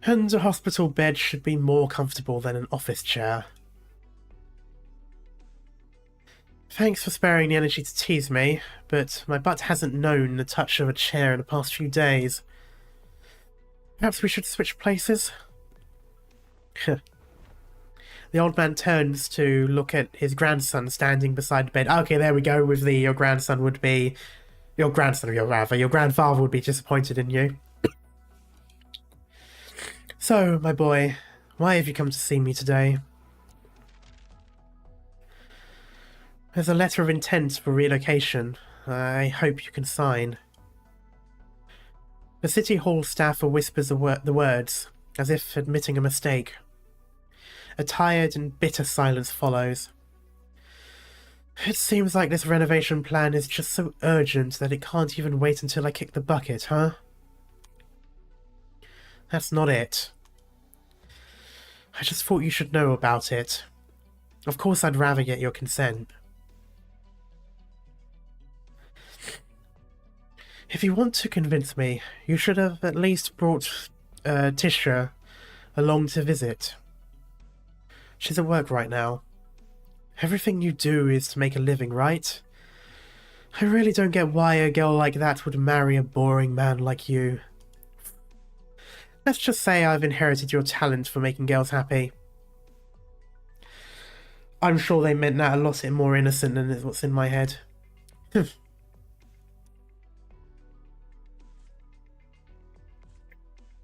And a hospital bed should be more comfortable than an office chair. Thanks for sparing the energy to tease me, but my butt hasn't known the touch of a chair in the past few days. Perhaps we should switch places? The old man turns to look at his grandson standing beside the bed. Okay, there we go with the your grandfather would be disappointed in you. So, my boy, why have you come to see me today? There's a letter of intent for relocation. I hope you can sign. The City Hall staffer whispers the words, as if admitting a mistake. A tired and bitter silence follows. It seems like this renovation plan is just so urgent that it can't even wait until I kick the bucket, huh? That's not it. I just thought you should know about it. Of course I'd rather get your consent. If you want to convince me, you should have at least brought Tisha along to visit. She's at work right now. Everything you do is to make a living, right? I really don't get why a girl like that would marry a boring man like you. Let's just say I've inherited your talent for making girls happy. I'm sure they meant that a lot more innocent than what's in my head.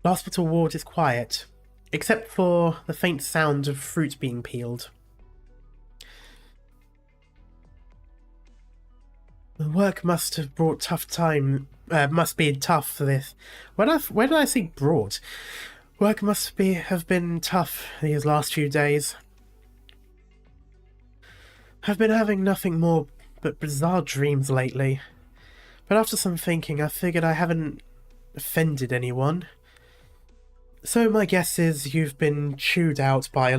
The hospital ward is quiet, except for the faint sound of fruit being peeled. The work must have brought must be tough for this. Where did I say brought? Work must have been tough these last few days. I've been having nothing more but bizarre dreams lately. But after some thinking, I figured I haven't offended anyone. So my guess is you've been chewed out by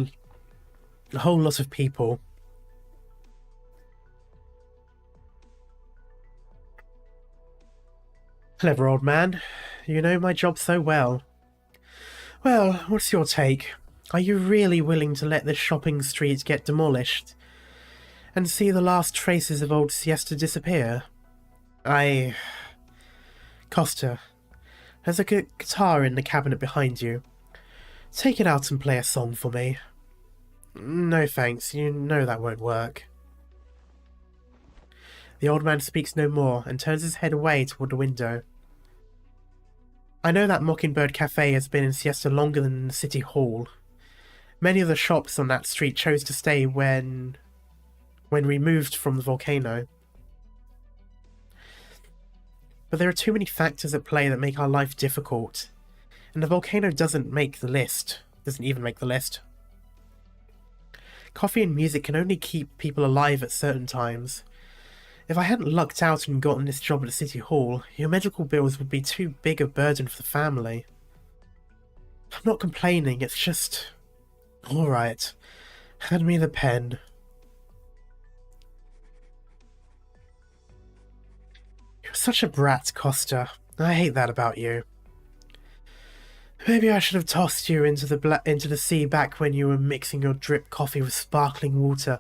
a whole lot of people. Clever old man. You know my job so well. Well, what's your take? Are you really willing to let this shopping street get demolished? And see the last traces of old Siesta disappear? Costa, there's a guitar in the cabinet behind you. Take it out and play a song for me. No thanks, you know that won't work. The old man speaks no more and turns his head away toward the window. I know that Mockingbird Cafe has been in Siesta longer than the City Hall. Many of the shops on that street chose to stay when we moved from the volcano. But there are too many factors at play that make our life difficult, and the volcano doesn't make the list. Doesn't even make the list. Coffee and music can only keep people alive at certain times. If I hadn't lucked out and gotten this job at the City Hall, your medical bills would be too big a burden for the family. I'm not complaining, it's just... Alright, hand me the pen. You're such a brat, Costa. I hate that about you. Maybe I should have tossed you into the sea back when you were mixing your drip coffee with sparkling water.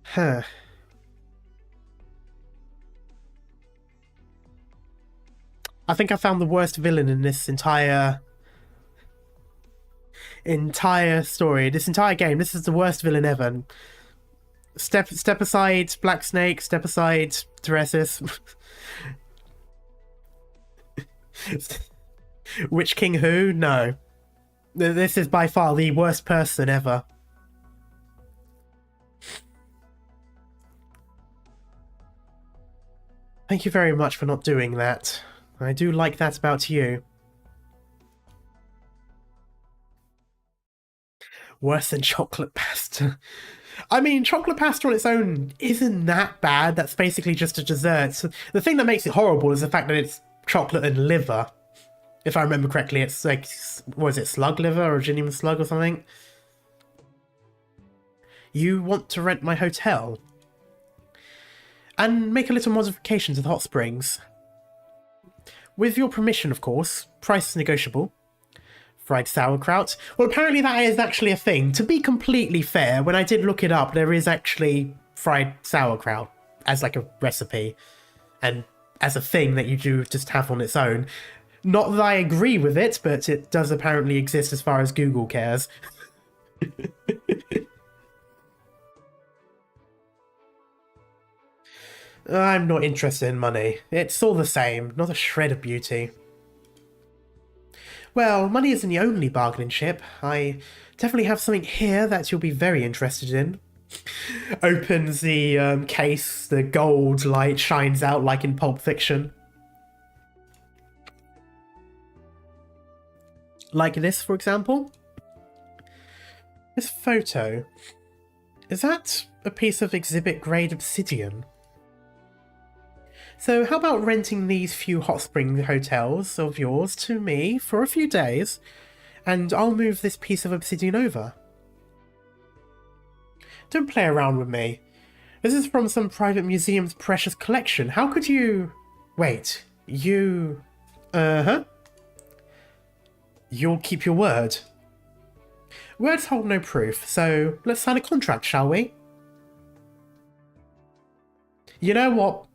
Huh. I think I found the worst villain in this entire story. This entire game. This is the worst villain ever. Step aside, Black Snake. Step aside, Teresis. Witch King who? No. This is by far the worst person ever. Thank you very much for not doing that. I do like that about you. Worse than chocolate pasta. I mean, chocolate pasta on its own isn't that bad. That's basically just a dessert. So the thing that makes it horrible is the fact that it's chocolate and liver. If I remember correctly, it's like, what is it, slug liver or genuine slug or something? You want to rent my hotel? And make a little modification to the hot springs. With your permission, of course. Price is negotiable. Fried sauerkraut. Well, apparently that is actually a thing. To be completely fair, when I did look it up, there is actually fried sauerkraut as like a recipe. And as a thing that you do just have on its own. Not that I agree with it, but it does apparently exist as far as Google cares. I'm not interested in money. It's all the same, not a shred of beauty. Well, money isn't the only bargaining chip. I definitely have something here that you'll be very interested in. Opens the case, the gold light shines out like in Pulp Fiction. Like this, for example. This photo. Is that a piece of exhibit-grade obsidian? So how about renting these few hot spring hotels of yours to me for a few days, and I'll move this piece of obsidian over. Don't play around with me. This is from some private museum's precious collection. How could you... Wait, you... Uh-huh. You'll keep your word. Words hold no proof, so let's sign a contract, shall we? You know what?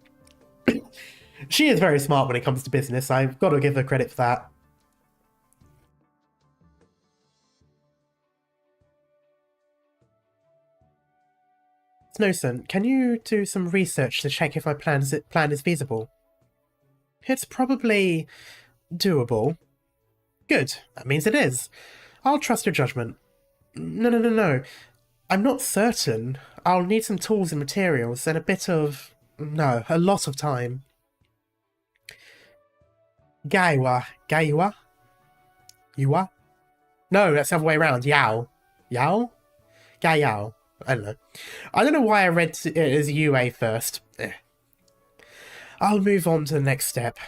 She is very smart when it comes to business. I've got to give her credit for that. Snowson, can you do some research to check if my plan is feasible? It's probably doable. Good. That means it is. I'll trust your judgment. No. I'm not certain. I'll need some tools and materials and a bit of... No, a lot of time. Gaiwa. Gaiwa? Yua? No, that's the other way around. Yao. Yao? Gaiao. I don't know. I don't know why I read it as UA first. I'll move on to the next step.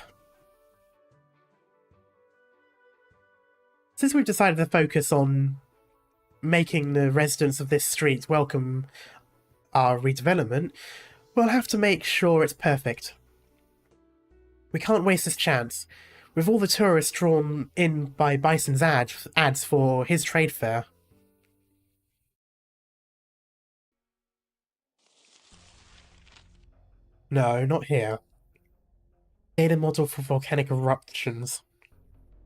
Since we've decided to focus on making the residents of this street welcome our redevelopment, We'll have to make sure it's perfect. We can't waste this chance. With all the tourists drawn in by Bison's ads for his trade fair. No, not here. Data model for volcanic eruptions.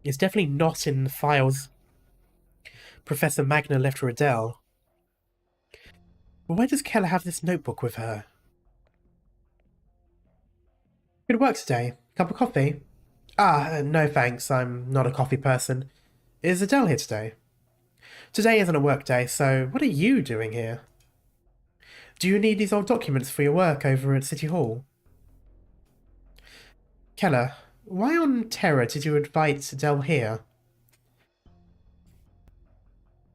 It's definitely not in the files Professor Magna left for Adele. Well, why does Keller have this notebook with her? Good work today. Cup of coffee? No thanks, I'm not a coffee person. Is Adele here today? Today isn't a work day, so what are you doing here? Do you need these old documents for your work over at City Hall? Keller, why on terror did you invite Adele here?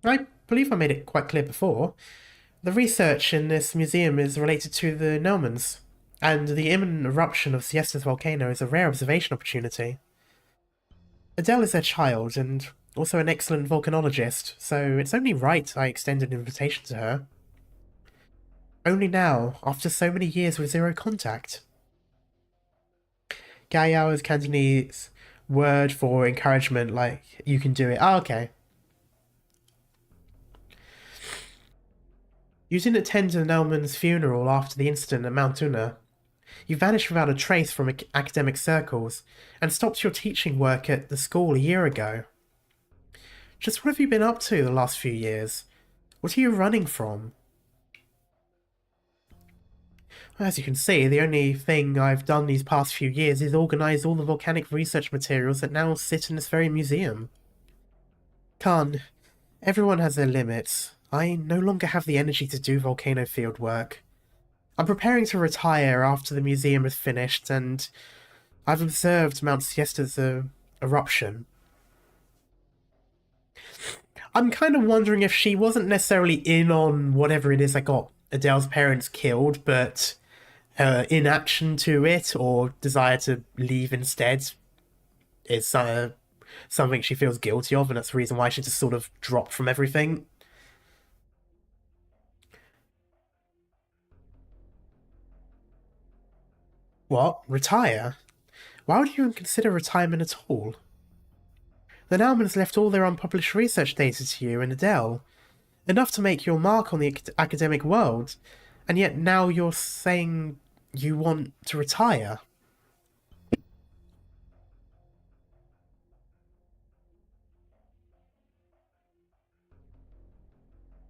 I believe I made it quite clear before. The research in this museum is related to the Nelmans, and the imminent eruption of Siesta's volcano is a rare observation opportunity. Adele is their child, and also an excellent volcanologist, so it's only right I extended an invitation to her. Only now, after so many years with zero contact. Gaiyao is Cantonese word for encouragement, like, you can do it. Oh, okay. You didn't attend Nelman's funeral after the incident at Mount Una. You vanished without a trace from academic circles, and stopped your teaching work at the school a year ago. Just what have you been up to the last few years? What are you running from? As you can see, the only thing I've done these past few years is organise all the volcanic research materials that now sit in this very museum. Khan, everyone has their limits. I no longer have the energy to do volcano field work. I'm preparing to retire after the museum is finished, and I've observed Mount Siesta's eruption. I'm kind of wondering if she wasn't necessarily in on whatever it is that got Adele's parents killed, but her inaction to it, or desire to leave instead, is something she feels guilty of, and that's the reason why she just sort of dropped from everything. What? Retire? Why would you even consider retirement at all? The Naumans left all their unpublished research data to you and Adele, enough to make your mark on the academic world, and yet now you're saying you want to retire.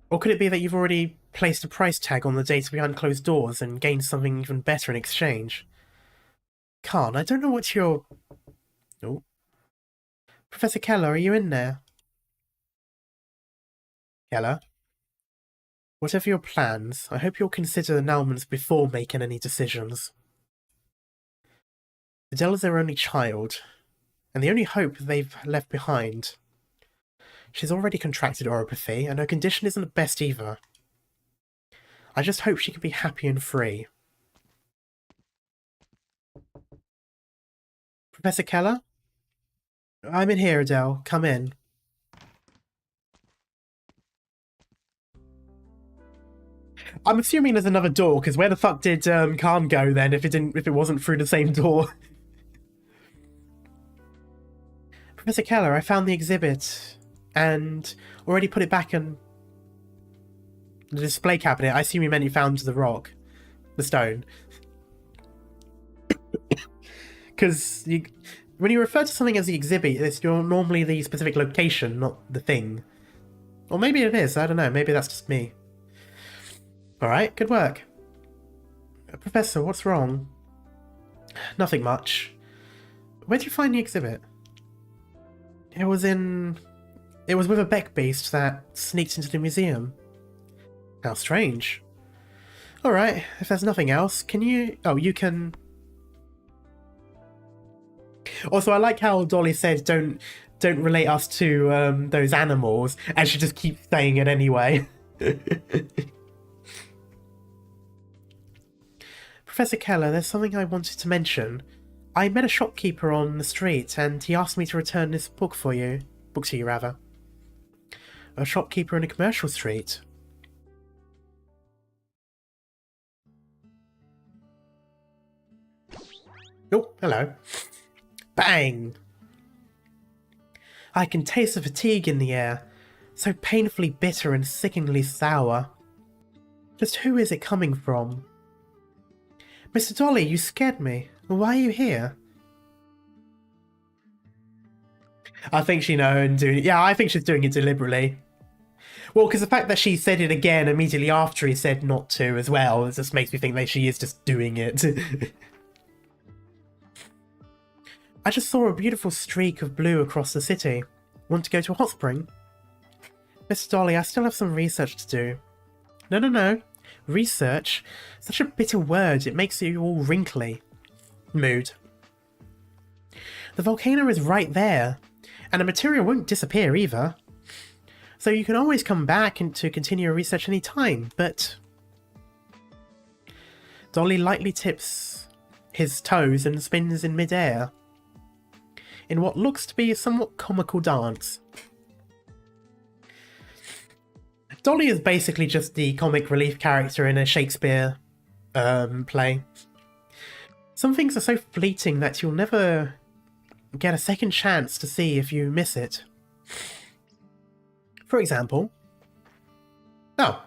Or could it be that you've already placed a price tag on the data behind closed doors and gained something even better in exchange? Khan, I don't know what you're... Oh. Professor Keller, are you in there? Keller? Whatever your plans, I hope you'll consider the Naumans before making any decisions. Adele is their only child, and the only hope they've left behind. She's already contracted oropathy, and her condition isn't the best either. I just hope she can be happy and free. Professor Keller? I'm in here, Adele. Come in. I'm assuming there's another door, because where the fuck did Khan go then if it wasn't through the same door? Professor Keller, I found the exhibit and already put it back in the display cabinet. I assume you meant you found the rock. The stone. Because when you refer to something as the exhibit, it's normally the specific location, not the thing. Or maybe it is, I don't know. Maybe that's just me. Alright, good work. Professor, what's wrong? Nothing much. Where'd you find the exhibit? It was with a Beck beast that sneaked into the museum. How strange. Alright, if there's nothing else, can you... Oh, you can... Also, I like how Dolly said don't relate us to those animals, and she just keeps saying it anyway. Professor Keller, there's something I wanted to mention. I met a shopkeeper on the street, and he asked me to return this book to you, rather. A shopkeeper in a commercial street. Oh, hello. Bang! I can taste the fatigue in the air, so painfully bitter and sickeningly sour. Just who is it coming from? Mr. Dolly, you scared me. Why are you here? I think she knows. Yeah, I think she's doing it deliberately. Well, because the fact that she said it again immediately after he said not to as well, it just makes me think that she is just doing it. I just saw a beautiful streak of blue across the city. Want to go to a hot spring? Mr. Dolly, I still have some research to do. No. Research? Such a bitter word, it makes you all wrinkly. Mood. The volcano is right there, and the material won't disappear either. So you can always come back and to continue your research any time, but... Dolly lightly tips his toes and spins in midair, in what looks to be a somewhat comical dance. Dolly is basically just the comic relief character in a Shakespeare play. Some things are so fleeting that you'll never get a second chance to see if you miss it. For example... Oh.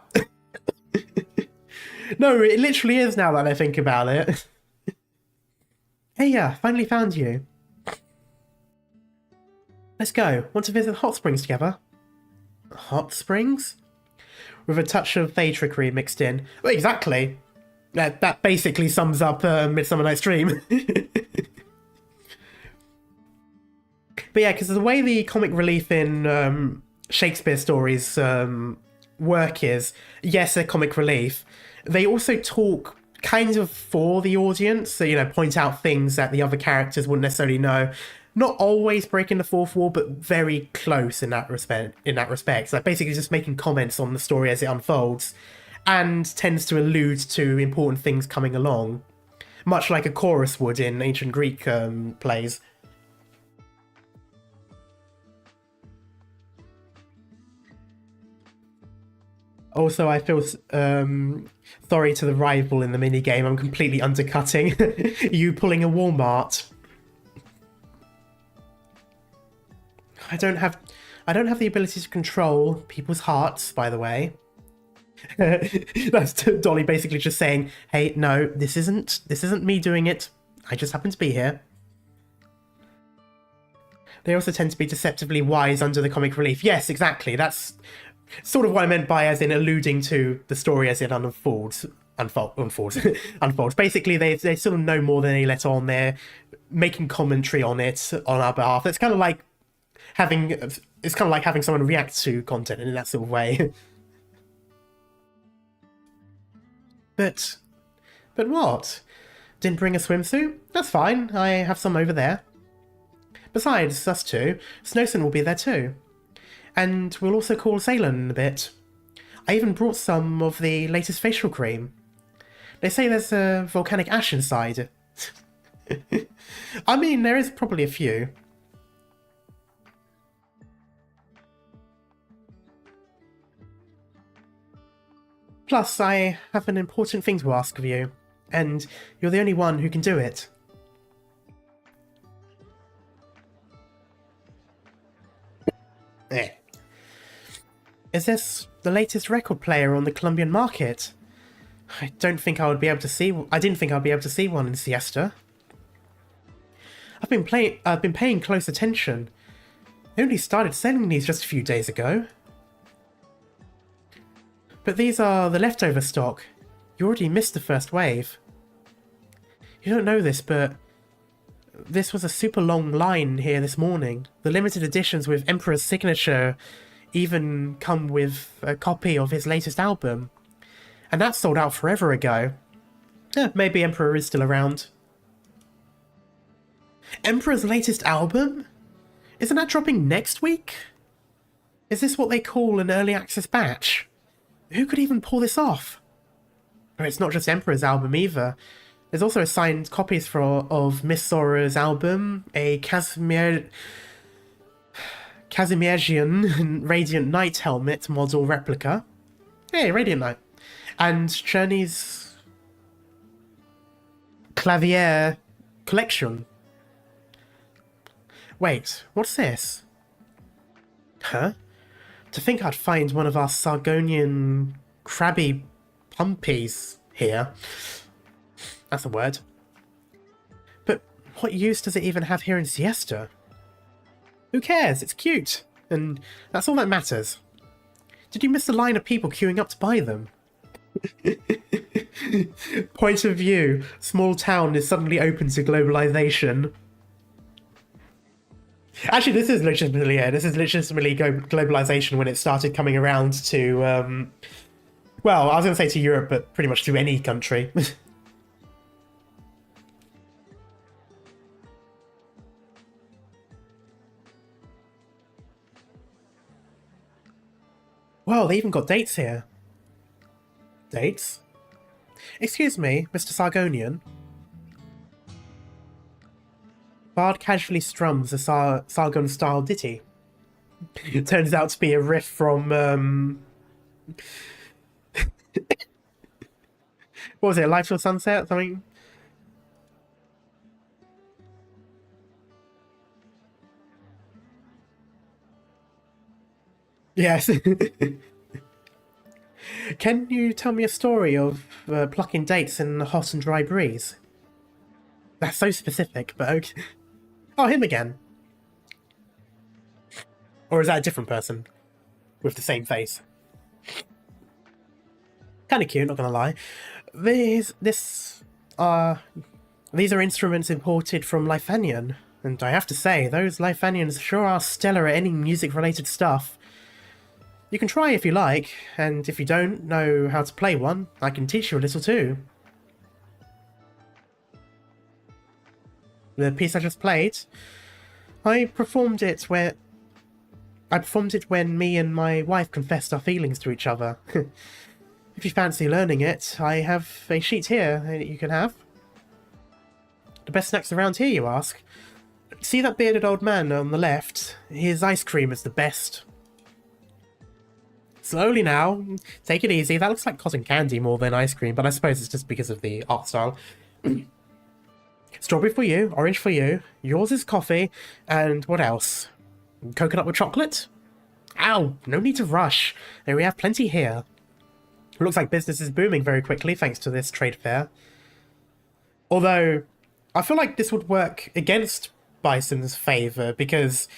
No, it literally is now that I think about it. Hey, yeah, finally found you. Let's go. Want to visit hot springs together? Hot springs? With a touch of theatrickery mixed in. Well, exactly. That basically sums up Midsummer Night's Dream. But yeah, because the way the comic relief in Shakespeare stories work is, yes, they're comic relief. They also talk kind of for the audience, so, you know, point out things that the other characters wouldn't necessarily know. Not always breaking the fourth wall, but very close in that respect. So basically just making comments on the story as it unfolds, and tends to allude to important things coming along, much like a chorus would in ancient Greek plays. Also, I feel sorry to the rival in the minigame. I'm completely undercutting you pulling a Walmart. I don't have the ability to control people's hearts, by the way. That's Dolly basically just saying, hey, no, this isn't me doing it. I just happen to be here. They also tend to be deceptively wise under the comic relief. Yes, exactly. That's sort of what I meant by as in alluding to the story as it unfolds. Basically, they sort of know more than they let on. They're making commentary on it on our behalf. It's kind of like having someone react to content in that sort of way. But what? Didn't bring a swimsuit? That's fine. I have some over there. Besides, us two, Snowson will be there too. And we'll also call Salem in a bit. I even brought some of the latest facial cream. They say there's a volcanic ash inside. I mean, there is probably a few. Plus, I have an important thing to ask of you, and you're the only one who can do it. Is this the latest record player on the Colombian market? I didn't think I'd be able to see one in Siesta. I've been paying close attention. They only started selling these just a few days ago. But these are the leftover stock. You already missed the first wave. You don't know this, but this was a super long line here this morning. The limited editions with Emperor's signature even come with a copy of his latest album. And that sold out forever ago. Maybe Emperor is still around. Emperor's latest album? Isn't that dropping next week? Is this what they call an early access batch? Who could even pull this off? But it's not just Emperor's album either. There's also signed copies of Miss Sora's album, a Casimirian Radiant Knight helmet model replica. Hey, Radiant Knight. And Journey's Clavier collection. Wait, what's this? Huh? To think I'd find one of our Sargonian crabby pumpies here. That's a word. But what use does it even have here in Siesta? Who cares? It's cute. And that's all that matters. Did you miss the line of people queuing up to buy them? Point of view. Small town is suddenly open to globalization. Actually, this is legitimately, yeah, this is legitimately globalization when it started coming around to, well, I was going to say to Europe, but pretty much to any country. Well, they even got dates here. Dates? Excuse me, Mr. Sargonian. Bard casually strums a Sargon-style ditty. It turns out to be a riff from, what was it, Life Till Sunset or something? Yes. Can you tell me a story of plucking dates in a hot and dry breeze? That's so specific, but okay. Oh, him again. Or is that a different person? With the same face? Kinda cute, not gonna lie. These are instruments imported from Lifanian, and I have to say, those Lifanians sure are stellar at any music-related stuff. You can try if you like, and if you don't know how to play one, I can teach you a little too. The piece I just played, I performed it when me and my wife confessed our feelings to each other. If you fancy learning it, I have a sheet here that you can have. The best snacks around here, you ask? See that bearded old man on the left? His ice cream is the best. Slowly now. Take it easy. That looks like cotton candy more than ice cream, but I suppose it's just because of the art style. Strawberry for you, orange for you, yours is coffee, and what else? Coconut with chocolate? Ow, no need to rush. We have plenty here. It looks like business is booming very quickly thanks to this trade fair. Although, I feel like this would work against Bison's favour, because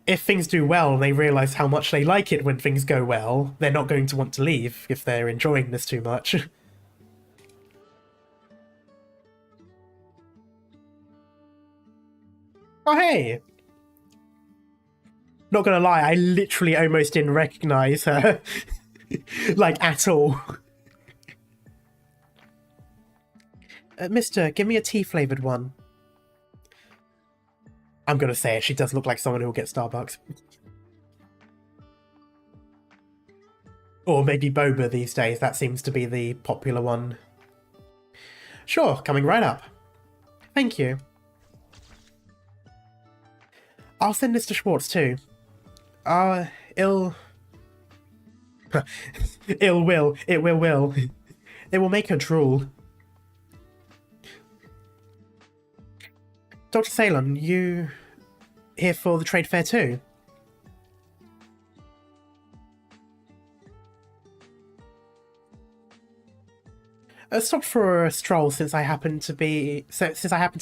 if things do well and they realise how much they like it when things go well, they're not going to want to leave if they're enjoying this too much. Oh, hey! Not gonna lie, I literally almost didn't recognise her. Like, at all. Mister, give me a tea-flavoured one. I'm gonna say it, she does look like someone who will get Starbucks. Or maybe boba these days, that seems to be the popular one. Sure, coming right up. Thank you. I'll send this to Schwartz too. It will. It will make her drool. Dr. Salem, you here for the trade fair too? I stopped for a stroll since I happen to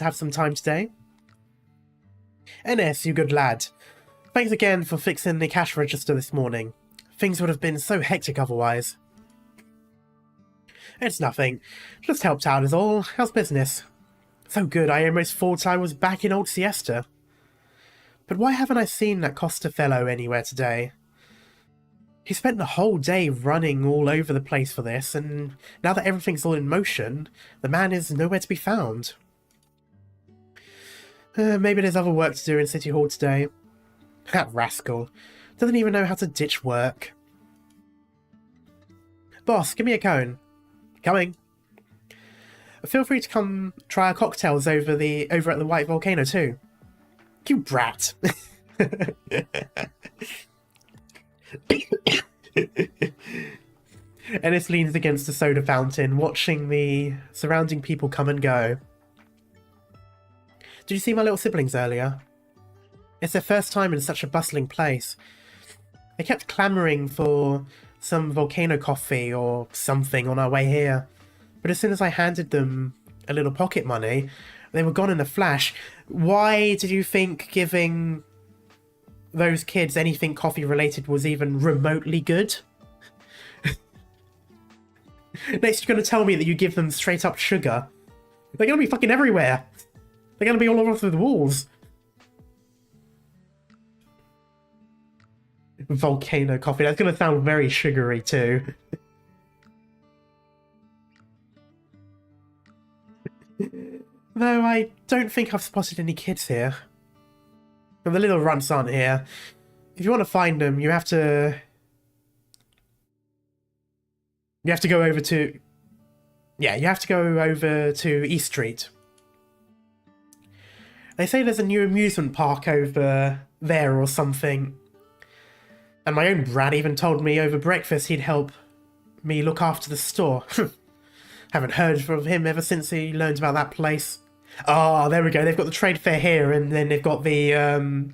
have some time today. Enness, you good lad. Thanks again for fixing the cash register this morning. Things would have been so hectic otherwise. It's nothing. Just helped out is all. How's business? So good, I almost thought I was back in old Siesta. But why haven't I seen that Costa fellow anywhere today? He spent the whole day running all over the place for this, and now that everything's all in motion, the man is nowhere to be found. Maybe there's other work to do in City Hall today. That rascal. Doesn't even know how to ditch work. Boss, give me a cone. Coming. Feel free to come try our cocktails over at the White Volcano too. You brat. Enness leans against the soda fountain, watching the surrounding people come and go. Did you see my little siblings earlier? It's their first time in such a bustling place. They kept clamouring for some volcano coffee or something on our way here. But as soon as I handed them a little pocket money, they were gone in a flash. Why did you think giving those kids anything coffee related was even remotely good? Next you're going to tell me that you give them straight up sugar. They're going to be fucking everywhere. They're going to be all over the walls. Volcano coffee. That's going to sound very sugary too. Though I don't think I've spotted any kids here. And the little runts aren't here. If you want to find them, you have to... You have to go over to... Yeah, you have to go over to East Street. They say there's a new amusement park over there or something. And my own Brad even told me over breakfast he'd help me look after the store. Haven't heard from him ever since he learned about that place. Oh, there we go. They've got the trade fair here, and then they've got the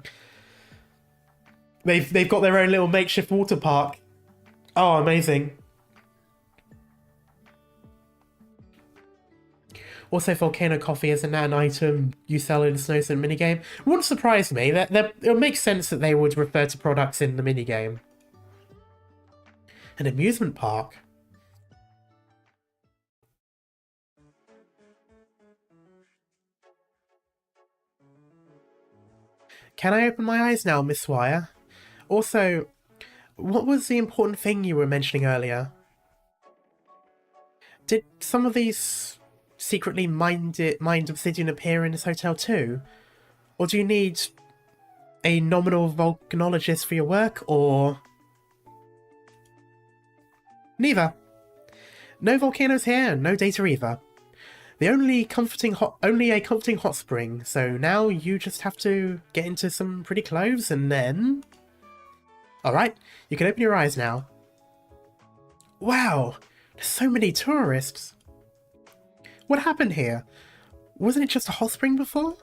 they've got their own little makeshift water park. Oh, amazing. Also, volcano coffee is an item you sell in the Snowsun minigame. Wouldn't surprise me. It would make sense that they would refer to products in the minigame. An amusement park? Can I open my eyes now, Miss Swire? Also, what was the important thing you were mentioning earlier? Did some of these secretly mind Obsidian appear in this hotel too? Or do you need a nominal volcanologist for your work, or... Neither. No volcanoes here, no data either. The only a comforting hot spring, so now you just have to get into some pretty clothes and then... Alright, you can open your eyes now. Wow, there's so many tourists. What happened here? Wasn't it just a hot spring before?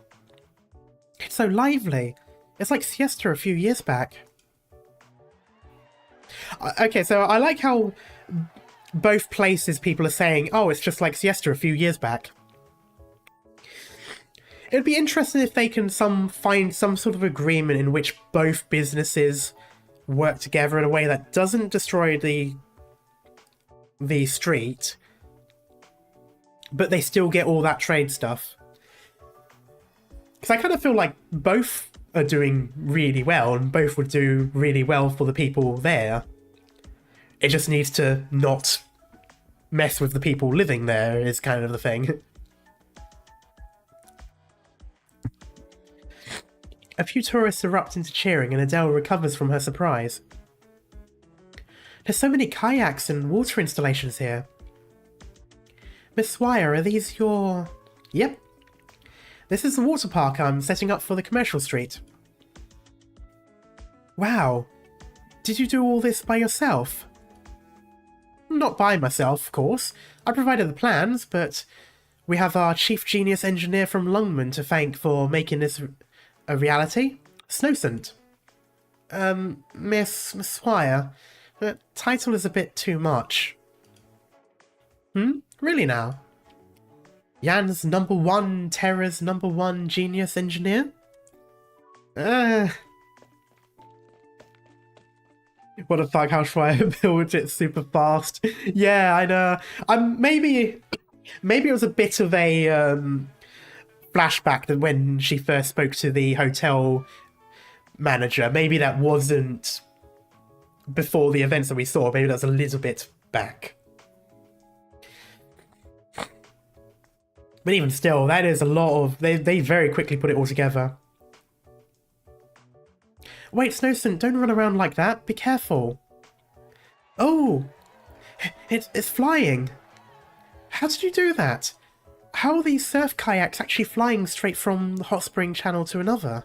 It's so lively. It's like Siesta a few years back. Okay, so I like how both places people are saying, oh, it's just like Siesta a few years back. It'd be interesting if they can find some sort of agreement in which both businesses work together in a way that doesn't destroy the street, but they still get all that trade stuff. Because I kind of feel like both are doing really well, and both would do really well for the people there. It just needs to not mess with the people living there, is kind of the thing. A few tourists erupt into cheering, and Adele recovers from her surprise. There's so many kayaks and water installations here. Miss Swire, are these your... Yep. This is the water park I'm setting up for the commercial street. Wow. Did you do all this by yourself? Not by myself, of course. I provided the plans, but we have our chief genius engineer from Lungman to thank for making this a reality. Snowsun. Miss Swire, the title is a bit too much. Really now? Jan's #1, Terra's #1 genius engineer? What the fuck, how Schreier built it super fast. Yeah, I know. Maybe it was a bit of a flashback that when she first spoke to the hotel manager. Maybe that wasn't before the events that we saw. Maybe that's a little bit back. But even still, that is a lot of... They very quickly put it all together. Wait, Snowsun, don't run around like that. Be careful. Oh! It's flying. How did you do that? How are these surf kayaks actually flying straight from the hot spring channel to another?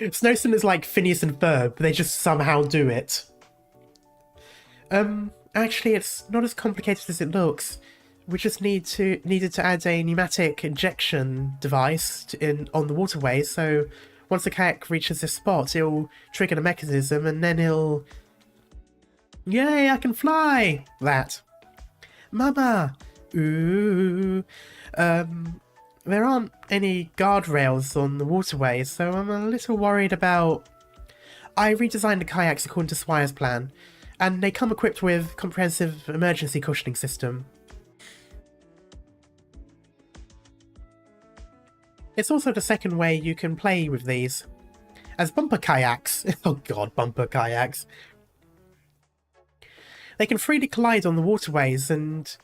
Snowsun is like Phineas and Ferb. They just somehow do it. Actually, it's not as complicated as it looks. we just needed to add a pneumatic injection device on the waterway, so once the kayak reaches this spot, it'll trigger the mechanism, and then it'll... Yay, I can fly! That. Mama! Ooh. There aren't any guardrails on the waterway, so I'm a little worried about... I redesigned the kayaks according to Swire's plan, and they come equipped with comprehensive emergency cushioning system. It's also the second way you can play with these, as bumper kayaks. Oh god, bumper kayaks. They can freely collide on the waterways, and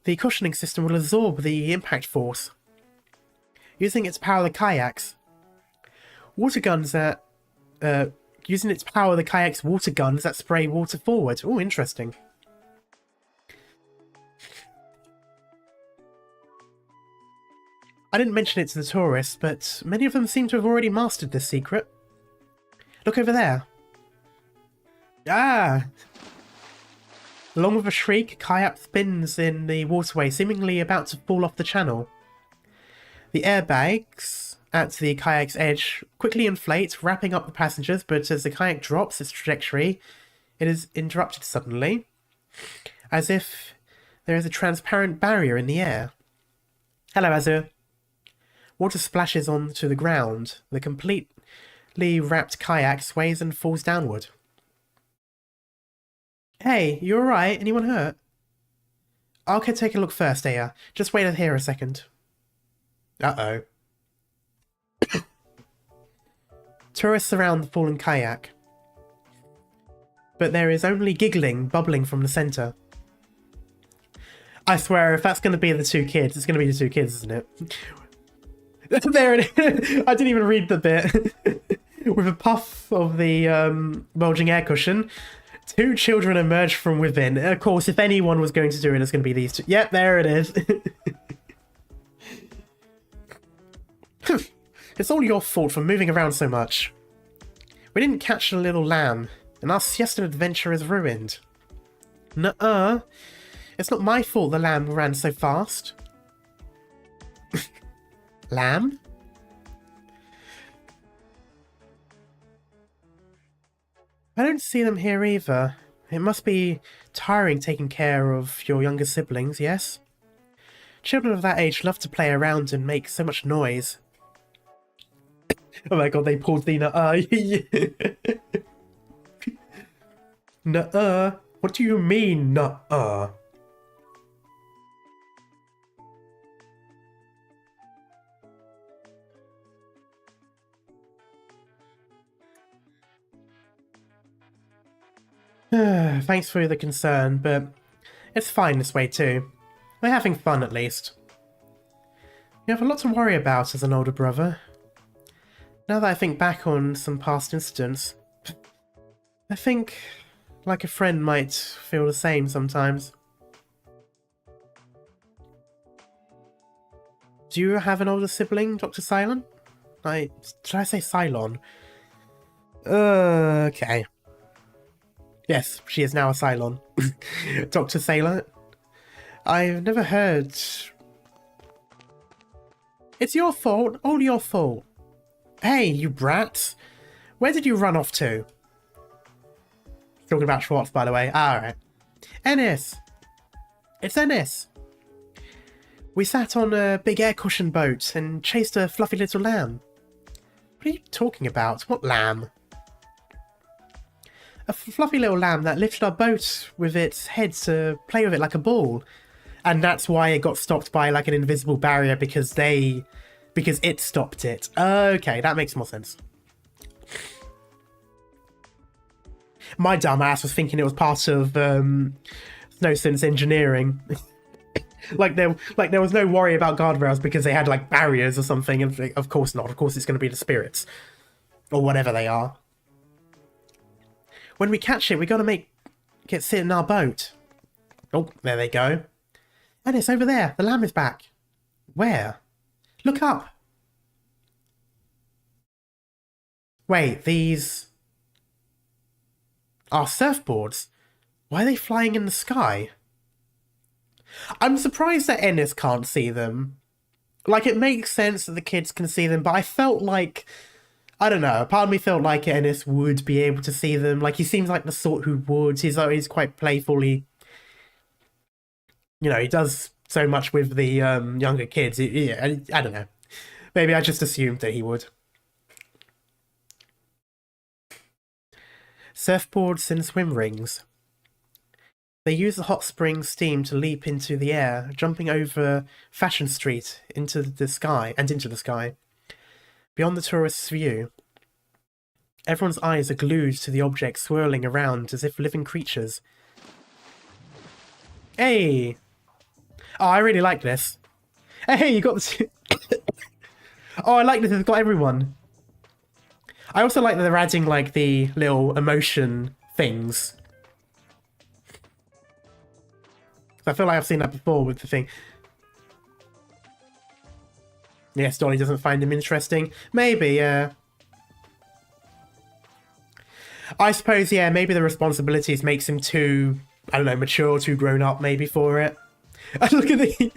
the cushioning system will absorb the impact force, using it to power the kayaks. Using it to power the kayak's water guns that spray water forward. Oh, interesting. I didn't mention it to the tourists, but many of them seem to have already mastered this secret. Look over there. Ah! Along with a shriek, kayak spins in the waterway, seemingly about to fall off the channel. The airbags at the kayak's edge quickly inflate, wrapping up the passengers, but as the kayak drops its trajectory, it is interrupted suddenly, as if there is a transparent barrier in the air. Hello, Azur. Water splashes onto the ground. The completely wrapped kayak sways and falls downward. Hey, you alright? Anyone hurt? I'll go take a look first, Aya. Just wait here a second. Uh-oh. Tourists surround the fallen kayak, but there is only giggling bubbling from the centre. I swear, if that's going to be the two kids, it's going to be the two kids, isn't it? There it is. I didn't even read the bit. With a puff of the bulging air cushion, two children emerge from within. Of course, if anyone was going to do it, it's going to be these two. Yep, there it is. It's all your fault for moving around so much. We didn't catch the little lamb, and our Siesta adventure is ruined. Nuh-uh. It's not my fault the lamb ran so fast. Lamb? I don't see them here either. It must be tiring taking care of your younger siblings, yes? Children of that age love to play around and make so much noise. Oh my god, they pulled the nuh-uh. Nuh-uh? What do you mean, nuh-uh? Thanks for the concern, but it's fine this way too. We're having fun at least. You have a lot to worry about as an older brother. Now that I think back on some past incidents, I think like a friend might feel the same sometimes. Do you have an older sibling, Dr. Cylon? Should I say Cylon? Okay. Yes, she is now a Cylon. Dr. Sailor. I've never heard... It's your fault, all your fault. Hey, you brats. Where did you run off to? Talking about Schwartz, by the way. Alright. Enness! It's Enness! We sat on a big air cushion boat and chased a fluffy little lamb. What are you talking about? What lamb? A fluffy little lamb that lifted our boat with its head to play with it like a ball. And that's why it got stopped by like an invisible barrier, because it stopped it. Okay, that makes more sense. My dumb ass was thinking it was part of Snowson's engineering. like there was no worry about guardrails because they had like barriers or something. And of course not. Of course it's going to be the spirits or whatever they are. When we catch it, we got to make it sit in our boat. Oh, there they go. And it's over there. The lamb is back. Where? Look up. Wait, these are surfboards. Why are they flying in the sky? I'm surprised that Enness can't see them. Like, it makes sense that the kids can see them, but I felt like... I don't know, part of me felt like Enness would be able to see them. Like, he seems like the sort who would. He's always quite playful. He does so much with the younger kids. Yeah, I don't know. Maybe I just assumed that he would. Surfboards and swim rings. They use the hot spring steam to leap into the air, jumping over Fashion Street into the sky. Beyond the tourist's view, everyone's eyes are glued to the objects swirling around as if living creatures. Hey! Oh, I really like this. Hey, you got the... Oh, I like this. It's got everyone. I also like that they're adding, like, the little emotion things. I feel like I've seen that before with the thing. Yes, Dolly doesn't find him interesting. Maybe, yeah. I suppose, yeah, maybe the responsibilities makes him too, I don't know, mature, too grown up maybe for it. Look at the...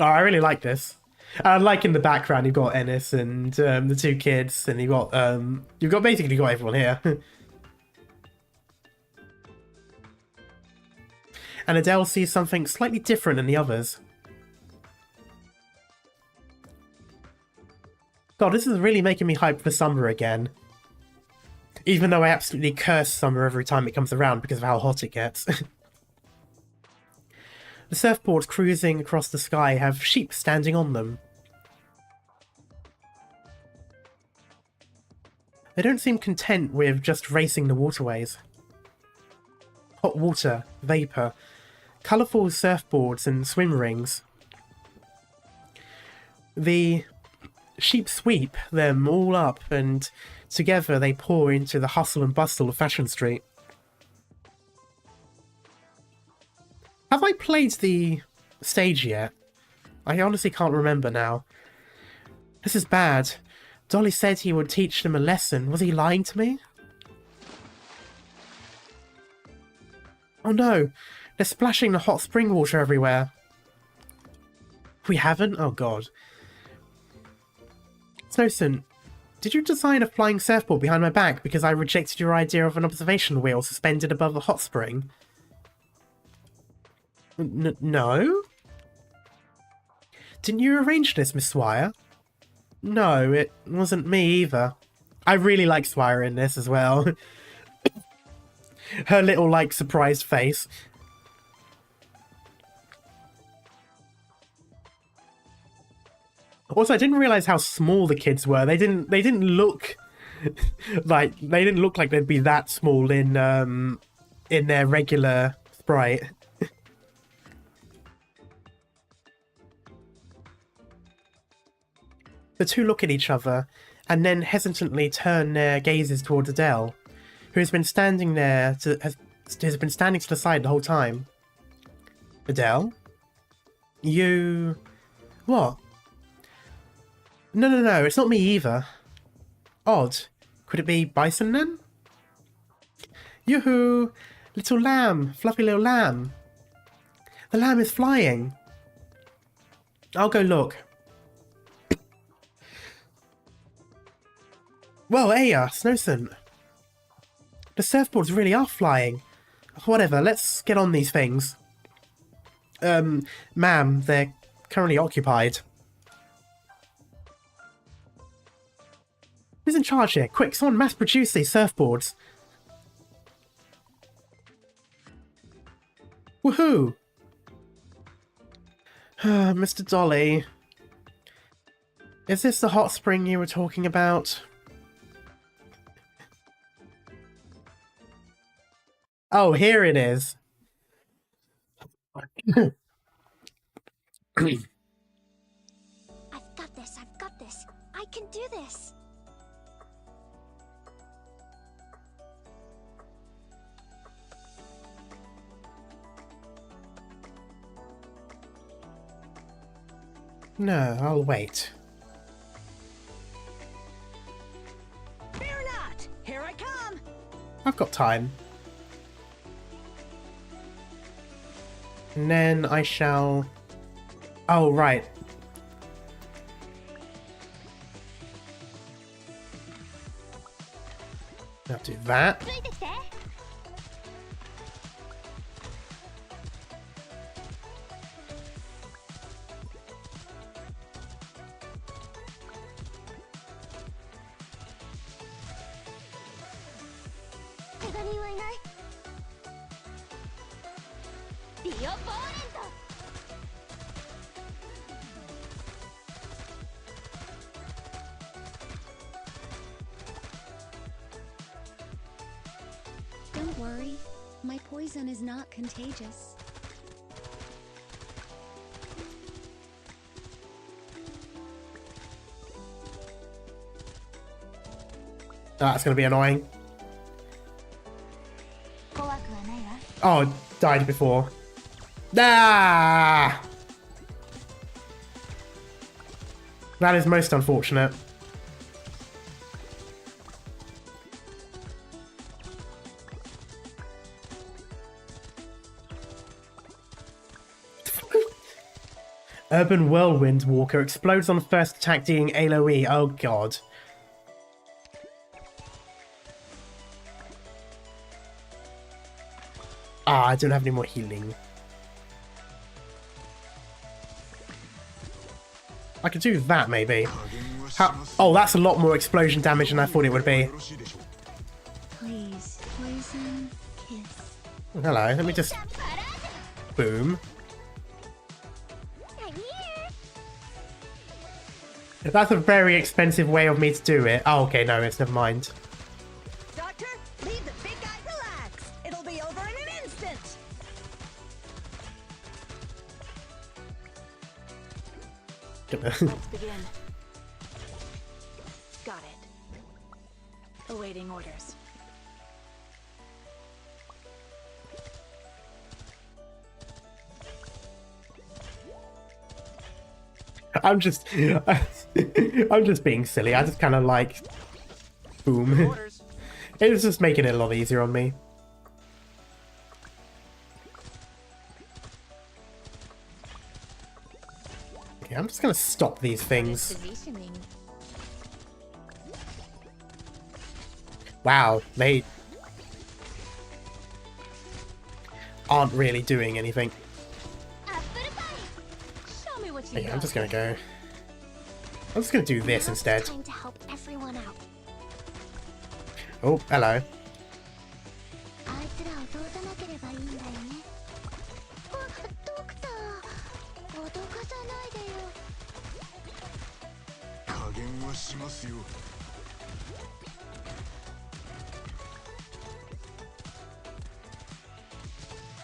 Oh, I really like this. Like in the background, you've got Enness and the two kids, and you've got basically got everyone here. And Adele sees something slightly different than the others. God, this is really making me hyped for summer again. Even though I absolutely curse summer every time it comes around because of how hot it gets. The surfboards cruising across the sky have sheep standing on them. They don't seem content with just racing the waterways. Hot water, vapour, colourful surfboards and swim rings. The sheep sweep them all up, and together they pour into the hustle and bustle of Fashion Street. Have I played the stage yet? I honestly can't remember now. This is bad. Dolly said he would teach them a lesson. Was he lying to me? Oh no, they're splashing the hot spring water everywhere. We haven't? Oh god. Snowson, did you design a flying surfboard behind my back because I rejected your idea of an observation wheel suspended above a hot spring? No? Didn't you arrange this, Miss Swire? No, it wasn't me either. I really like Swire in this as well. Her little, like, surprised face. Also, I didn't realize how small the kids were. They didn't look like they'd be that small in their regular sprite. The two look at each other and then hesitantly turn their gazes towards Adele, who has been standing there has been standing to the side the whole time. Adele? You... What? No, it's not me either. Odd. Could it be Bison then? Yoo-hoo! Little lamb! Fluffy little lamb! The lamb is flying! I'll go look. Well, Aya, Snowson. The surfboards really are flying. Whatever, let's get on these things. Ma'am, they're currently occupied. Who's in charge here? Quick, someone mass produce these surfboards. Woohoo! Mr. Dolly. Is this the hot spring you were talking about? Oh, here it is. I've got this, I've got this. I can do this. No, I'll wait. Fear not! Here I come! I've got time. And then I shall... Oh, right. I'll do that. Don't worry, my poison is not contagious. That's gonna be annoying. Oh, died before. Ah! That is most unfortunate. Urban Whirlwind Walker explodes on first attack, dealing AoE. Oh god. Ah, I don't have any more healing. I could do that, maybe. Oh, that's a lot more explosion damage than I thought it would be. Please, poison kiss. Hello, let me just... Boom. That's a very expensive way of me to do it. Oh, okay, no, it's never mind. Doctor, leave the big guy relax. It'll be over in an instant. Let's begin. Got it. Awaiting orders. I'm just being silly. I just kind of like, boom. Orders. It's just making it a lot easier on me. Okay, I'm just gonna stop these things. Wow, they aren't really doing anything. Show me what you Yeah, got. I'm just gonna go. I'm just gonna do this instead. Time to help everyone out. Oh, hello.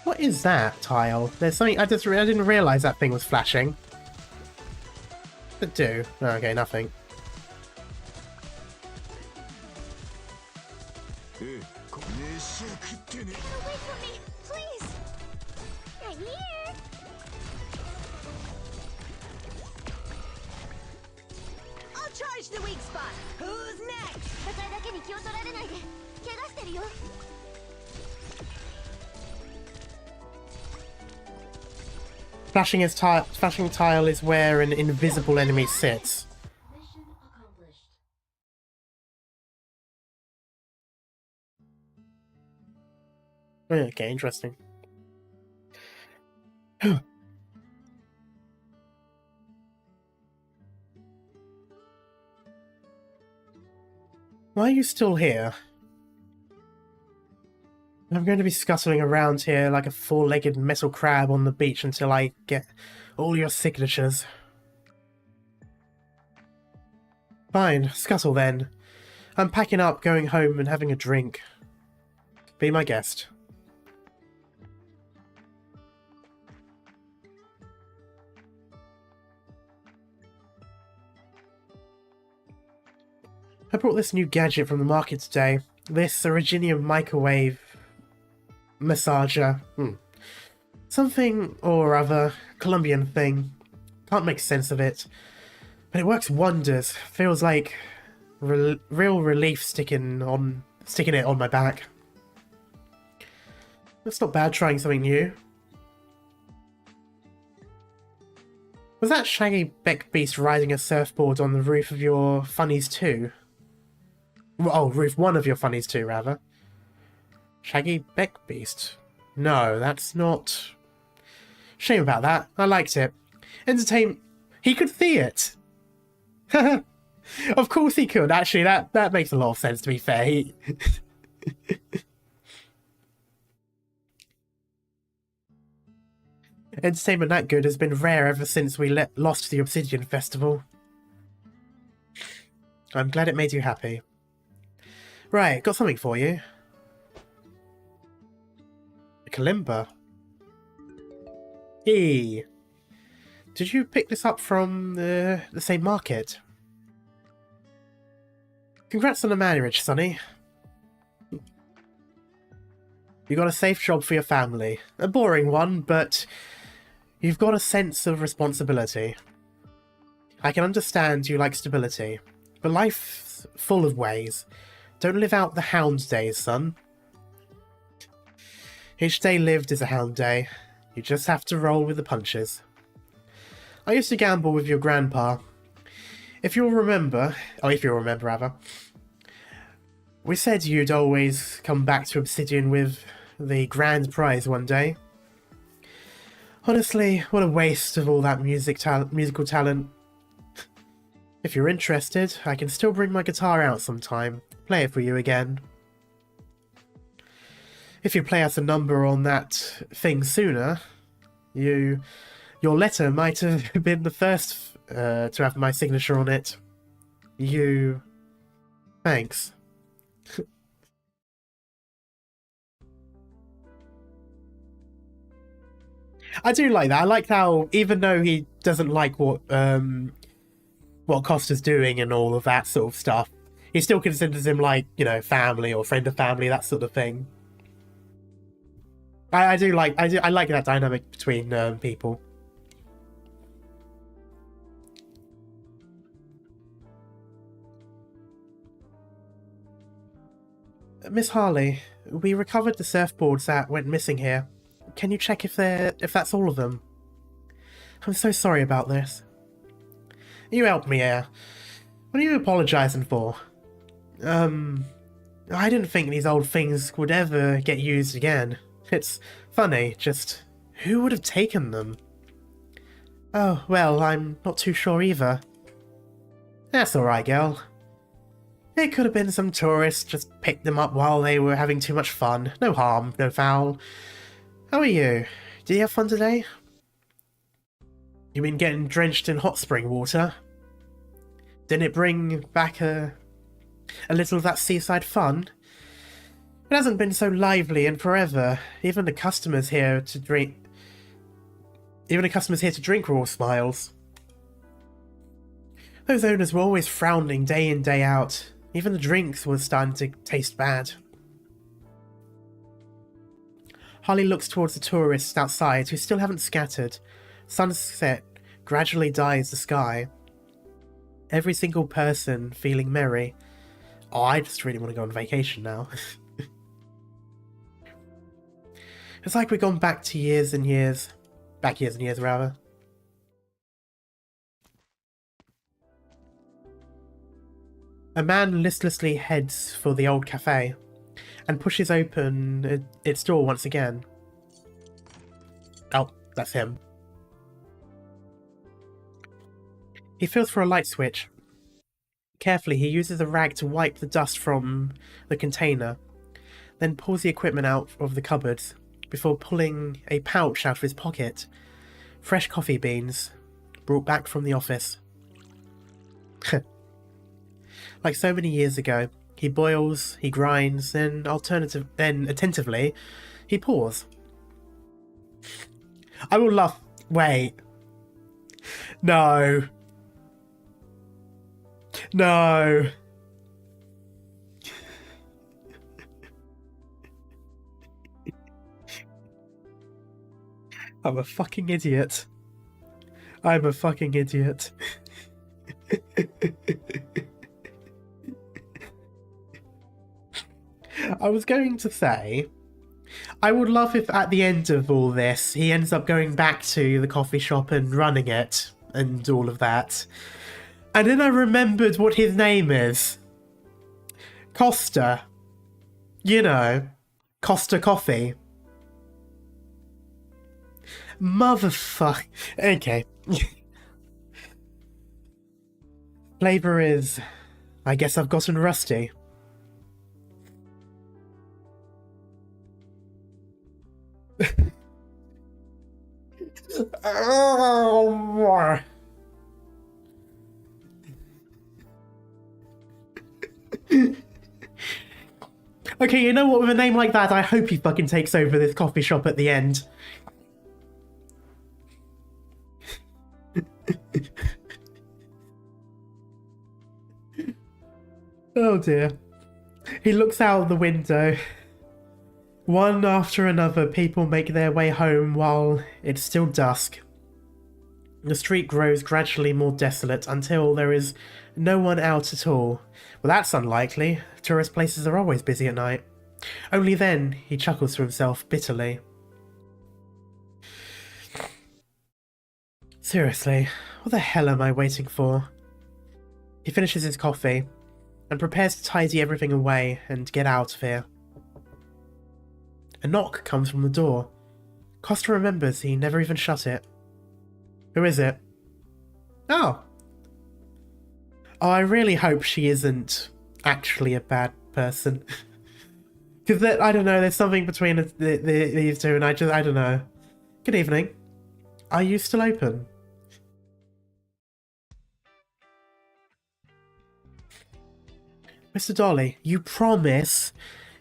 What is that tile? There's something I didn't realize that thing was flashing. What did it do? Oh, okay, nothing. Wait for me, please. I'm here. I'll charge the weak spot. Who's next? だからだけに気を取られないで。怪我してるよ。Flashing tile is where an invisible enemy sits. Mission accomplished. Okay, interesting. Why are you still here? I'm going to be scuttling around here like a four-legged metal crab on the beach until I get all your signatures. Fine, scuttle then. I'm packing up, going home and having a drink. Be my guest. I brought this new gadget from the market today. This Originium microwave massager. Something or other. Colombian thing. Can't make sense of it. But it works wonders. Feels like real relief sticking it on my back. It's not bad trying something new. Was that Shaggy Beckbeast riding a surfboard on the roof of your Funnies 2? Oh, roof 1 of your Funnies 2, rather. Shaggy Beckbeast. No, that's not... Shame about that. I liked it. He could see it. Of course he could. Actually, that makes a lot of sense, to be fair. Entertainment that good has been rare ever since we lost the Obsidian Festival. I'm glad it made you happy. Right, got something for you. A kalimba. Hey. Did you pick this up from the same market? Congrats on the marriage, Sonny. You got a safe job for your family. A boring one, but you've got a sense of responsibility. I can understand you like stability, but life's full of ways. Don't live out the hound days, son. Each day lived is a hound day. You just have to roll with the punches. I used to gamble with your grandpa. If you'll remember, rather, we said you'd always come back to Obsidian with the grand prize one day. Honestly, what a waste of all that musical talent. If you're interested, I can still bring my guitar out sometime, play it for you again. If you play us a number on that thing sooner, your letter might have been the first to have my signature on it. Thanks. I do like that. I like how, even though he doesn't like what Costa's doing and all of that sort of stuff, he still considers him like, you know, family or friend of family, that sort of thing. I like that dynamic between people. Miss Harley, we recovered the surfboards that went missing here. Can you check if that's all of them? I'm so sorry about this. You helped me here. What are you apologising for? I didn't think these old things would ever get used again. It's funny, just who would have taken them? Oh, well, I'm not too sure either. That's alright, girl. It could have been some tourists just picked them up while they were having too much fun. No harm, no foul. How are you? Did you have fun today? You mean getting drenched in hot spring water? Didn't it bring back a little of that seaside fun? It hasn't been so lively in forever. Even the customers here to drink were all smiles. Those owners were always frowning day in, day out. Even the drinks were starting to taste bad. Harley looks towards the tourists outside who still haven't scattered. Sunset gradually dyes the sky. Every single person feeling merry. Oh, I just really want to go on vacation now. It's like we've gone back to years and years. Back years and years, rather. A man listlessly heads for the old cafe and pushes open its door once again. Oh, that's him. He feels for a light switch. Carefully, he uses a rag to wipe the dust from the container, then pulls the equipment out of the cupboards before pulling a pouch out of his pocket. Fresh coffee beans, brought back from the office. Like so many years ago, he boils, he grinds, then attentively, he pours. I will love... Wait. No. No. I'm a fucking idiot. I'm a fucking idiot. I was going to say, I would love if at the end of all this, he ends up going back to the coffee shop and running it. and all of that. And then I remembered what his name is. Costa. You know, Costa Coffee. Motherfuck. Okay. Flavor is... I guess I've gotten rusty. Okay, you know what? With a name like that, I hope he fucking takes over this coffee shop at the end. Oh dear. He looks out the window. One after another, people make their way home while it's still dusk. The street grows gradually more desolate until there is no one out at all. Well, that's unlikely. Tourist places are always busy at night. Only then, he chuckles to himself bitterly. Seriously, what the hell am I waiting for? He finishes his coffee and prepares to tidy everything away and get out of here. A knock comes from the door. Costa remembers he never even shut it. Who is it? Oh. Oh, I really hope she isn't actually a bad person. Because, I don't know, there's something between these two and I don't know. Good evening. Are you still open? Mr. Dolly, you promise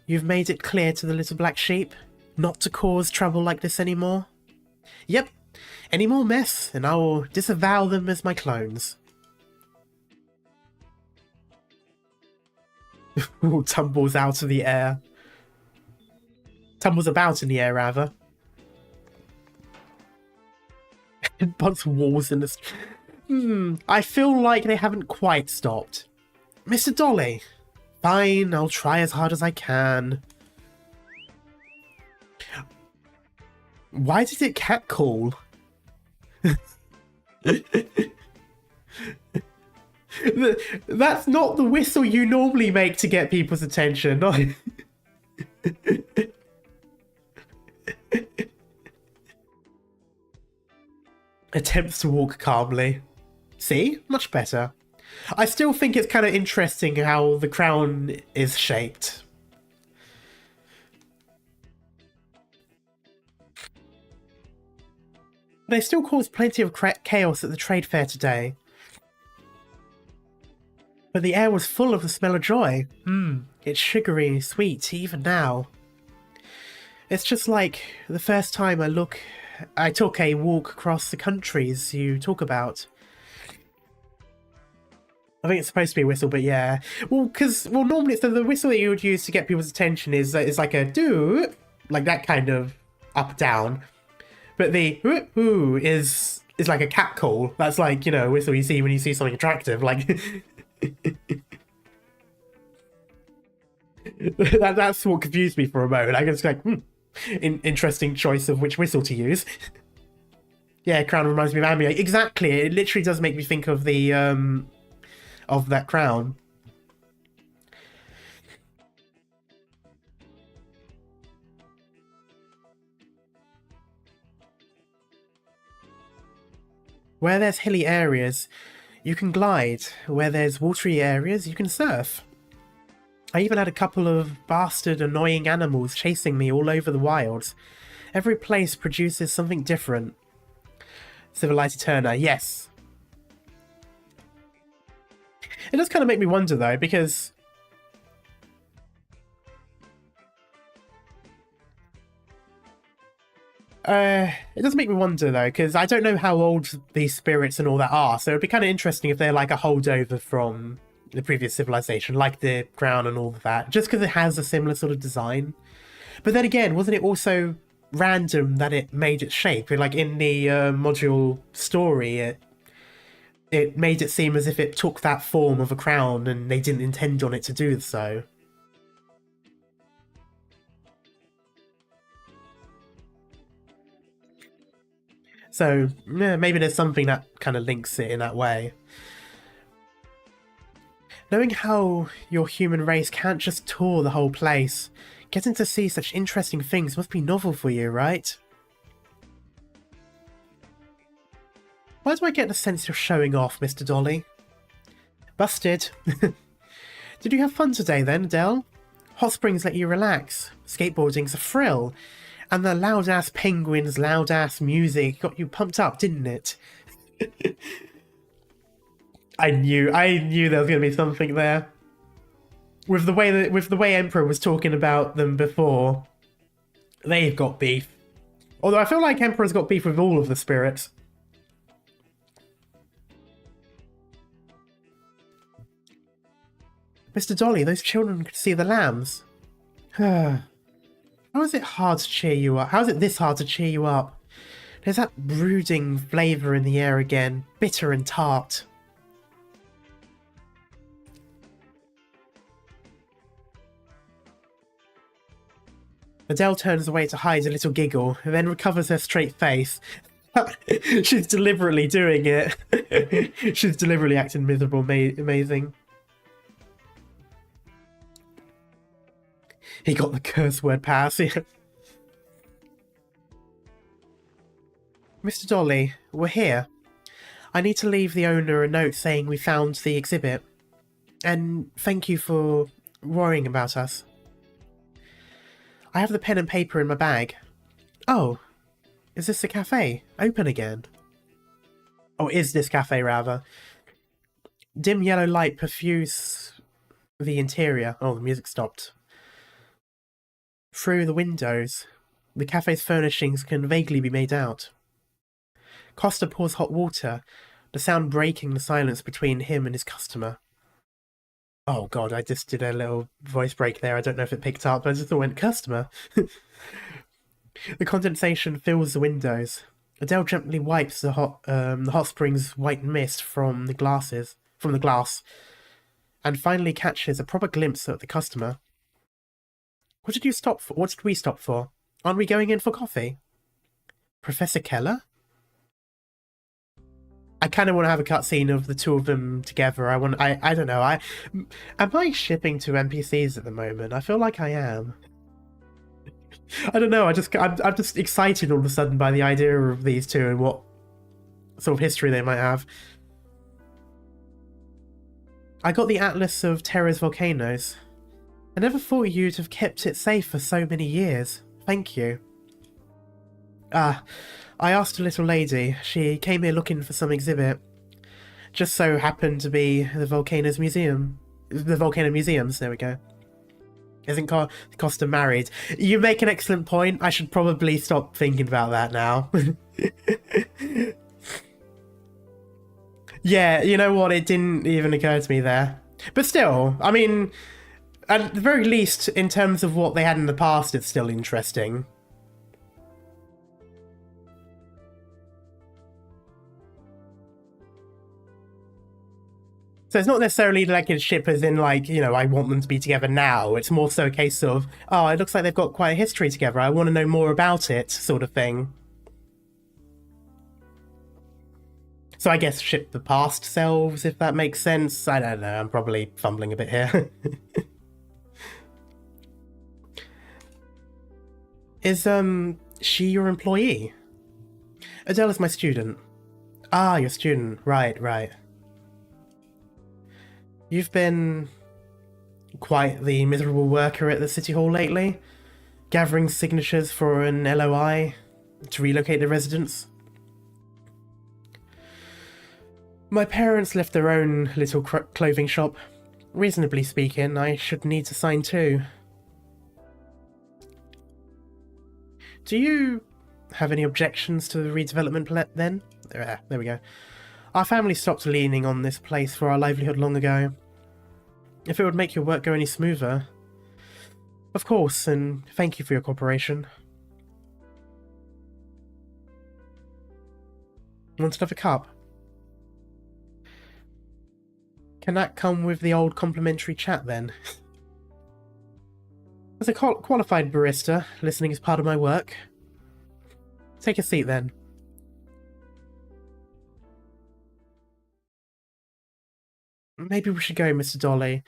you've made it clear to the little black sheep not to cause trouble like this anymore? Yep. Any more mess, and I will disavow them as my clones. Ooh, tumbles out of the air. Tumbles about in the air, rather. It bumps walls in the... I feel like they haven't quite stopped. Mr. Dolly. Fine, I'll try as hard as I can. Why did it catcall? That's not the whistle you normally make to get people's attention. Attempts to walk calmly. See? Much better. I still think it's kind of interesting how the crown is shaped. They still caused plenty of chaos at the trade fair today. But the air was full of the smell of joy. It's sugary, sweet, even now. It's just like the first time I took a walk across the countries you talk about. I think it's supposed to be a whistle, but yeah. Well, normally it's the whistle that you would use to get people's attention is like a do, like that kind of up down. But the ooh is like a cat call. That's like, you know, a whistle you see when you see something attractive. Like that's what confused me for a moment. I was like, interesting choice of which whistle to use. Yeah, crown reminds me of anime. Exactly. It literally does make me think of the of that crown. Where there's hilly areas, you can glide. Where there's watery areas, you can surf. I even had a couple of bastard annoying animals chasing me all over the wilds. Every place produces something different. Civilized Turner, yes. It does kind of make me wonder though, because it does make me wonder though, because I don't know how old these spirits and all that are, so it'd be kind of interesting if they're like a holdover from the previous civilization, like the crown and all of that, just because it has a similar sort of design. But then again, wasn't it also random that it made its shape? Like in the module story, it made it seem as if it took that form of a crown and they didn't intend on it to do so. So, yeah, maybe there's something that kind of links it in that way. Knowing how your human race can't just tour the whole place, getting to see such interesting things must be novel for you, right? Why do I get the sense you're showing off, Mr. Dolly? Busted. Did you have fun today then, Adele? Hot springs let you relax. Skateboarding's a thrill. And the loud-ass penguins, loud-ass music got you pumped up, didn't it? I knew there was going to be something there. With the way Emperor was talking about them before, they've got beef. Although I feel like Emperor's got beef with all of the spirits. Mr. Dolly, those children could see the lambs. How is it hard to cheer you up? How is it this hard to cheer you up? There's that brooding flavour in the air again, bitter and tart. Adele turns away to hide a little giggle, and then recovers her straight face. She's deliberately doing it. She's deliberately acting miserable, amazing. He got the curse word pass. Mr. Dolly, we're here. I need to leave the owner a note saying we found the exhibit. And thank you for worrying about us. I have the pen and paper in my bag. Oh, is this the cafe? Open again? Oh, is this cafe, rather? Dim yellow light perfuse the interior. Oh, the music stopped. Through the windows, the cafe's furnishings can vaguely be made out. Costa pours hot water, the sound breaking the silence between him and his customer. Oh god, I just did a little voice break there. I don't know if it picked up, but I just thought it went customer. The condensation fills the windows. Adele gently wipes the hot springs white mist from the glass, and finally catches a proper glimpse of the customer. What did you stop for? What did we stop for? Aren't we going in for coffee? Professor Keller? I kind of want to have a cutscene of the two of them together. I don't know. Am I shipping to NPCs at the moment? I feel like I am. I don't know. I'm just excited all of a sudden by the idea of these two and what sort of history they might have. I got the Atlas of Terra's volcanoes. I never thought you'd have kept it safe for so many years. Thank you. I asked a little lady. She came here looking for some exhibit. Just so happened to be the Volcano Museums, there we go. Isn't Costa married? You make an excellent point. I should probably stop thinking about that now. Yeah, you know what? It didn't even occur to me there. But still, I mean, at the very least, in terms of what they had in the past, it's still interesting. So it's not necessarily like a ship as in like, you know, I want them to be together now. It's more so a case of, oh, it looks like they've got quite a history together. I want to know more about it, sort of thing. So I guess ship the past selves, if that makes sense. I don't know, I'm probably fumbling a bit here. Is, she your employee? Adele is my student. Ah, your student. Right, right. You've been quite the miserable worker at the City Hall lately, gathering signatures for an LOI to relocate the residents. My parents left their own little clothing shop. Reasonably speaking, I should need to sign too. Do you have any objections to the redevelopment then? There we go. Our family stopped leaning on this place for our livelihood long ago. If it would make your work go any smoother. Of course, and thank you for your cooperation. Want another cup? Can that come with the old complimentary chat then? As a qualified barista, listening is part of my work. Take a seat then. Maybe we should go, Mr. Dolly.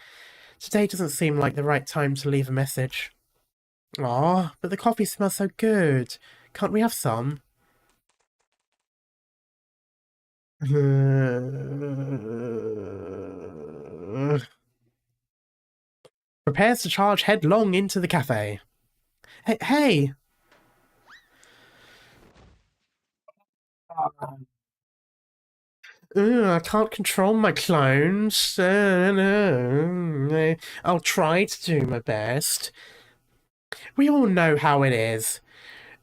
Today doesn't seem like the right time to leave a message. Aw, but the coffee smells so good. Can't we have some? Prepares to charge headlong into the cafe. Hey! I can't control my clones. No. I'll try to do my best. We all know how it is.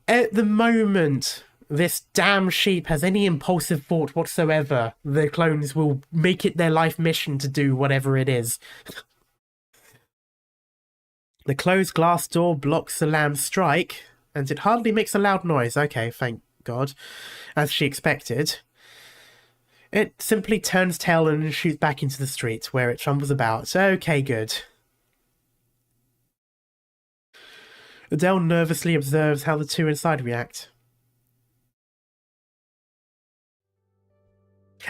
At the moment this damn sheep has any impulsive thought whatsoever, the clones will make it their life mission to do whatever it is. The closed glass door blocks the lamb's strike, and it hardly makes a loud noise. Okay, thank God. As she expected. It simply turns tail and shoots back into the street, where it trundles about. Okay, good. Adele nervously observes how the two inside react.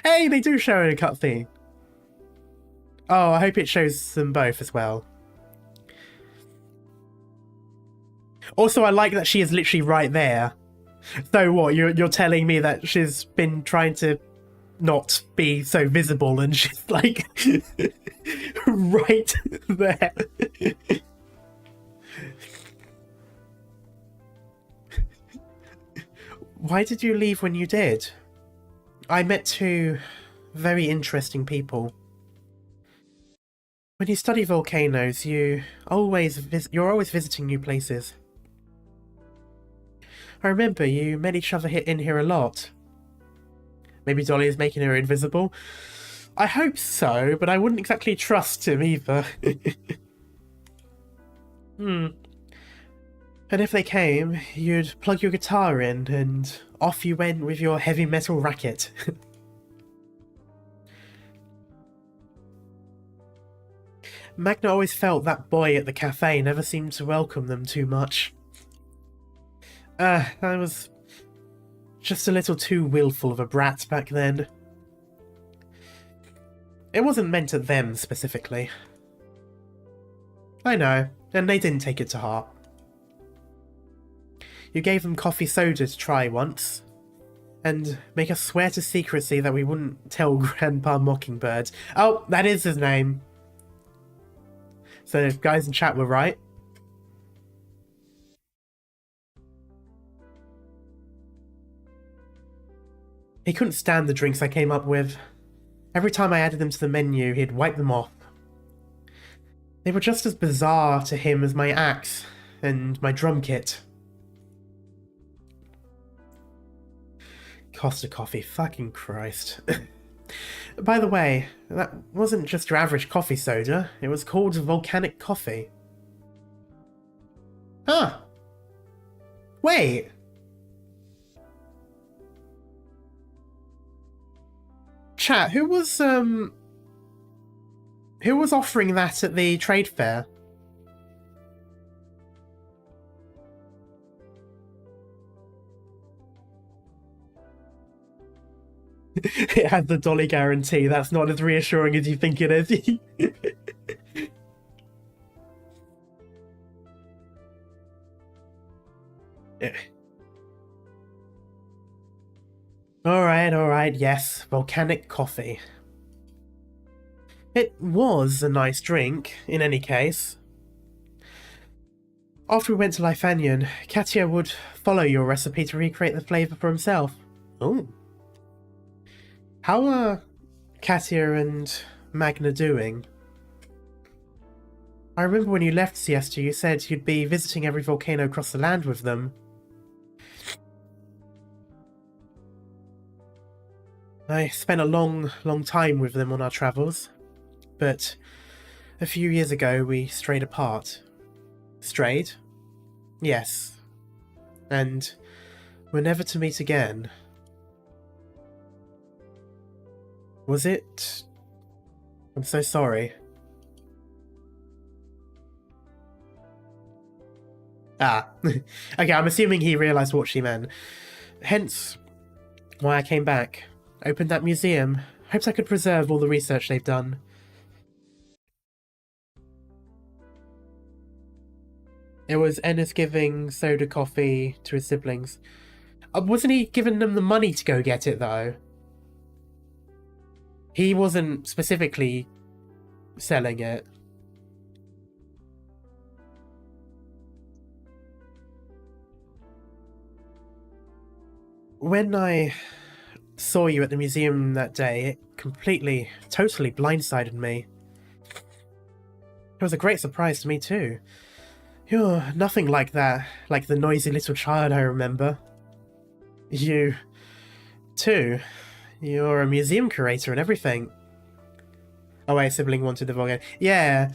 Hey, they do show in a cutscene. Oh, I hope it shows them both as well. Also, I like that she is literally right there. So what, you're telling me that she's been trying to not be so visible and she's like right there. Why did you leave when you did? I met two very interesting people. When you study volcanoes, you're always visiting new places. I remember you met each other in here a lot. Maybe Dolly is making her invisible? I hope so, but I wouldn't exactly trust him either. And if they came, you'd plug your guitar in, and off you went with your heavy metal racket. Magna always felt that boy at the cafe never seemed to welcome them too much. I was just a little too willful of a brat back then. It wasn't meant at them specifically. I know, and they didn't take it to heart. You gave them coffee soda to try once, and make us swear to secrecy that we wouldn't tell Grandpa Mockingbird. Oh, that is his name. So the guys in chat were right. He couldn't stand the drinks I came up with. Every time I added them to the menu, he'd wipe them off. They were just as bizarre to him as my axe and my drum kit. Costa coffee, fucking Christ. By the way, that wasn't just your average coffee soda, it was called volcanic coffee. Huh. Wait. Chat, who was offering that at the trade fair? It had the dolly guarantee. That's not as reassuring as you think it is. Alright, yes, volcanic coffee. It was a nice drink, in any case. After we went to Lifanian, Katia would follow your recipe to recreate the flavour for himself. Oh. How are Katia and Magna doing? I remember when you left Siesta, you said you'd be visiting every volcano across the land with them. I spent a long time with them on our travels, but a few years ago we strayed apart. Strayed? Yes. And we're never to meet again. Was it? I'm so sorry. Ah. Okay, I'm assuming he realised what she meant. Hence why I came back. Opened that museum. Hoped I could preserve all the research they've done. It was Enness giving soda coffee to his siblings. Wasn't he giving them the money to go get it, though? He wasn't specifically selling it. When I saw you at the museum that day, it completely, totally blindsided me. It was a great surprise to me, too. You're nothing like that, like the noisy little child I remember. You, too. You're a museum curator and everything. Oh wait, sibling wanted the Volcano. Yeah,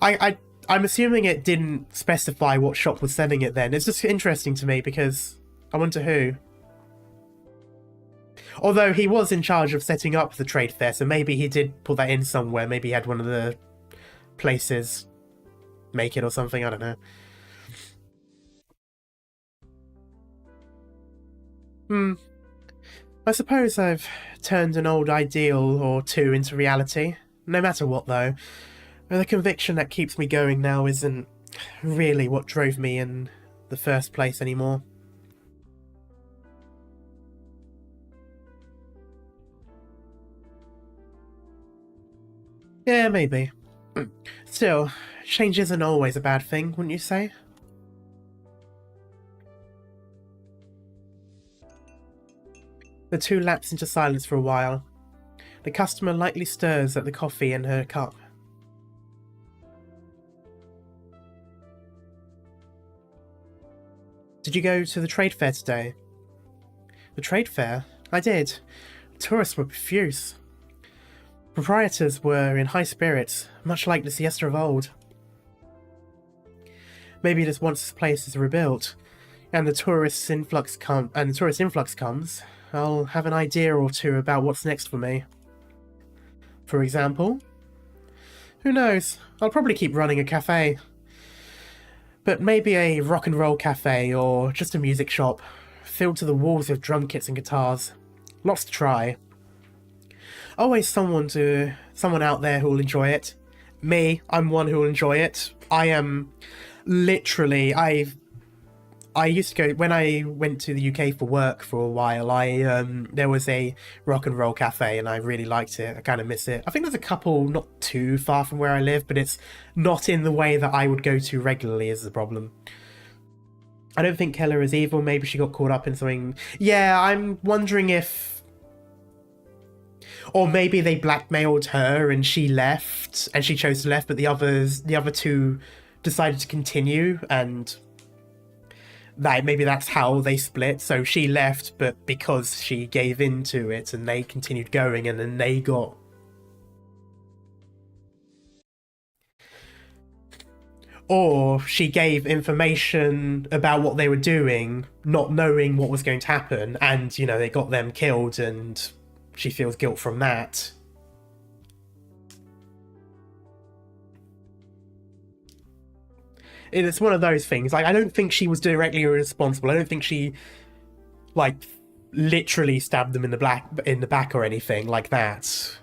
I'm assuming it didn't specify what shop was selling it then. It's just interesting to me because I wonder who. Although he was in charge of setting up the trade fair, so maybe he did put that in somewhere. Maybe he had one of the places make it or something, I don't know. I suppose I've turned an old ideal or two into reality. No matter what, though. The conviction that keeps me going now isn't really what drove me in the first place anymore. Yeah, maybe. Still, change isn't always a bad thing, wouldn't you say? The two lapse into silence for a while. The customer lightly stirs at the coffee in her cup. Did you go to the trade fair today? The trade fair? I did. Tourists were profuse. Proprietors were in high spirits, much like the Siesta of old. Maybe just once this place is rebuilt, and the tourist influx comes, I'll have an idea or two about what's next for me. For example? Who knows? I'll probably keep running a cafe. But maybe a rock and roll cafe, or just a music shop, filled to the walls with drum kits and guitars. Lots to try. Always someone out there who'll enjoy it. Me, I'm one who'll enjoy it. I am literally, I used to go, when I went to the UK for work for a while, there was a rock and roll cafe and I really liked it. I kind of miss it. I think there's a couple not too far from where I live, but it's not in the way that I would go to regularly is the problem. I don't think Keller is evil. Maybe she got caught up in something. Yeah, I'm wondering if... Or maybe they blackmailed her and she left, and she chose to left, but the other two decided to continue, and that maybe that's how they split. So she left, but because she gave in to it, and they continued going, and then they got... Or she gave information about what they were doing, not knowing what was going to happen, and, you know, they got them killed, and she feels guilt from that. It's one of those things. Like, I don't think she was directly responsible. I don't think she, like, literally stabbed them in the back or anything like that.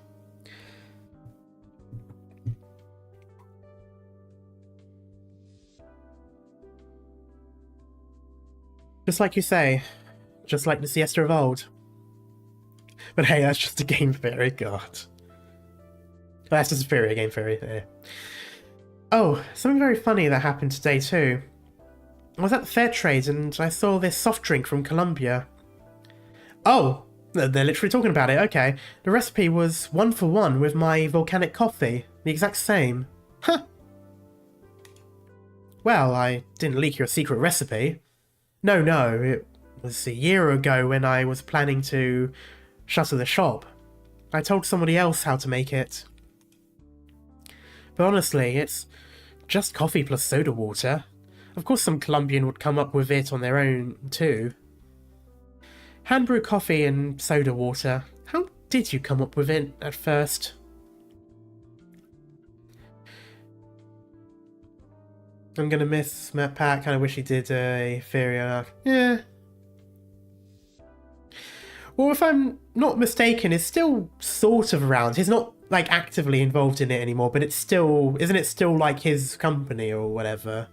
Just like you say, just like the Siesta of old. But hey, that's just a game theory, God. That's just a theory, a game theory. Yeah. Oh, something very funny that happened today too. I was at the fair trade and I saw this soft drink from Colombia. Oh, they're literally talking about it, okay. The recipe was 1 for 1 with my volcanic coffee. The exact same. Huh. Well, I didn't leak your secret recipe. No, it was a year ago when I was planning to shutter the shop. I told somebody else how to make it. But honestly, it's just coffee plus soda water. Of course some Colombian would come up with it on their own too. Hand brew coffee and soda water. How did you come up with it at first? I'm gonna miss Matt Pat. Kinda wish he did a theory arc. Yeah. Well, if I'm not mistaken, it's still sort of around. He's not, like, actively involved in it anymore, but it's still... Isn't it still, like, his company or whatever?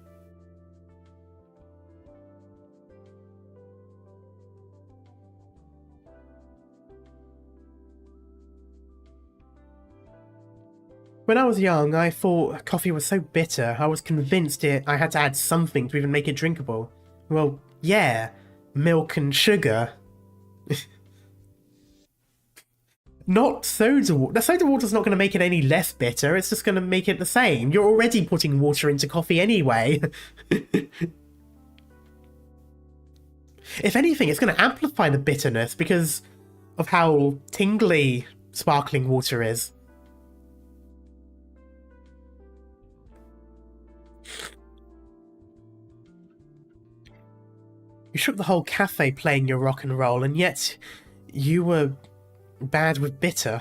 When I was young, I thought coffee was so bitter, I was convinced I had to add something to even make it drinkable. Well, yeah, milk and sugar. Not soda water. The soda water's not going to make it any less bitter, it's just going to make it the same. You're already putting water into coffee anyway. If anything, it's going to amplify the bitterness because of how tingly sparkling water is. You shook the whole cafe playing your rock and roll, and yet you were bad with bitter.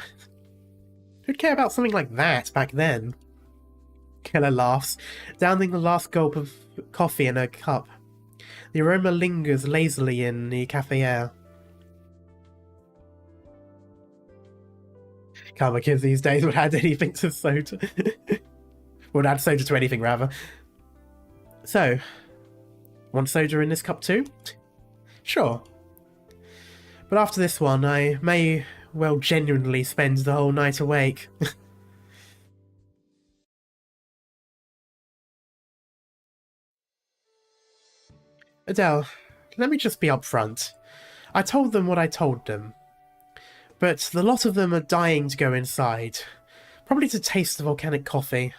Who'd care about something like that back then? Keller laughs, downing the last gulp of coffee in her cup. The aroma lingers lazily in the cafe air. Can't my kids these days would add anything to soda. Would add soda to anything, rather. So, want soda in this cup too? Sure. But after this one, I may well genuinely spend the whole night awake. Adele, let me just be upfront. I told them what I told them. But the lot of them are dying to go inside. Probably to taste the volcanic coffee.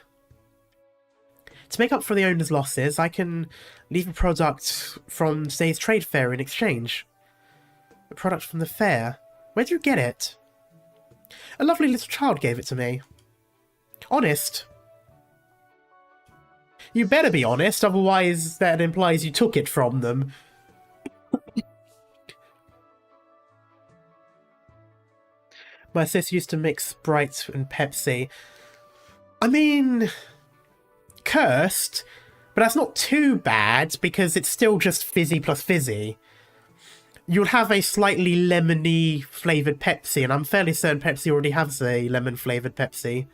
To make up for the owner's losses, I can leave a product from today's trade fair in exchange. A product from the fair? Where'd you get it? A lovely little child gave it to me. Honest? You better be honest, otherwise that implies you took it from them. My sis used to mix Sprite and Pepsi. I mean, cursed, but that's not too bad because it's still just fizzy plus fizzy. You'll have a slightly lemony flavoured Pepsi, and I'm fairly certain Pepsi already has a lemon flavoured Pepsi.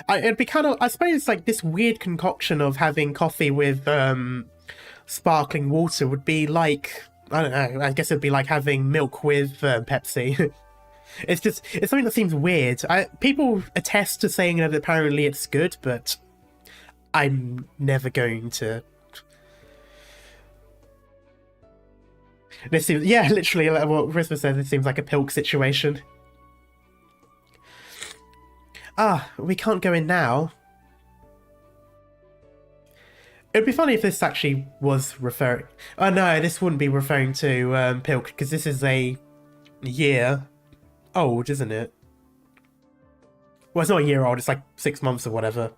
It'd be kind of, I suppose, like this weird concoction of having coffee with sparkling water would be like, I don't know, I guess it'd be like having milk with Pepsi. It's something that seems weird. People attest to saying that apparently it's good, but I'm never going to. This seems, yeah, literally, like what Christmas says, it seems like a Pilk situation. Ah, we can't go in now. It'd be funny if this actually was referring... Oh no, this wouldn't be referring to Pilk, because this is a year old, isn't it? Well, it's not a year old, it's like 6 months or whatever.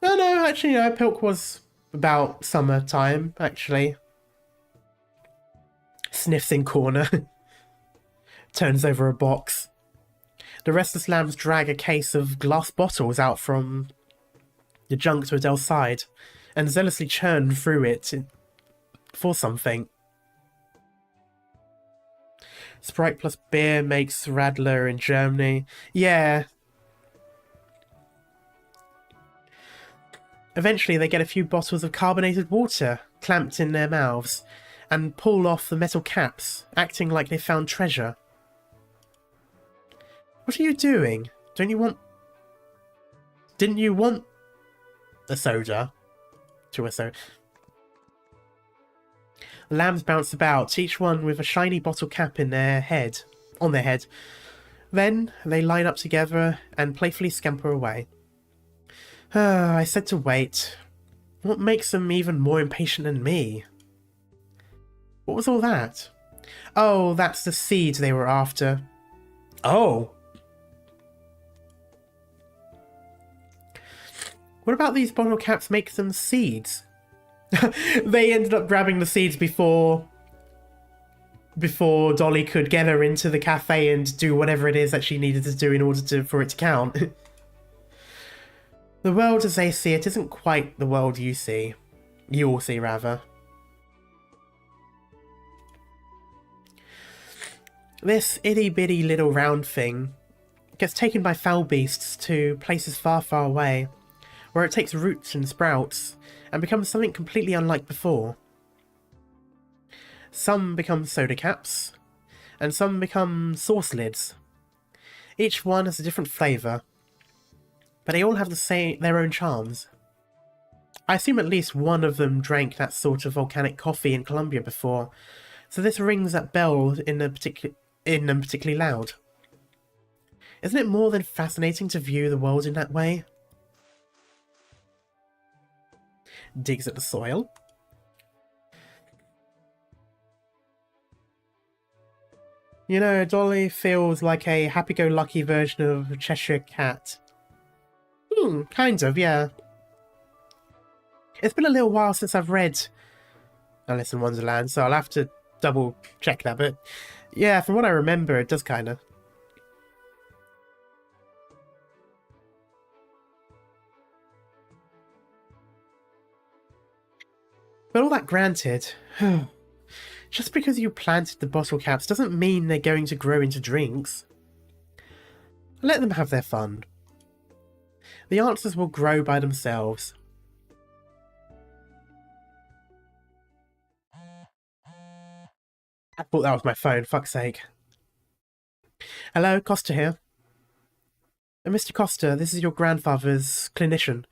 No, actually, no, Pilk was about summertime, actually. Sniffs in corner. Turns over a box. The restless lambs drag a case of glass bottles out from the junk to Adele's side, and zealously churn through it for something. Sprite plus beer makes Radler in Germany. Yeah. Eventually they get a few bottles of carbonated water clamped in their mouths, and pull off the metal caps, acting like they found treasure. What are you doing? Didn't you want a soda? To a soda. The lambs bounce about, each one with a shiny bottle cap on their head. Then they line up together and playfully scamper away. I said to wait. What makes them even more impatient than me? What was all that? Oh, that's the seeds they were after. Oh! What about these bottle caps make them seeds? They ended up grabbing the seeds before Dolly could get her into the cafe and do whatever it is that she needed to do in order for it to count. The world as they see it isn't quite the world you see. You all see, rather. This itty-bitty little round thing gets taken by foul beasts to places far, far away, where it takes roots and sprouts, and become something completely unlike before. Some become soda caps, and some become sauce lids. Each one has a different flavour, but they all have their own charms. I assume at least one of them drank that sort of volcanic coffee in Colombia before, so this rings that bell in them particularly loud. Isn't it more than fascinating to view the world in that way? Digs at the soil. You know, Dolly feels like a happy-go-lucky version of a Cheshire Cat. Kind of, yeah. It's been a little while since I've read Alice in Wonderland, so I'll have to double check that, but yeah, from what I remember, it does kind of. But all that granted, just because you planted the bottle caps doesn't mean they're going to grow into drinks. Let them have their fun. The answers will grow by themselves. I thought that was my phone, fuck's sake. Hello, Costa here. Mr. Costa, this is your grandfather's clinician.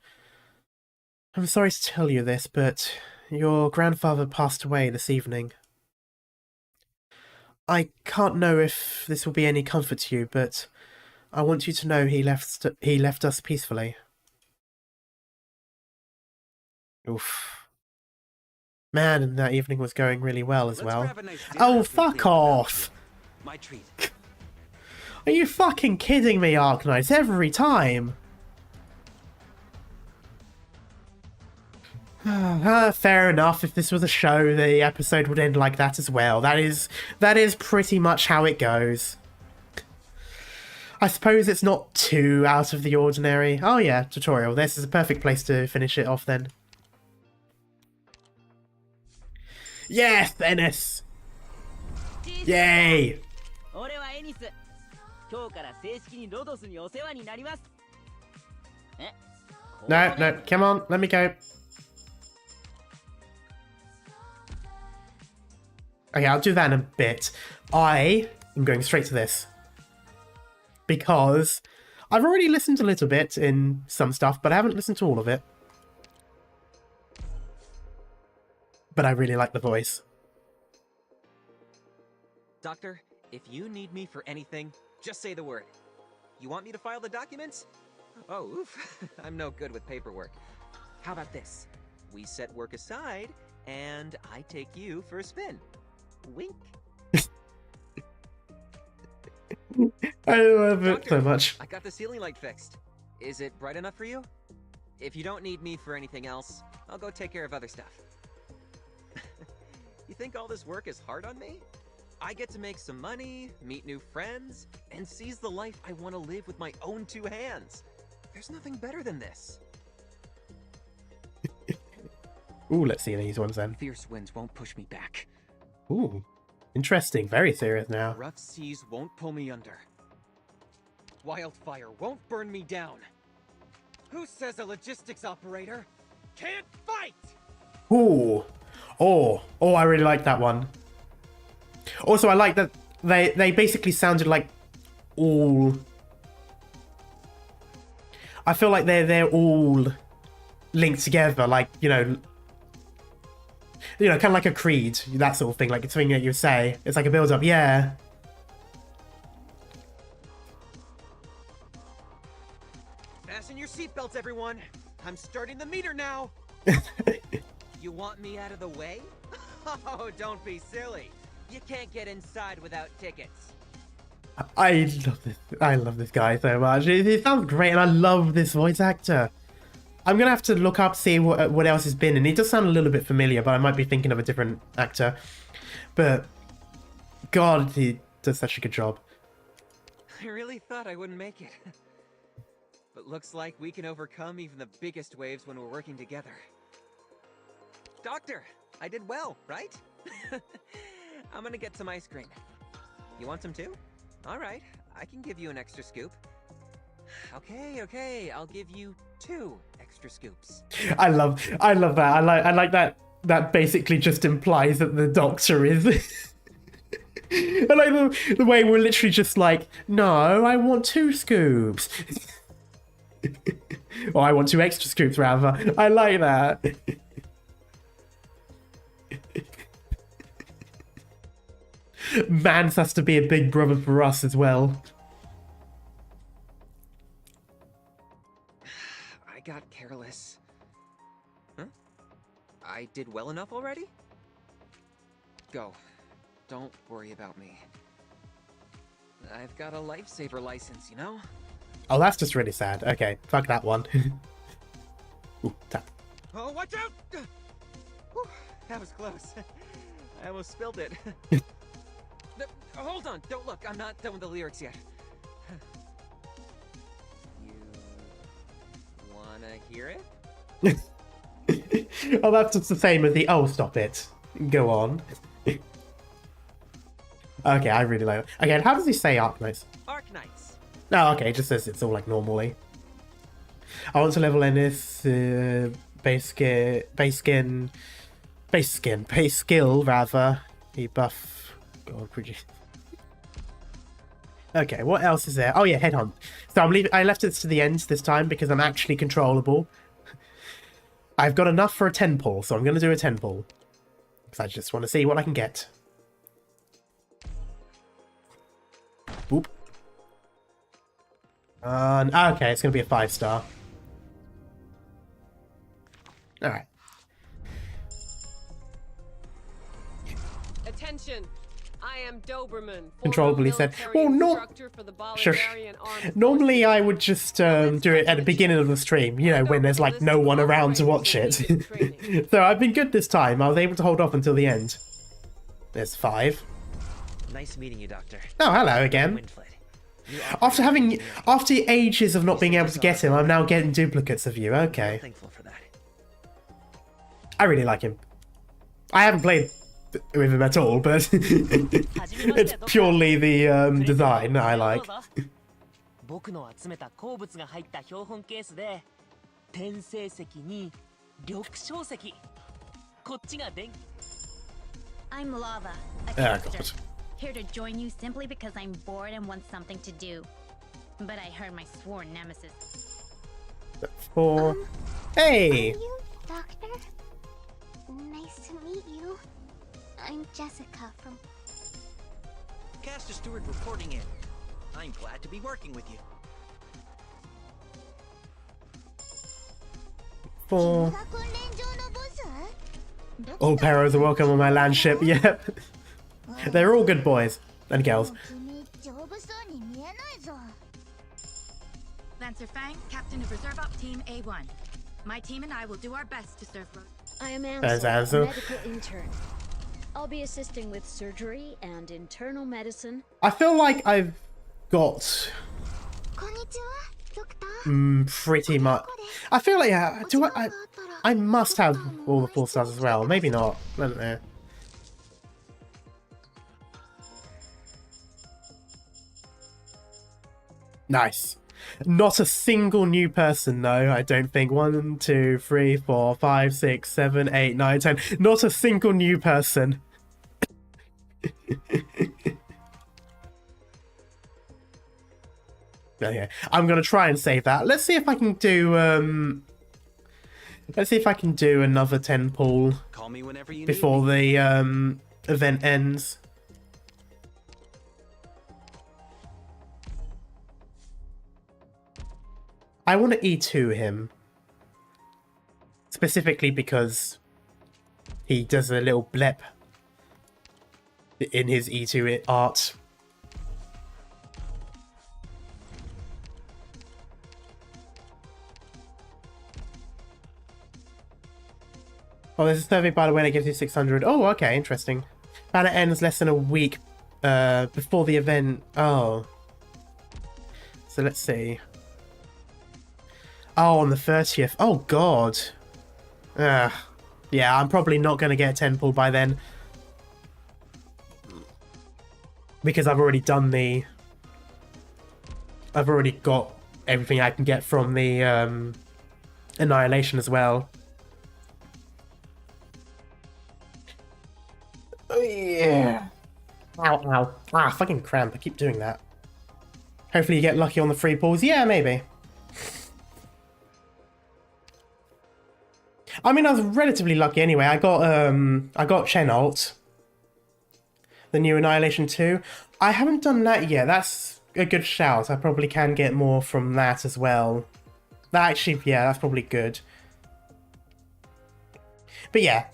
I'm sorry to tell you this, but your grandfather passed away this evening. I can't know if this will be any comfort to you, but I want you to know he left us peacefully. Oof. Man, and that evening was going really well as well. Oh, fuck off! My treat. Are you fucking kidding me, Arknights? Every time! Fair enough, if this was a show, the episode would end like that as well. That is pretty much how it goes. I suppose it's not too out of the ordinary. Oh yeah, tutorial. This is a perfect place to finish it off then. Yes, Enness! Yay! No, come on, let me go. Okay, I'll do that in a bit. I am going straight to this. Because I've already listened a little bit in some stuff, but I haven't listened to all of it. But I really like the voice. Doctor, if you need me for anything, just say the word. You want me to file the documents? Oh, oof. I'm no good with paperwork. How about this? We set work aside, and I take you for a spin. Wink. I love it so much. I got the ceiling light fixed. Is it bright enough for you? If you don't need me for anything else, I'll go take care of other stuff. You think all this work is hard on me? I get to make some money, meet new friends, and seize the life I want to live with my own two hands. There's nothing better than this. Ooh, let's see these ones then. Fierce winds won't push me back. Ooh, interesting. Very serious now. Rough seas won't pull me under. Wildfire won't burn me down. Who says a logistics operator can't fight? Ooh. Oh, I really like that one. Also, I like that they basically sounded like all... I feel like they're all linked together, like, you know, kind of like a creed, that sort of thing, like it's something that you say. It's like a build-up, yeah. Fasten your seatbelts, everyone. I'm starting the meter now. You want me out of the way? Oh, don't be silly. You can't get inside without tickets. I love this guy so much. He sounds great, and I love this voice actor. I'm gonna have to look up, see what else he's been in. He does sound a little bit familiar, but I might be thinking of a different actor. But God, he does such a good job. I really thought I wouldn't make it. But looks like we can overcome even the biggest waves when we're working together. Doctor, I did well, right? I'm gonna get some ice cream. You want some too? All right, I can give you an extra scoop. Okay, I'll give you 2 extra extra scoops. I love that. I like that. That basically just implies that the doctor is. I like the way we're literally just like, no, I want 2 scoops. Or I want 2 extra scoops, rather. I like that. Mans has to be a big brother for us as well. I got careless. Huh? I did well enough already? Go. Don't worry about me. I've got a lifesaver license, you know? Oh, that's just really sad. Okay, fuck that one. Ooh, tap. Oh, watch out! Whew, that was close. I almost spilled it. Hold on, don't look. I'm not done with the lyrics yet. You wanna hear it? Oh, that's just the same as the. Oh, stop it. Go on. Okay, I really like it. Okay, and how does he say Arknights? Arknights. No, okay, it just says it's all like normally. I want to level Enness, base skill rather. He buff. God, produce. Okay, what else is there? Oh yeah, headhunt. So I'm leaving. I left it to the end this time because I'm actually controllable. I've got enough for a 10 pull, so I'm going to do a 10 pull because I just want to see what I can get. Boop. Okay, it's going to be a 5-star. Alright. Attention! I am Doberman. Controllably said. Well, no. Sure. Normally, I would just do it at the beginning of the stream, you know, when there's like no one around to watch it. So I've been good this time. I was able to hold off until the end. There's 5. Nice meeting you, Doctor. Oh, hello again. After ages of not being able to get him, I'm now getting duplicates of you. Okay. Thankful for that. I really like him. I haven't played with him at all, but it's purely the design I like. 僕の集めた鉱物が入った標本ケースで転生石に緑晶石こっちが電 I'm Lava, a Ah, caster. God. Here to join you simply because I'm bored and want something to do. But I heard my sworn nemesis. 4. Hey! Are you Doctor? Nice to meet you. I'm Jessica from... Caster Stewart reporting in. I'm glad to be working with you. 4. All Perros are welcome on my land ship. Yep. They're all good boys and girls. Lancer Fang, captain of Reserve Op Team A1. My team and I will do our best to serve... I am There's Ansel, Ansel. medical intern. I'll be assisting with surgery and internal medicine. I feel like I've got pretty much. I feel like I must have all the 4 stars as well. Maybe not. I don't know. Nice. Not a single new person, though, I don't think. 1, 2, 3, 4, 5, 6, 7, 8, 9, 10. Not a single new person. Okay, I'm gonna try and save that. Let's see if I can do let's see if I can do another 10 pull Call me whenever you before need me. the event ends. I want to E2 him. Specifically because he does a little blep in his E2 art. Oh, there's a survey, by the way, that gives you 600. Oh, okay, interesting. Banner ends less than a week before the event. Oh. So let's see. Oh, on the 30th. Oh, God. Yeah, I'm probably not going to get a 10 pull by then. Because I've already done the... I've already got everything I can get from the Annihilation as well. Oh, yeah. Ow, ow. Ah, fucking cramp. I keep doing that. Hopefully you get lucky on the free pulls. Yeah, maybe. I mean, I was relatively lucky anyway. I got Chenault, the new Annihilation 2. I haven't done that yet. That's a good shout. I probably can get more from that as well. That actually, yeah, that's probably good. But yeah,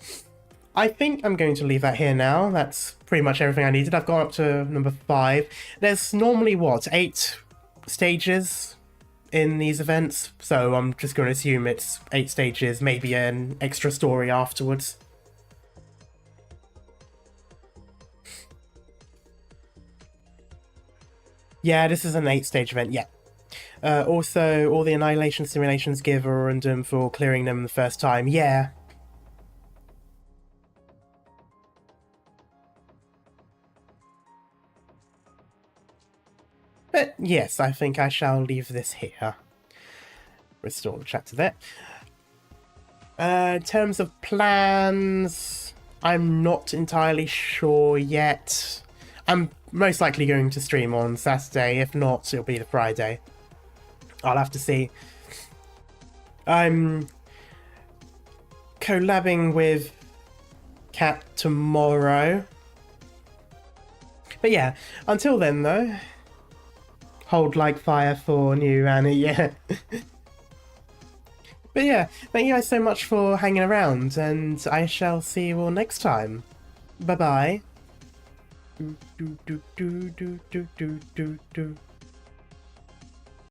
I think I'm going to leave that here now. That's pretty much everything I needed. I've gone up to number 5. There's normally, what, 8 stages in these events? So I'm just going to assume it's 8 stages, maybe an extra story afterwards. Yeah, this is an 8-stage event, yeah. Also, all the Annihilation simulations give a random for clearing them the first time, yeah. But yes, I think I shall leave this here. Restore the chat to that. In terms of plans, I'm not entirely sure yet. I'm most likely going to stream on Saturday. If not, it'll be the Friday. I'll have to see. I'm collabing with Cat tomorrow. But yeah, until then though, hold like fire for new Annie, yeah. But yeah, thank you guys so much for hanging around, and I shall see you all next time. Bye bye. Do do do do do do do do.